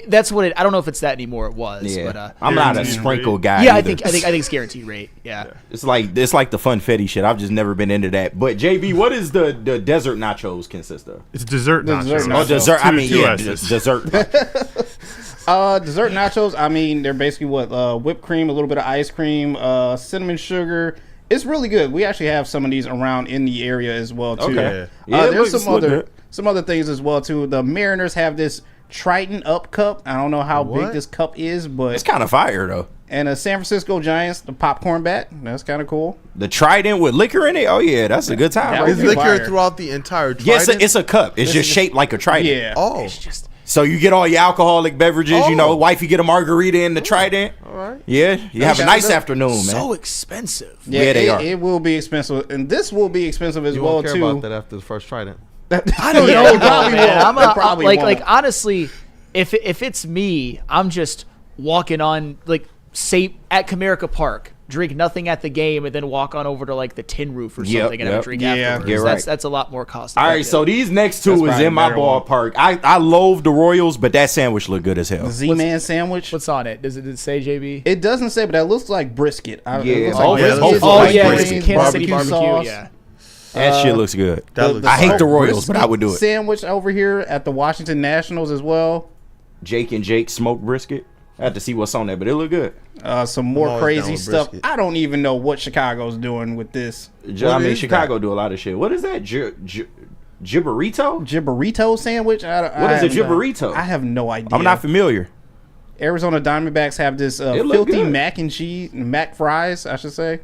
That's what it. I don't know if it's that anymore. It was. Yeah. But I'm not a sprinkle guy. Yeah, either. I think it's guaranteed rate. Yeah. It's like the funfetti shit. I've just never been into that. But JB, what is the desert nachos consist of? It's dessert nachos. Oh, dessert. I mean, yeah, dessert. Dessert nachos. I mean, they're basically whipped cream, a little bit of ice cream, cinnamon sugar. It's really good. We actually have some of these around in the area as well too. Okay. There's some other things as well too. The Mariners have this Triton Up Cup. I don't know how big this cup is, but it's kind of fire though. And the San Francisco Giants, the popcorn bat. That's kind of cool. The Trident with liquor in it. Oh yeah, that's a good time. Is liquor throughout the entire Trident? Yes, it's a cup. It's just shaped like a Trident. Yeah. Oh. It's just. So you get all your alcoholic beverages, wifey get a margarita in the Trident. All right. Yeah, you have a nice afternoon, man. So expensive. Yeah, they are. It will be expensive, and this will be expensive as You well won't care too. about that after the first Trident. I don't know, though, man. I'm honestly, if it's me, I'm just walking on say at Comerica Park, drink nothing at the game, and then walk on over to the tin roof or something and have a drink afterwards. Yeah, right. That's a lot more cost. All right, so these next two is in my ballpark. I loathe the Royals, but that sandwich look good as hell. The Z-Man sandwich. What's on it? Does it say JB? It doesn't say, but that looks like brisket. Yeah. It's a Kansas City barbecue. Sauce. Yeah. That shit looks good. I hate the Royals, but I would do it. Sandwich over here at the Washington Nationals as well. Jake and Jake smoked brisket. I have to see what's on there, but it look good. Some more crazy stuff. I don't even know what Chicago's doing with this. Chicago do a lot of shit. What is that? Gibberito? Gibberito sandwich? What is a Gibberito? I have no idea. I'm not familiar. Arizona Diamondbacks have this filthy mac and cheese, mac fries, I should say.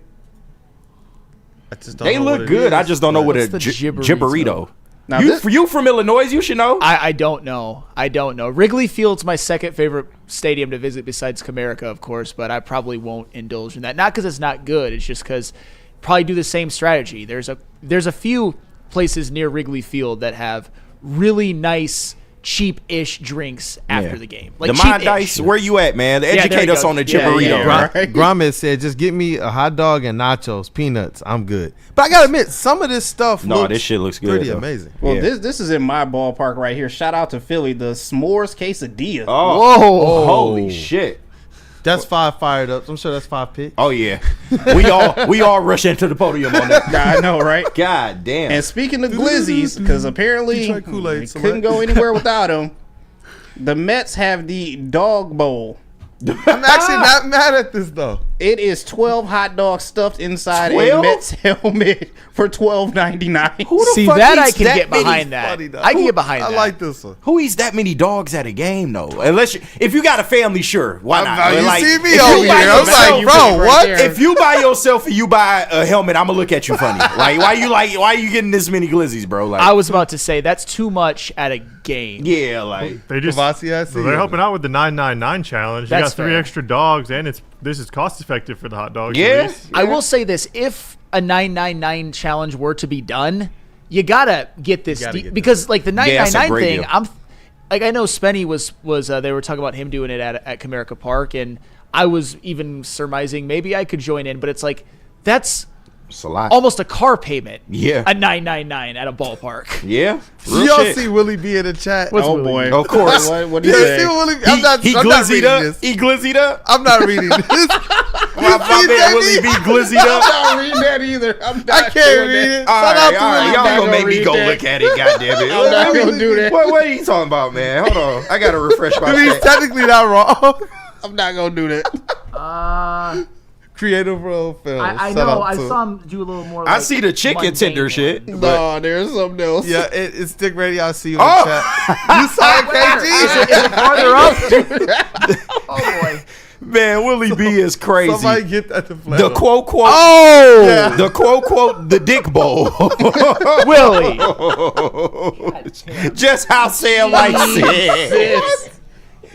They look good. I just don't know what a Gibberito. Now you from Illinois? You should know. I don't know. Wrigley Field's my second favorite stadium to visit besides Comerica, of course, but I probably won't indulge in that. Not because it's not good. It's just because probably do the same strategy. There's a few places near Wrigley Field that have really nice, cheap-ish drinks after the game. The Mind Dice, where you at, man? Educate us on the Gibberito. Gromit said, just get me a hot dog and nachos, peanuts. I'm good. But I got to admit, some of this stuff this shit looks good. Pretty though. amazing. Well, this is in my ballpark right here. Shout out to Philly, the S'mores Quesadilla. Oh, whoa. Holy shit. That's 5 fired up. I'm sure that's 5 picks. Oh yeah, we all rush into the podium on that. I know, right? God damn. And speaking of glizzies, because apparently we couldn't go anywhere without them. The Mets have the Dog Bowl. I'm actually not mad at this though. It is 12 hot dogs stuffed inside 12? a Mets helmet for $12.99. See, that I can get behind that. I can get behind that. I like this one. Who eats that many dogs at a game though? Unless if you got a family, sure. Why not? You see me over here. I'm like, bro, what? If you buy yourself and you buy a helmet, I'm gonna look at you funny. Why are you getting this many glizzies, bro? Like, I was about to say that's too much at a game. Yeah, they just they're helping out with the 999 challenge. You got 3 extra dogs, and this is cost effective for the hot dogs. Yeah. I will say this: if a 999 challenge were to be done, you gotta get this because the 999 thing. Deal. I know Spenny was they were talking about him doing it at Comerica Park, and I was even surmising maybe I could join in, but it's that's it's a lot. Almost a car payment. Yeah. A 999 at a ballpark. Yeah. Did y'all see Willie B in the chat? What's Willie? Boy. Of course. What do you say? I'm not reading this. He glizzied up. I'm not reading this. My man Willie B glizzied up. I'm not reading that either. I can't read it. All right. Y'all gonna make me go look at it, goddamn it. I'm not gonna do that. What are you talking about, man? Hold on. I gotta refresh my He's technically not wrong. I'm not gonna do that. Creative role film. I Shout know. out I to saw him do a little more. I like, see the chicken mundane tender one. shit. No, there's something else. Yeah, it's Dick Radio. I'll see you in the chat. You saw it, KG? Is it farther up? Oh boy. Man, Willie B is crazy. Somebody get that to play. The quote, Oh! Yeah. the quote, the dick bowl. Willie. Just how Sam likes it.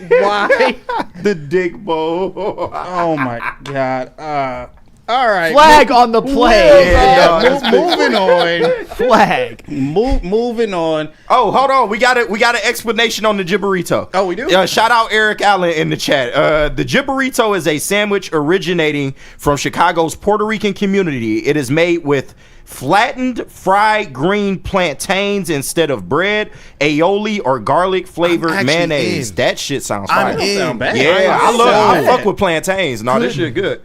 Why? The dick bowl. Oh my God. All right. Flag on the play. Moving on. Flag. Moving on. Oh, hold on. We got an explanation on the Gibberito. Oh, we do? Shout out Eric Allen in the chat. The Gibberito is a sandwich originating from Chicago's Puerto Rican community. It is made with flattened fried green plantains instead of bread, aioli, or garlic flavored mayonnaise. in. That shit sounds fire. That don't sound bad. Yeah, I Solid. fuck with plantains. No, this shit good.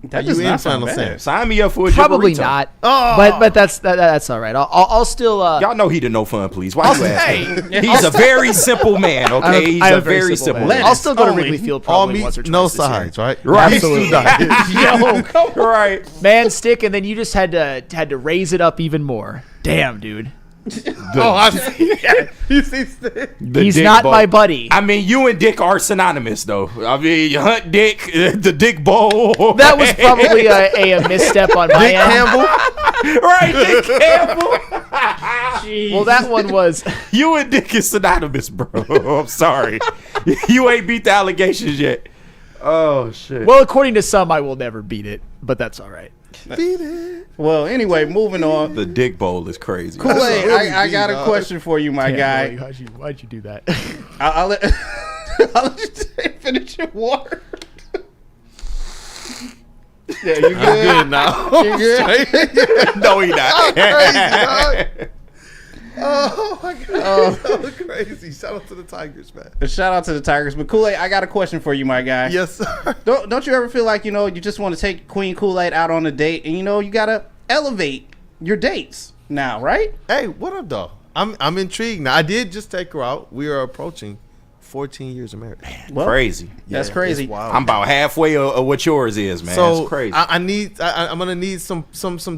That You does in not sound Final bad. Sam? Sign me up for a Probably Gibberito. not. But that's all right. I'll still. Y'all know he did no fun, please. Why you ask me? Hey. He's a very simple man, okay? He's I'm a very simple man. I'll still go to only. Wrigley Field All probably once or meat, twice no this year. sides, right? Right. Absolutely. Yo, come on. Right. Man, stick, and then you just had to raise it up even more. Damn, dude. Oh, I see. You see, Stick? He's dick not bowl. my buddy. I mean, you and Dick are synonymous, though. I mean, you hunt Dick, the Dick Bowl. That was probably a misstep on my Dick end. Campbell. right, Dick Campbell. Well, that one was. You and Dick is synonymous, bro. I'm sorry. You ain't beat the allegations yet. Oh, shit. Well, according to some, I will never beat it, but that's all right. Well, anyway, moving on. The Dick Bowl is crazy. Kool-Aid, really I deep, got a dog. question for you, my guy. Why'd you do that? I'll let you finish your water. Yeah, you good? Good now. You good? No, he not. Crazy, dog. Oh my god, that was crazy. Shout out to the Tigers, man. Shout out to the Tigers. But Kool-Aid, I got a question for you, my guy. Yes, sir. Don't you ever feel like, you just want to take Queen Kool-Aid out on a date and, you got to elevate your dates now, right? Hey, what up, dog? I'm intrigued. Now, I did just take her out. We are approaching 14 years of marriage. Well, Crazy. That's Yeah, crazy. it's wild. I'm about halfway of what yours is, man. So That's crazy. I'm gonna need some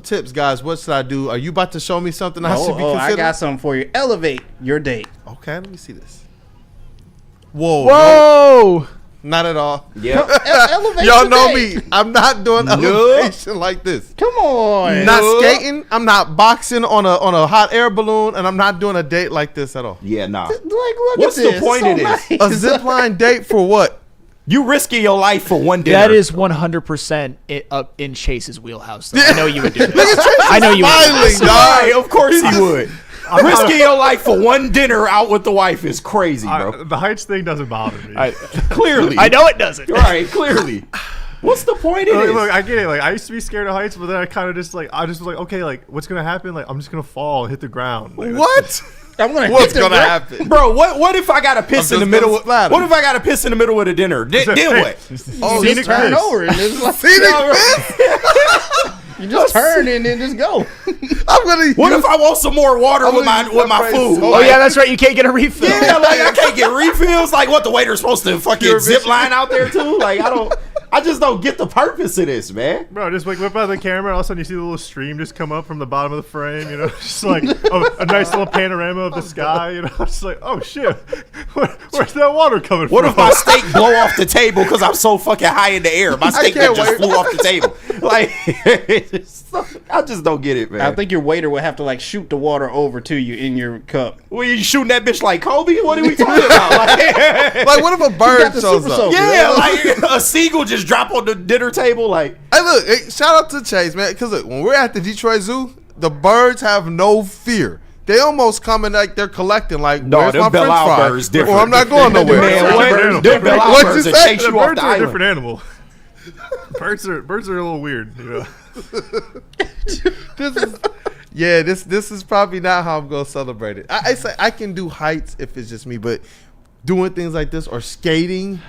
tips, guys. What should I do? Are you about to show me something I should be I considering? got something for you. Elevate your date. Okay, let me see this. Whoa, Whoa! no, not at all. Yep. Elevate Y'all your know date. me. I'm not doing elevation like this. Come on. Not skating. I'm not boxing on a hot air balloon, and I'm not doing a date like this at all. Yeah, nah. Like, look What's at the this. point So of this? nice. A zip line date for what? You risking your life for one dinner. That is 100% up in Chase's wheelhouse. Though. I know you would do that. I know you would. Smiling, dog. Right, of course he would. Risking your life for one dinner out with the wife is crazy, bro. The heights thing doesn't bother me. Clearly. I know it doesn't. Right, clearly. What's the point of this? Look, I get it. Like, I used to be scared of heights, but then I kind of just was like, okay, like, what's gonna happen? Like, I'm just gonna fall and hit the ground. Like, What? I'm gonna What's hit the gonna ground. happen? Bro, what if I got to piss I'm in the just middle? gonna splatter. What if I got to piss in the middle of the dinner? Then what? Oh, You just turn over and it's like, you just turn and then just go. I'm gonna. What if I want some more water with my food? Oh yeah, that's right. You can't get a refill. Yeah, like I can't get refills. Like what, the waiter's supposed to fucking zip line out there too? Like I just don't get the purpose of this, man. Bro, just like whip out the camera, and all of a sudden you see the little stream just come up from the bottom of the frame, just like a nice little panorama of the sky, It's like, oh shit, where's that water coming from? What if my steak blow off the table because I'm so fucking high in the air? My steak can't just wait. flew off the table. Like, I just don't get it, man. I think your waiter would have to like shoot the water over to you in your cup. Well, you shooting that bitch like Kobe? What are we talking about? Like, what if a got bird the shows super up? soaker. Yeah, like a seagull just drop on the dinner table. Like, Hey, look, hey, shout out to Chase, man. Because look, when we're at the Detroit Zoo, the birds have no fear. They almost come and like they're collecting. Like, no, where's them my Belle French Isle fry? birds different. Or I'm not going nowhere. Man, what? Them Belle Isle What'd birds you that say? chase you off birds the are a island. different animal. Birds are a little weird, This is probably not how I'm gonna celebrate it. I say I can do heights if it's just me, but doing things like this or skating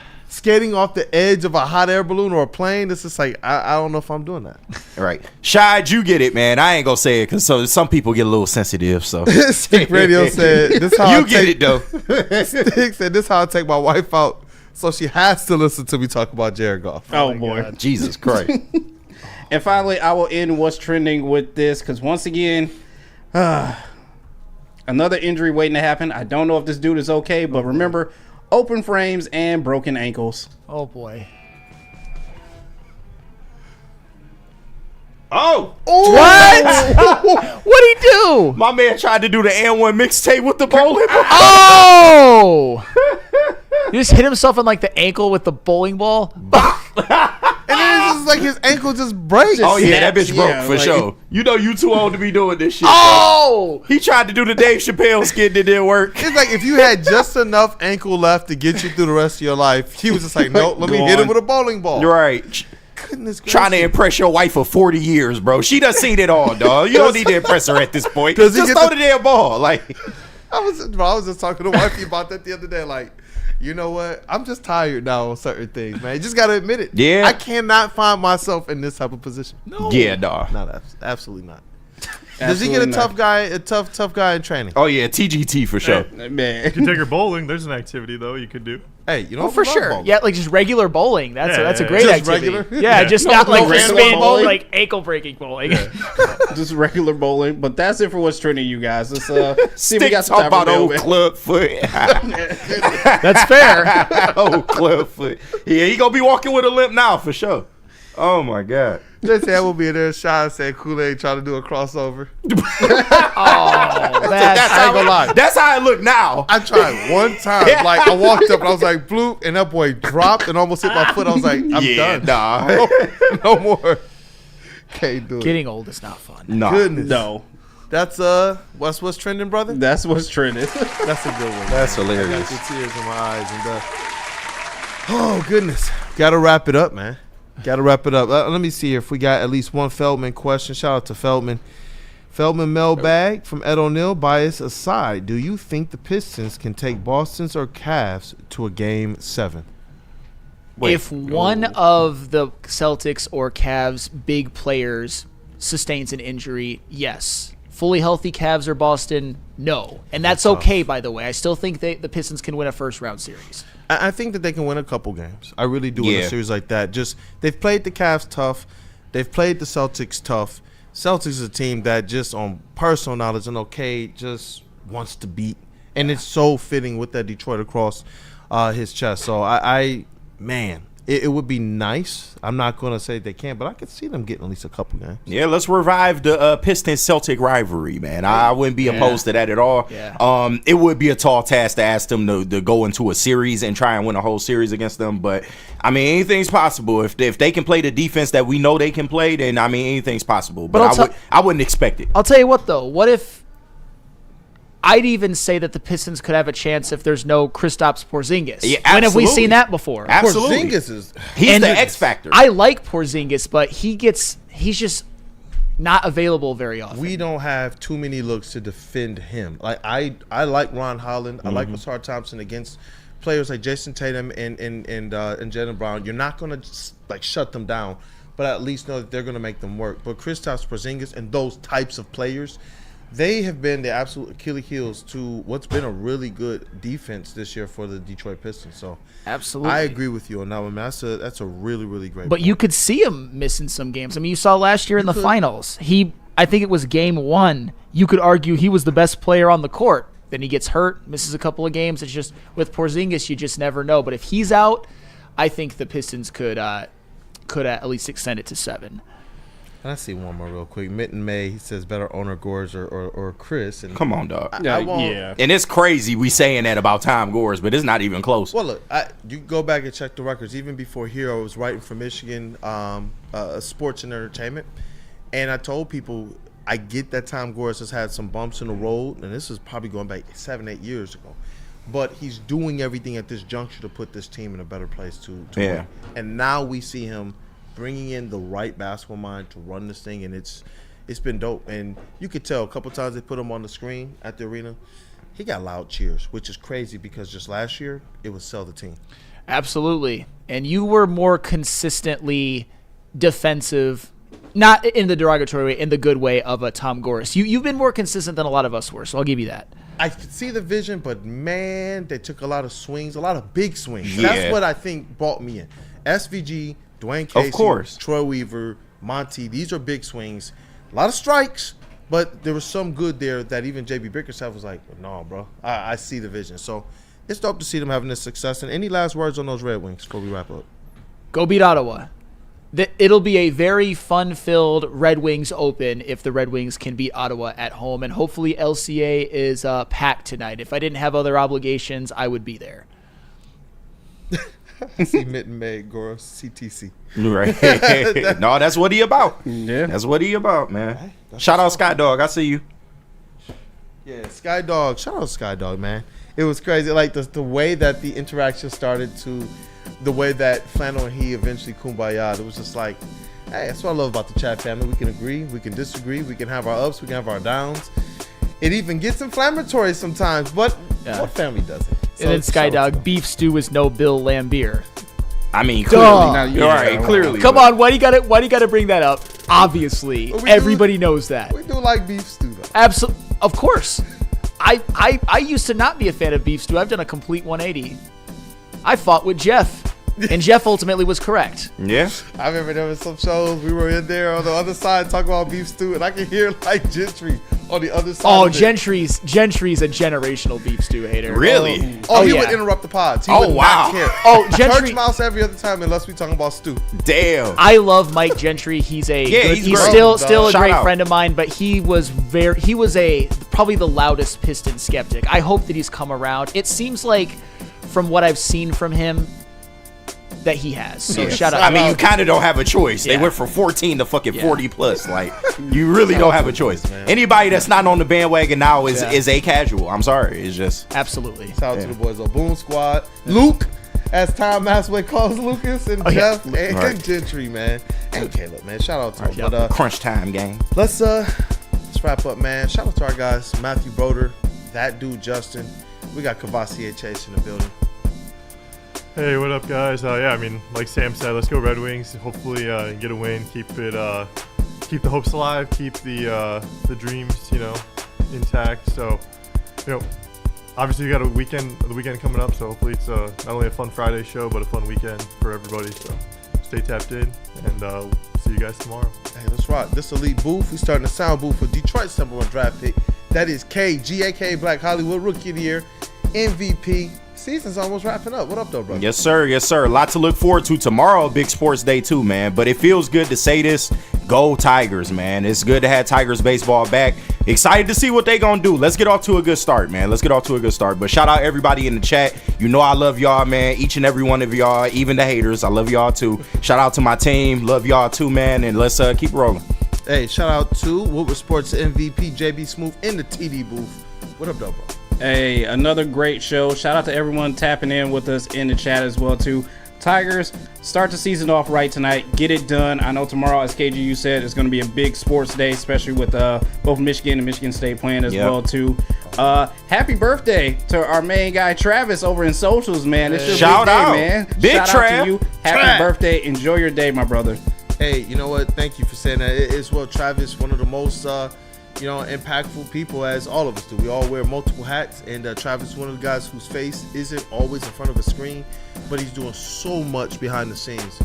off the edge of a hot air balloon or a plane, this is like I don't know if I'm doing that. Right, Shad, you get it, man. I ain't gonna say it because some people get a little sensitive. So Stick Radio said this how you get it though. Stick said this how I take my wife out so she has to listen to me talk about Jared Goff. Oh boy. Jesus Christ. And finally, I will end what's trending with this because once again, another injury waiting to happen. I don't know if this dude is okay, but remember, open frames and broken ankles. Oh boy. Oh. What? What'd he do? My man tried to do the N1 mixtape with the bowling ball. Oh! He just hit himself in like the ankle with the bowling ball. And then it's just like his ankle just breaks. Oh yeah, that bitch broke for sure. You know you too old to be doing this shit. Oh! He tried to do the Dave Chappelle skit that didn't work. It's like if you had just enough ankle left to get you through the rest of your life, he was just like, no, let me hit him with a bowling ball. Right. Goodness gracious. Trying to impress your wife for 40 years, bro. She done seen it all, dog. You don't need to impress her at this point. Just throw the damn ball. Like, I was just talking to wifey about that the other day. Like, you know what? I'm just tired now on certain things, man. You just got to admit it. Yeah. I cannot find myself in this type of position. No. Yeah, dog. Not absolutely not. Does he get a tough guy in training? Oh yeah, TGT for sure. Man. You can take her bowling. There's an activity though you could do. Hey, you know, for sure. bowling. Yeah, like just regular bowling. That's a great Just activity. regular? Yeah, just not like random spin bowling. like ankle breaking bowling. Just regular bowling. But that's it for what's trending, you guys. Let's see if we Stick got some talk time about for old mailbag. club foot. That's fair. Old club foot. Yeah, he gonna be walking with a limp now for sure. Oh my god. They say I will be in there. Sean said Kool-Aid trying to do a crossover. That's how it look now. I tried one time. Like I walked up and I was like, bloop, and that boy dropped and almost hit my foot. I was like, I'm done. Nah. No more. Can't do it. Getting old is not fun. Nah. Goodness. No. That's what's trending, brother? That's what's trending. That's a good one. That's I hilarious. got the tears in my eyes and oh goodness. Gotta wrap it up, man. Gotta wrap it up. Let me see if we got at least one Feldman question. Shout out to Feldman. Feldman Mailbag from Ed O'Neill. Bias aside, do you think the Pistons can take Boston's or Cavs to a game 7? If one of the Celtics or Cavs big players sustains an injury, yes. Fully healthy Cavs or Boston, no. And that's okay, by the way. I still think the Pistons can win a first-round series. I think that they can win a couple games. I really do in Yeah. a series like that. Just they've played the Cavs tough. They've played the Celtics tough. Celtics is a team that just on personal knowledge and just wants to beat. And it's so fitting with that Detroit across his chest. So it would be nice. I'm not going to say they can't, but I could see them getting at least a couple games. Yeah, let's revive the Pistons-Celtic rivalry, man. I wouldn't be opposed to that at all. Yeah. It would be a tall task to ask them to go into a series and try and win a whole series against them. But, I mean, anything's possible. If they can play the defense that we know they can play, then, I mean, anything's possible. But I wouldn't expect it. I'll tell you what, though. What if I'd even say that the Pistons could have a chance if there's no Kristaps Porzingis. Yeah, when have we absolutely. seen that before? Absolutely. Porzingis He's the X factor. I like Porzingis, but he's just not available very often. We don't have too many looks to defend him. Like I like Ron Holland. I like Masar Thompson against players like Jason Tatum and Jaylen Brown. You're not gonna shut them down, but at least know that they're gonna make them work. But Kristaps Porzingis and those types of players, they have been the absolute Achilles heels to what's been a really good defense this year for the Detroit Pistons. So absolutely, I agree with you on that one, man. That's a really, really great But point. you could see him missing some games. I mean, you saw last year in the finals. I think it was game 1. You could argue he was the best player on the court. Then he gets hurt, misses a couple of games. It's just with Porzingis, you just never know. But if he's out, I think the Pistons could at least extend it to 7. And I see one more real quick. Mitten May, he says better owner Gores or Chris. And Come on, dog. Yeah. And it's crazy we saying that about Tom Gores, but it's not even close. Well, look, you go back and check the records. Even before here, I was writing for Michigan Sports and Entertainment, and I told people I get that Tom Gores has had some bumps in the road, and this is probably going back 7-8 years ago. But he's doing everything at this juncture to put this team in a better place to win. And now we see him bringing in the right basketball mind to run this thing, and it's been dope. And you could tell a couple times they put him on the screen at the arena, he got loud cheers, which is crazy because just last year it was sell the team. Absolutely. And you were more consistently defensive, not in the derogatory way, in the good way of a Tom Gores. You've been more consistent than a lot of us were, so I'll give you that. I could see the vision, but man, they took a lot of swings, a lot of big swings. Yeah. That's what I think brought me in. SVG, Dwayne Casey, Of course. Troy Weaver, Monty. These are big swings. A lot of strikes, but there was some good there that even JB Bickerstaff was like, no, bro, I see the vision. So it's dope to see them having this success. And any last words on those Red Wings before we wrap up? Go beat Ottawa. It'll be a very fun-filled Red Wings Open if the Red Wings can beat Ottawa at home. And hopefully LCA is packed tonight. If I didn't have other obligations, I would be there. See Mitten May, Goro, CTC. Right. No, that's what he about. Yeah. That's what he about, man. Shout out Sky Dog. I see you. Yeah, Sky Dog. Shout out Sky Dog, man. It was crazy. Like the way that the interaction started to the way that Flannel and he eventually kumbaya. It was just like, hey, that's what I love about the chat family. We can agree, we can disagree, we can have our ups, we can have our downs. It even gets inflammatory sometimes, but what family doesn't? And then Skydog, beef stew is no Bill Lambier. I mean, clearly. You're right, clearly. Come on, why do you gotta bring that up? Obviously, everybody knows that. We do like beef stew, though. Absolutely, of course. I used to not be a fan of beef stew. I've done a complete 180. I fought with Jeff, and Jeff ultimately was correct. Yeah. I remember there was some shows we were in there on the other side talking about beef stew, and I could hear like Gentry on the other side. Oh, of it. Gentry's a generational beef stew hater. Really? Oh, he yeah. would interrupt the pods. He Oh, would wow. not care. Oh, Gentry. Church mouse every other time unless we talking about stew. Damn. I love Mike Gentry. He's a he's great. still a Shout great out. friend of mine, but he was probably the loudest Piston skeptic. I hope that he's come around. It seems like from what I've seen from him that he has. So shout out. I mean, you kind of don't have a choice. They Yeah. went from 14 to fucking 40 plus. Like, you really don't have a choice. Anybody that's not on the bandwagon now is a casual. I'm sorry. It's just. Absolutely. Shout out to the boys on Boom Squad. Luke, as Tom Masway calls Lucas, and Jeff and Right. Gentry, man. And Caleb, man. Shout out to him. But, Crunch time game. let's wrap up, man. Shout out to our guys, Matthew Broder, that dude Justin. We got Cavassier Chase in the building. Hey, what up, guys? Yeah, I mean, like Sam said, let's go Red Wings. Hopefully, get a win. Keep the hopes alive. Keep the dreams, intact. So, obviously, you got the weekend coming up. So hopefully, it's not only a fun Friday show, but a fun weekend for everybody. So stay tapped in, and see you guys tomorrow. Hey, let's rock. This elite booth. We starting a sound booth for Detroit's #1 draft pick. That is KG, aka Black Hollywood Rookie of the Year, MVP. Season's almost wrapping up. What up, though, bro? Yes, sir. Yes, sir. A lot to look forward to tomorrow. Big sports day, too, man. But it feels good to say this. Go Tigers, man. It's good to have Tigers baseball back. Excited to see what they going to do. Let's get off to a good start, man. Let's get off to a good start. But shout out everybody in the chat. You know I love y'all, man. Each and every one of y'all, even the haters. I love y'all, too. Shout out to my team. Love y'all, too, man. And let's keep rolling. Hey, shout out to Woodward Sports MVP JBSmooovv in the TD booth. What up, though, bro? Hey, another great show. Shout out to everyone tapping in with us in the chat as well, too. Tigers, start the season off right tonight. Get it done. I know tomorrow, as KG you said, it's going to be a big sports day, especially with both Michigan and Michigan State playing as well, too. Happy birthday to our main guy, Travis, over in socials, man. It's your Shout big day, out. man. Big Shout Trav. out to you. Happy birthday. Enjoy your day, my brother. Hey, you know what? Thank you for saying that. It is Travis, one of the most impactful people, as all of us do. We all wear multiple hats, and Travis is one of the guys whose face isn't always in front of a screen, but he's doing so much behind the scenes.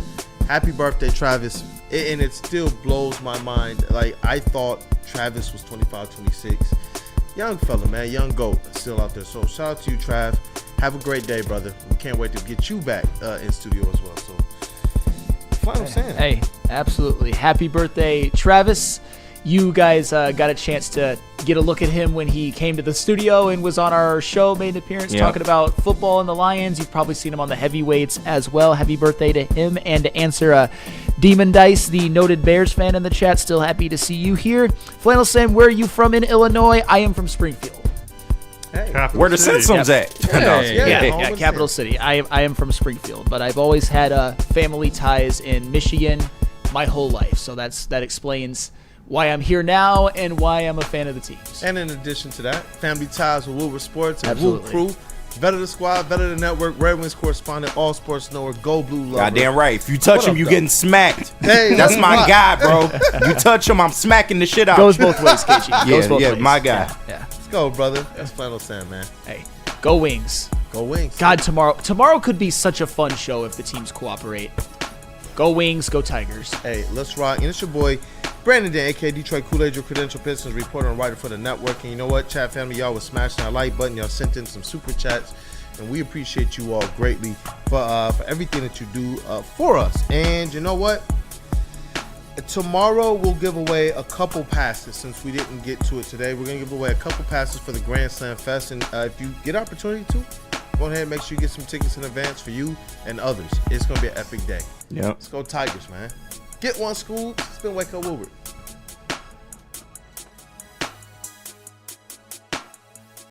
Happy birthday, Travis. And it still blows my mind. Like, I thought Travis was 25, 26. Young fella, man. Young GOAT still out there. So shout out to you, Trav. Have a great day, brother. We can't wait to get you back in studio as well. So that's what I'm saying. Hey, absolutely. Happy birthday, Travis. You guys got a chance to get a look at him when he came to the studio and was on our show, made an appearance talking about football and the Lions. You've probably seen him on the heavyweights as well. Happy birthday to him. And to answer Demon Dice, the noted Bears fan in the chat, still happy to see you here. Flannel saying, where are you from in Illinois? I am from Springfield. Hey. Where the Simpsons at? Yeah, Capital City. I am from Springfield, but I've always had family ties in Michigan my whole life. So that explains why I'm here now and why I'm a fan of the teams. And in addition to that, family ties with Woodward Sports and WUW Absolutely. Crew. Better the squad, better the network, Red Wings correspondent, all sports knower, go blue lover. Goddamn right. If you touch him, you getting smacked. Hey, that's my right. guy, bro. You touch him, I'm smacking the shit out. Goes both ways, KG. Goes both ways. My guy. Yeah. go, brother. That's Flannel Sam, man. Hey, go Wings. Go Wings. God, tomorrow could be such a fun show if the teams cooperate. Go Wings, go Tigers. Hey, let's rock. And it's your boy, Brandon Dan, a.k.a. Detroit Kool-Aid, your credential Pistons reporter and writer for the network. And you know what, chat family, y'all was smashing that like button. Y'all sent in some super chats. And we appreciate you all greatly for everything that you do for us. And you know what? Tomorrow we'll give away a couple passes since we didn't get to it today. We're going to give away a couple passes for the Grand Slam Fest. And if you get opportunity to, go ahead and make sure you get some tickets in advance for you and others. It's going to be an epic day. Yep. Let's go Tigers, man. Get one, school. It's been Wake Up Woodward.